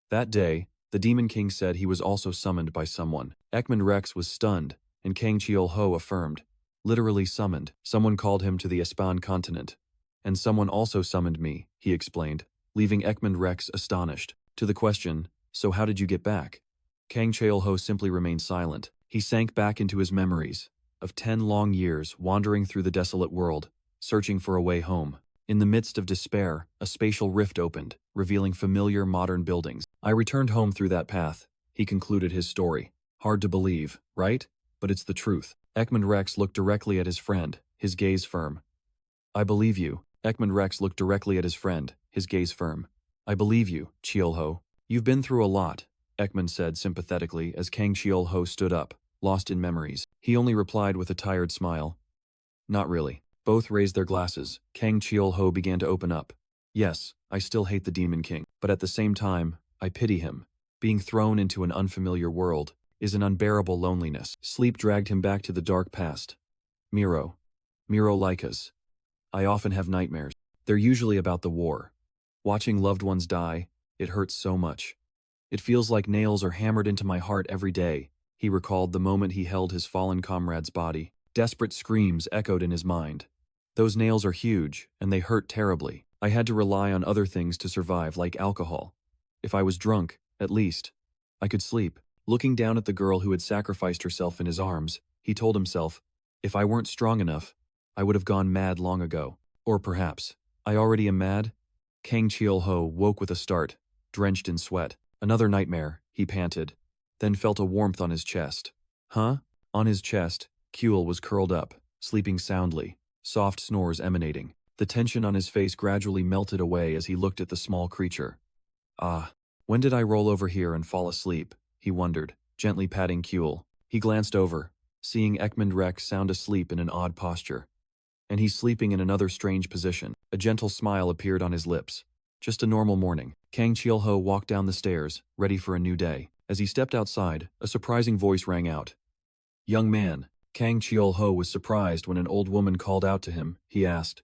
That day, the Demon King said he was also summoned by someone. Ekman Rex was stunned, and Kang Cheol-ho affirmed, literally summoned. Someone called him to the Espan continent. And someone also summoned me, he explained, leaving Ekman Rex astonished. To the question, so how did you get back? Kang Cheol-ho simply remained silent. He sank back into his memories of 10 long years wandering through the desolate world, searching for a way home. In the midst of despair, a spatial rift opened, revealing familiar modern buildings. I returned home through that path, he concluded his story. Hard to believe, right? But it's the truth. Ekman Rex looked directly at his friend, his gaze firm. I believe you. Ekman Rex looked directly at his friend, his gaze firm. I believe you, Cheol-ho. You've been through a lot, Ekman said sympathetically as Kang Cheol-ho stood up, lost in memories. He only replied with a tired smile. Not really. Both raised their glasses. Kang Cheol-ho began to open up. Yes, I still hate the Demon King, but at the same time, I pity him. Being thrown into an unfamiliar world is an unbearable loneliness. Sleep dragged him back to the dark past. Miro Lycas. I often have nightmares. They're usually about the war. Watching loved ones die, it hurts so much. It feels like nails are hammered into my heart every day. He recalled the moment he held his fallen comrade's body. Desperate screams echoed in his mind. Those nails are huge, and they hurt terribly. I had to rely on other things to survive, like alcohol. If I was drunk, at least, I could sleep. Looking down at the girl who had sacrificed herself in his arms, he told himself, if I weren't strong enough, I would have gone mad long ago. Or perhaps, I already am mad? Kang Cheol-ho woke with a start, drenched in sweat. Another nightmare, he panted, then felt a warmth on his chest. Huh? On his chest, Kuel was curled up, sleeping soundly, soft snores emanating. The tension on his face gradually melted away as he looked at the small creature. Ah, when did I roll over here and fall asleep? He wondered, gently patting Kuel. He glanced over, seeing Ekman Rex sound asleep in an odd posture. And he's sleeping in another strange position. A gentle smile appeared on his lips. Just a normal morning. Kang Cheol-ho walked down the stairs, ready for a new day. As he stepped outside, a surprising voice rang out. Young man. Kang Cheol-ho was surprised when an old woman called out to him. He asked,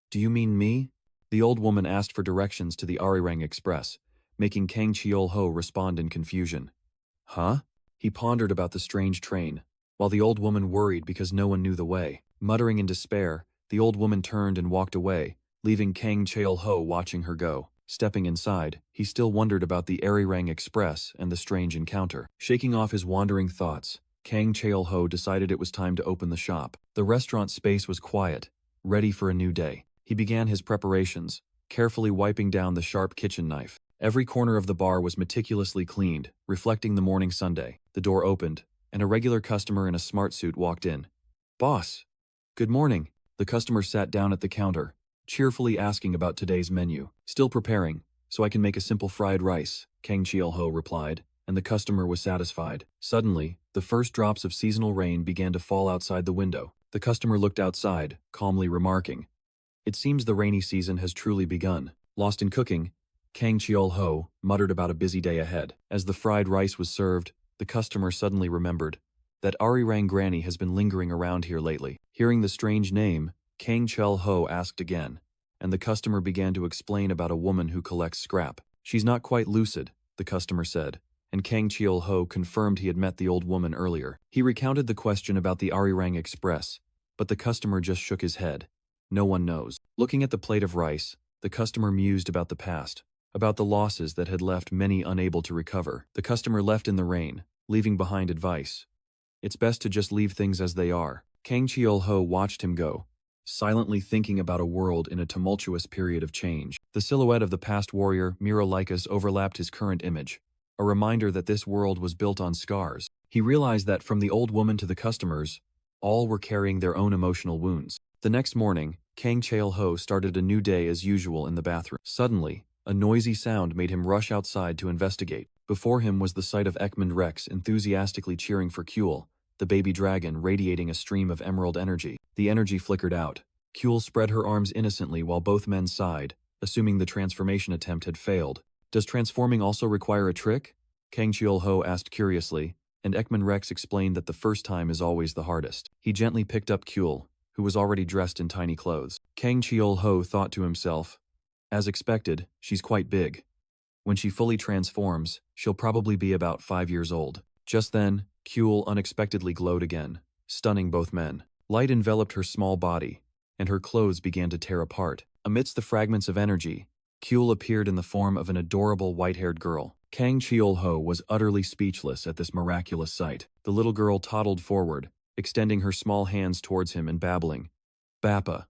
do you mean me? The old woman asked for directions to the Arirang Express, making Kang Cheol-ho respond in confusion. Huh? He pondered about the strange train, while the old woman worried because no one knew the way. Muttering in despair, the old woman turned and walked away, leaving Kang Cheol-ho watching her go. Stepping inside, he still wondered about the Arirang Express and the strange encounter. Shaking off his wandering thoughts, Kang Cheol-ho decided it was time to open the shop. The restaurant space was quiet, ready for a new day. He began his preparations, carefully wiping down the sharp kitchen knife. Every corner of the bar was meticulously cleaned, reflecting the morning Sunday. The door opened, and a regular customer in a smart suit walked in. "Boss, good morning." The customer sat down at the counter, cheerfully asking about today's menu. "Still preparing, so I can make a simple fried rice," Kang Cheol-ho replied, and the customer was satisfied. Suddenly, the first drops of seasonal rain began to fall outside the window. The customer looked outside, calmly remarking, "It seems the rainy season has truly begun." Lost in cooking, Kang Cheol-ho muttered about a busy day ahead. As the fried rice was served, the customer suddenly remembered that Arirang Granny has been lingering around here lately. Hearing the strange name, Kang Cheol-ho asked again, and the customer began to explain about a woman who collects scrap. "She's not quite lucid," the customer said, and Kang Cheol-ho confirmed he had met the old woman earlier. He recounted the question about the Arirang Express, but the customer just shook his head. No one knows. Looking at the plate of rice, the customer mused about the past, about the losses that had left many unable to recover. The customer left in the rain, leaving behind advice. "It's best to just leave things as they are." Kang Cheol-ho watched him go, silently thinking about a world in a tumultuous period of change. The silhouette of the past warrior, Mirolikas, overlapped his current image, a reminder that this world was built on scars. He realized that from the old woman to the customers, all were carrying their own emotional wounds. The next morning, Kang Cheol-ho started a new day as usual in the bathroom. Suddenly, a noisy sound made him rush outside to investigate. Before him was the sight of Ekman Rex enthusiastically cheering for Kuel, the baby dragon radiating a stream of emerald energy. The energy flickered out. Kuel spread her arms innocently while both men sighed, assuming the transformation attempt had failed. "Does transforming also require a trick?" Kang Cheol-ho asked curiously, and Ekman Rex explained that the first time is always the hardest. He gently picked up Kuel, who was already dressed in tiny clothes. Kang Cheol-ho thought to himself, "As expected, she's quite big. When she fully transforms, she'll probably be about 5 years old." Just then, Kuel unexpectedly glowed again, stunning both men. Light enveloped her small body, and her clothes began to tear apart. Amidst the fragments of energy, Kuel appeared in the form of an adorable white-haired girl. Kang Cheol-ho was utterly speechless at this miraculous sight. The little girl toddled forward, extending her small hands towards him and babbling, "Bappa,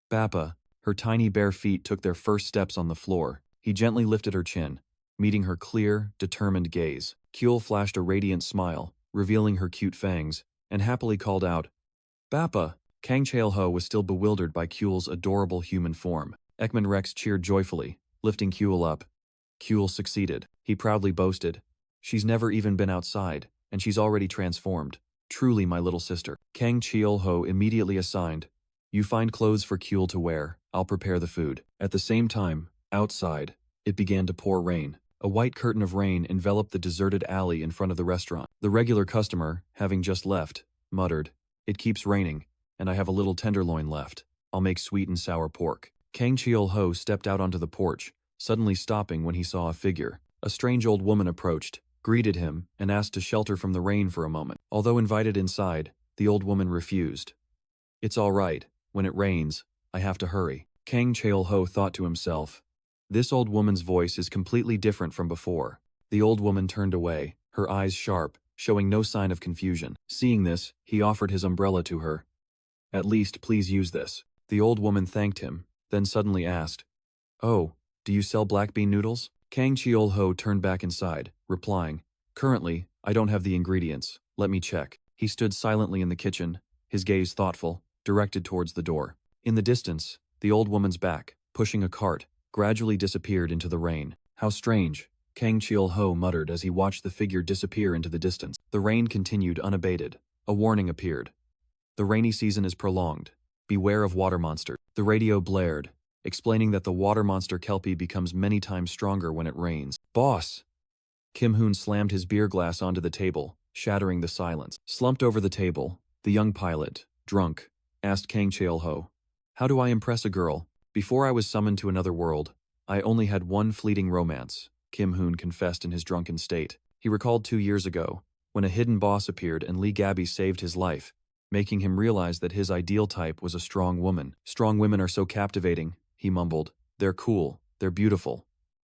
Bappa." Her tiny bare feet took their first steps on the floor. He gently lifted her chin, meeting her clear, determined gaze. Kuel flashed a radiant smile, revealing her cute fangs, and happily called out, "Bappa." Kang Cheol-ho was still bewildered by Kuel's adorable human form. Ekman Rex cheered joyfully, lifting Kuel up. Kuel succeeded. He proudly boasted, "She's never even been outside, and she's already transformed. Truly my little sister." Kang Cheol-ho immediately assigned, "You find clothes for Kuel to wear, I'll prepare the food." At the same time, outside, it began to pour rain. A white curtain of rain enveloped the deserted alley in front of the restaurant. The regular customer, having just left, muttered, "It keeps raining, and I have a little tenderloin left. I'll make sweet and sour pork." Kang Cheol-ho stepped out onto the porch, suddenly stopping when he saw a figure. A strange old woman approached, greeted him, and asked to shelter from the rain for a moment. Although invited inside, the old woman refused. "It's all right. When it rains, I have to hurry." Kang Cheol-ho thought to himself, "This old woman's voice is completely different from before." The old woman turned away, her eyes sharp, showing no sign of confusion. Seeing this, he offered his umbrella to her. "At least, please use this." The old woman thanked him, then suddenly asked, "Oh, do you sell black bean noodles?" Kang Cheol-ho turned back inside, replying, "Currently, I don't have the ingredients. Let me check." He stood silently in the kitchen, his gaze thoughtful, directed towards the door. In the distance, the old woman's back, pushing a cart, gradually disappeared into the rain. "How strange," Kang Cheol-ho muttered as he watched the figure disappear into the distance. The rain continued unabated. A warning appeared. "The rainy season is prolonged. Beware of water monsters." The radio blared, explaining that the water monster Kelpie becomes many times stronger when it rains. "Boss!" Kim Hoon slammed his beer glass onto the table, shattering the silence. Slumped over the table, the young pilot, drunk, asked Kang Cheol-ho, "How do I impress a girl? Before I was summoned to another world, I only had one fleeting romance, Kim Hoon confessed in his drunken state. He recalled 2 years ago, when a hidden boss appeared and Lee Gabby saved his life, making him realize that his ideal type was a strong woman. Strong women are so captivating, he mumbled. They're cool, they're beautiful.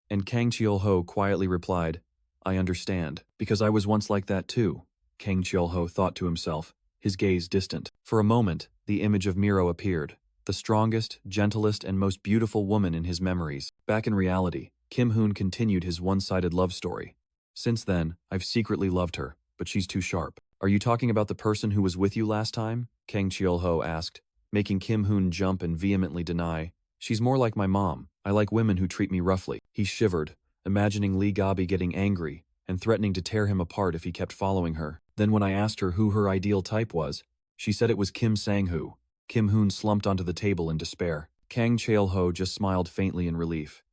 And Kang Cheol-ho quietly replied, I understand, because I was once like that too, Kang Cheol-ho thought to himself, his gaze distant. For a moment, the image of Miro appeared, the strongest, gentlest, and most beautiful woman in his memories. Back in reality, Kim Hoon continued his one-sided love story. Since then, I've secretly loved her, but she's too sharp. Are you talking about the person who was with you last time? Kang Cheol-ho asked, making Kim Hoon jump and vehemently deny. She's more like my mom. I like women who treat me roughly. He shivered, imagining Lee Gabby getting angry and threatening to tear him apart if he kept following her. Then when I asked her who her ideal type was, she said it was Kim Sang-hoo. Kim Hoon slumped onto the table in despair. Kang Cheol-ho just smiled faintly in relief.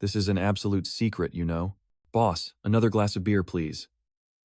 This is an absolute secret, you know. Boss, another glass of beer, please.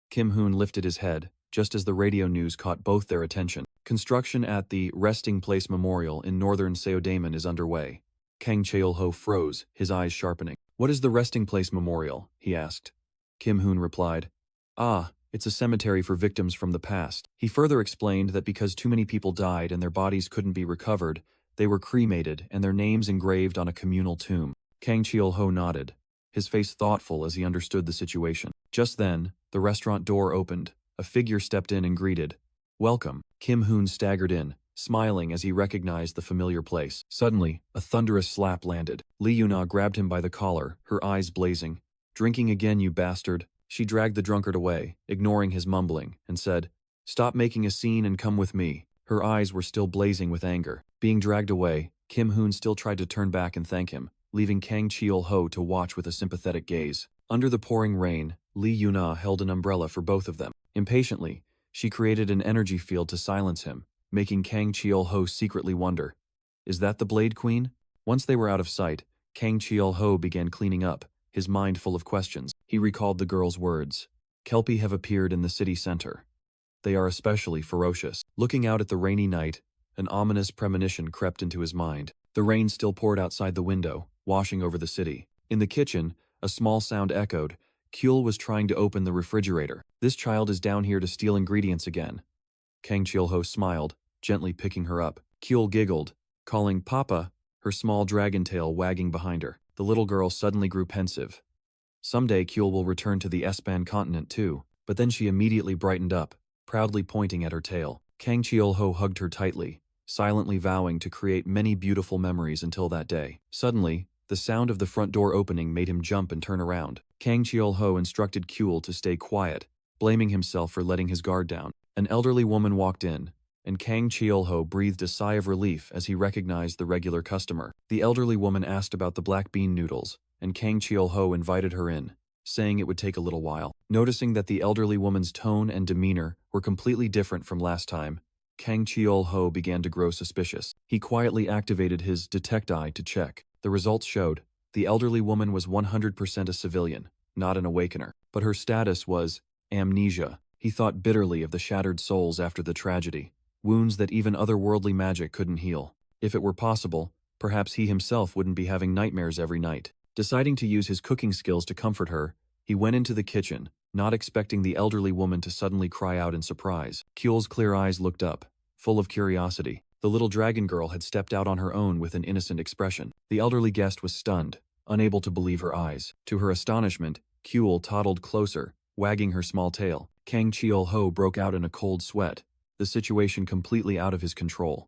Kim Hoon lifted his head, just as the radio news caught both their attention. Construction at the Resting Place Memorial in northern Seodaemun is underway. Kang Cheol-ho froze, his eyes sharpening. What is the Resting Place Memorial? He asked. Kim Hoon replied, Ah, it's a cemetery for victims from the past. He further explained that because too many people died and their bodies couldn't be recovered, they were cremated and their names engraved on a communal tomb. Kang Cheol-ho nodded, his face thoughtful as he understood the situation. Just then, the restaurant door opened. A figure stepped in and greeted. Welcome. Kim Hoon staggered in, smiling as he recognized the familiar place. Suddenly, a thunderous slap landed. Lee Yuna grabbed him by the collar, her eyes blazing. Drinking again, you bastard. She dragged the drunkard away, ignoring his mumbling, and said, Stop making a scene and come with me. Her eyes were still blazing with anger. Being dragged away, Kim Hoon still tried to turn back and thank him, leaving Kang Cheol-ho to watch with a sympathetic gaze. Under the pouring rain, Lee Yuna held an umbrella for both of them. Impatiently, she created an energy field to silence him, making Kang Cheol-ho secretly wonder, Is that the Blade Queen? Once they were out of sight, Kang Cheol-ho began cleaning up, his mind full of questions. He recalled the girl's words. Kelpie have appeared in the city center. They are especially ferocious. Looking out at the rainy night, an ominous premonition crept into his mind. The rain still poured outside the window, washing over the city. In the kitchen, a small sound echoed. Kyul was trying to open the refrigerator. This child is down here to steal ingredients again. Kang Cheol-ho smiled, gently picking her up. Kyul giggled, calling Papa, her small dragon tail wagging behind her. The little girl suddenly grew pensive. Someday Kyul will return to the Espan continent too, but then she immediately brightened up, proudly pointing at her tail. Kang Cheol-ho hugged her tightly, silently vowing to create many beautiful memories until that day. Suddenly, the sound of the front door opening made him jump and turn around. Kang Cheol-ho instructed Kyul to stay quiet, blaming himself for letting his guard down. An elderly woman walked in, and Kang Cheol-ho breathed a sigh of relief as he recognized the regular customer. The elderly woman asked about the black bean noodles, and Kang Cheol-ho invited her in, saying it would take a little while. Noticing that the elderly woman's tone and demeanor were completely different from last time, Kang Cheol-ho began to grow suspicious. He quietly activated his detect eye to check. The results showed the elderly woman was 100% a civilian, not an awakener, but her status was amnesia. He thought bitterly of the shattered souls after the tragedy, wounds that even otherworldly magic couldn't heal. If it were possible, perhaps he himself wouldn't be having nightmares every night. Deciding to use his cooking skills to comfort her, he went into the kitchen, not expecting the elderly woman to suddenly cry out in surprise. Kyul's clear eyes looked up, full of curiosity. The little dragon girl had stepped out on her own with an innocent expression. The elderly guest was stunned, unable to believe her eyes. To her astonishment, Kyul toddled closer, wagging her small tail. Kang Cheol-ho broke out in a cold sweat, the situation completely out of his control.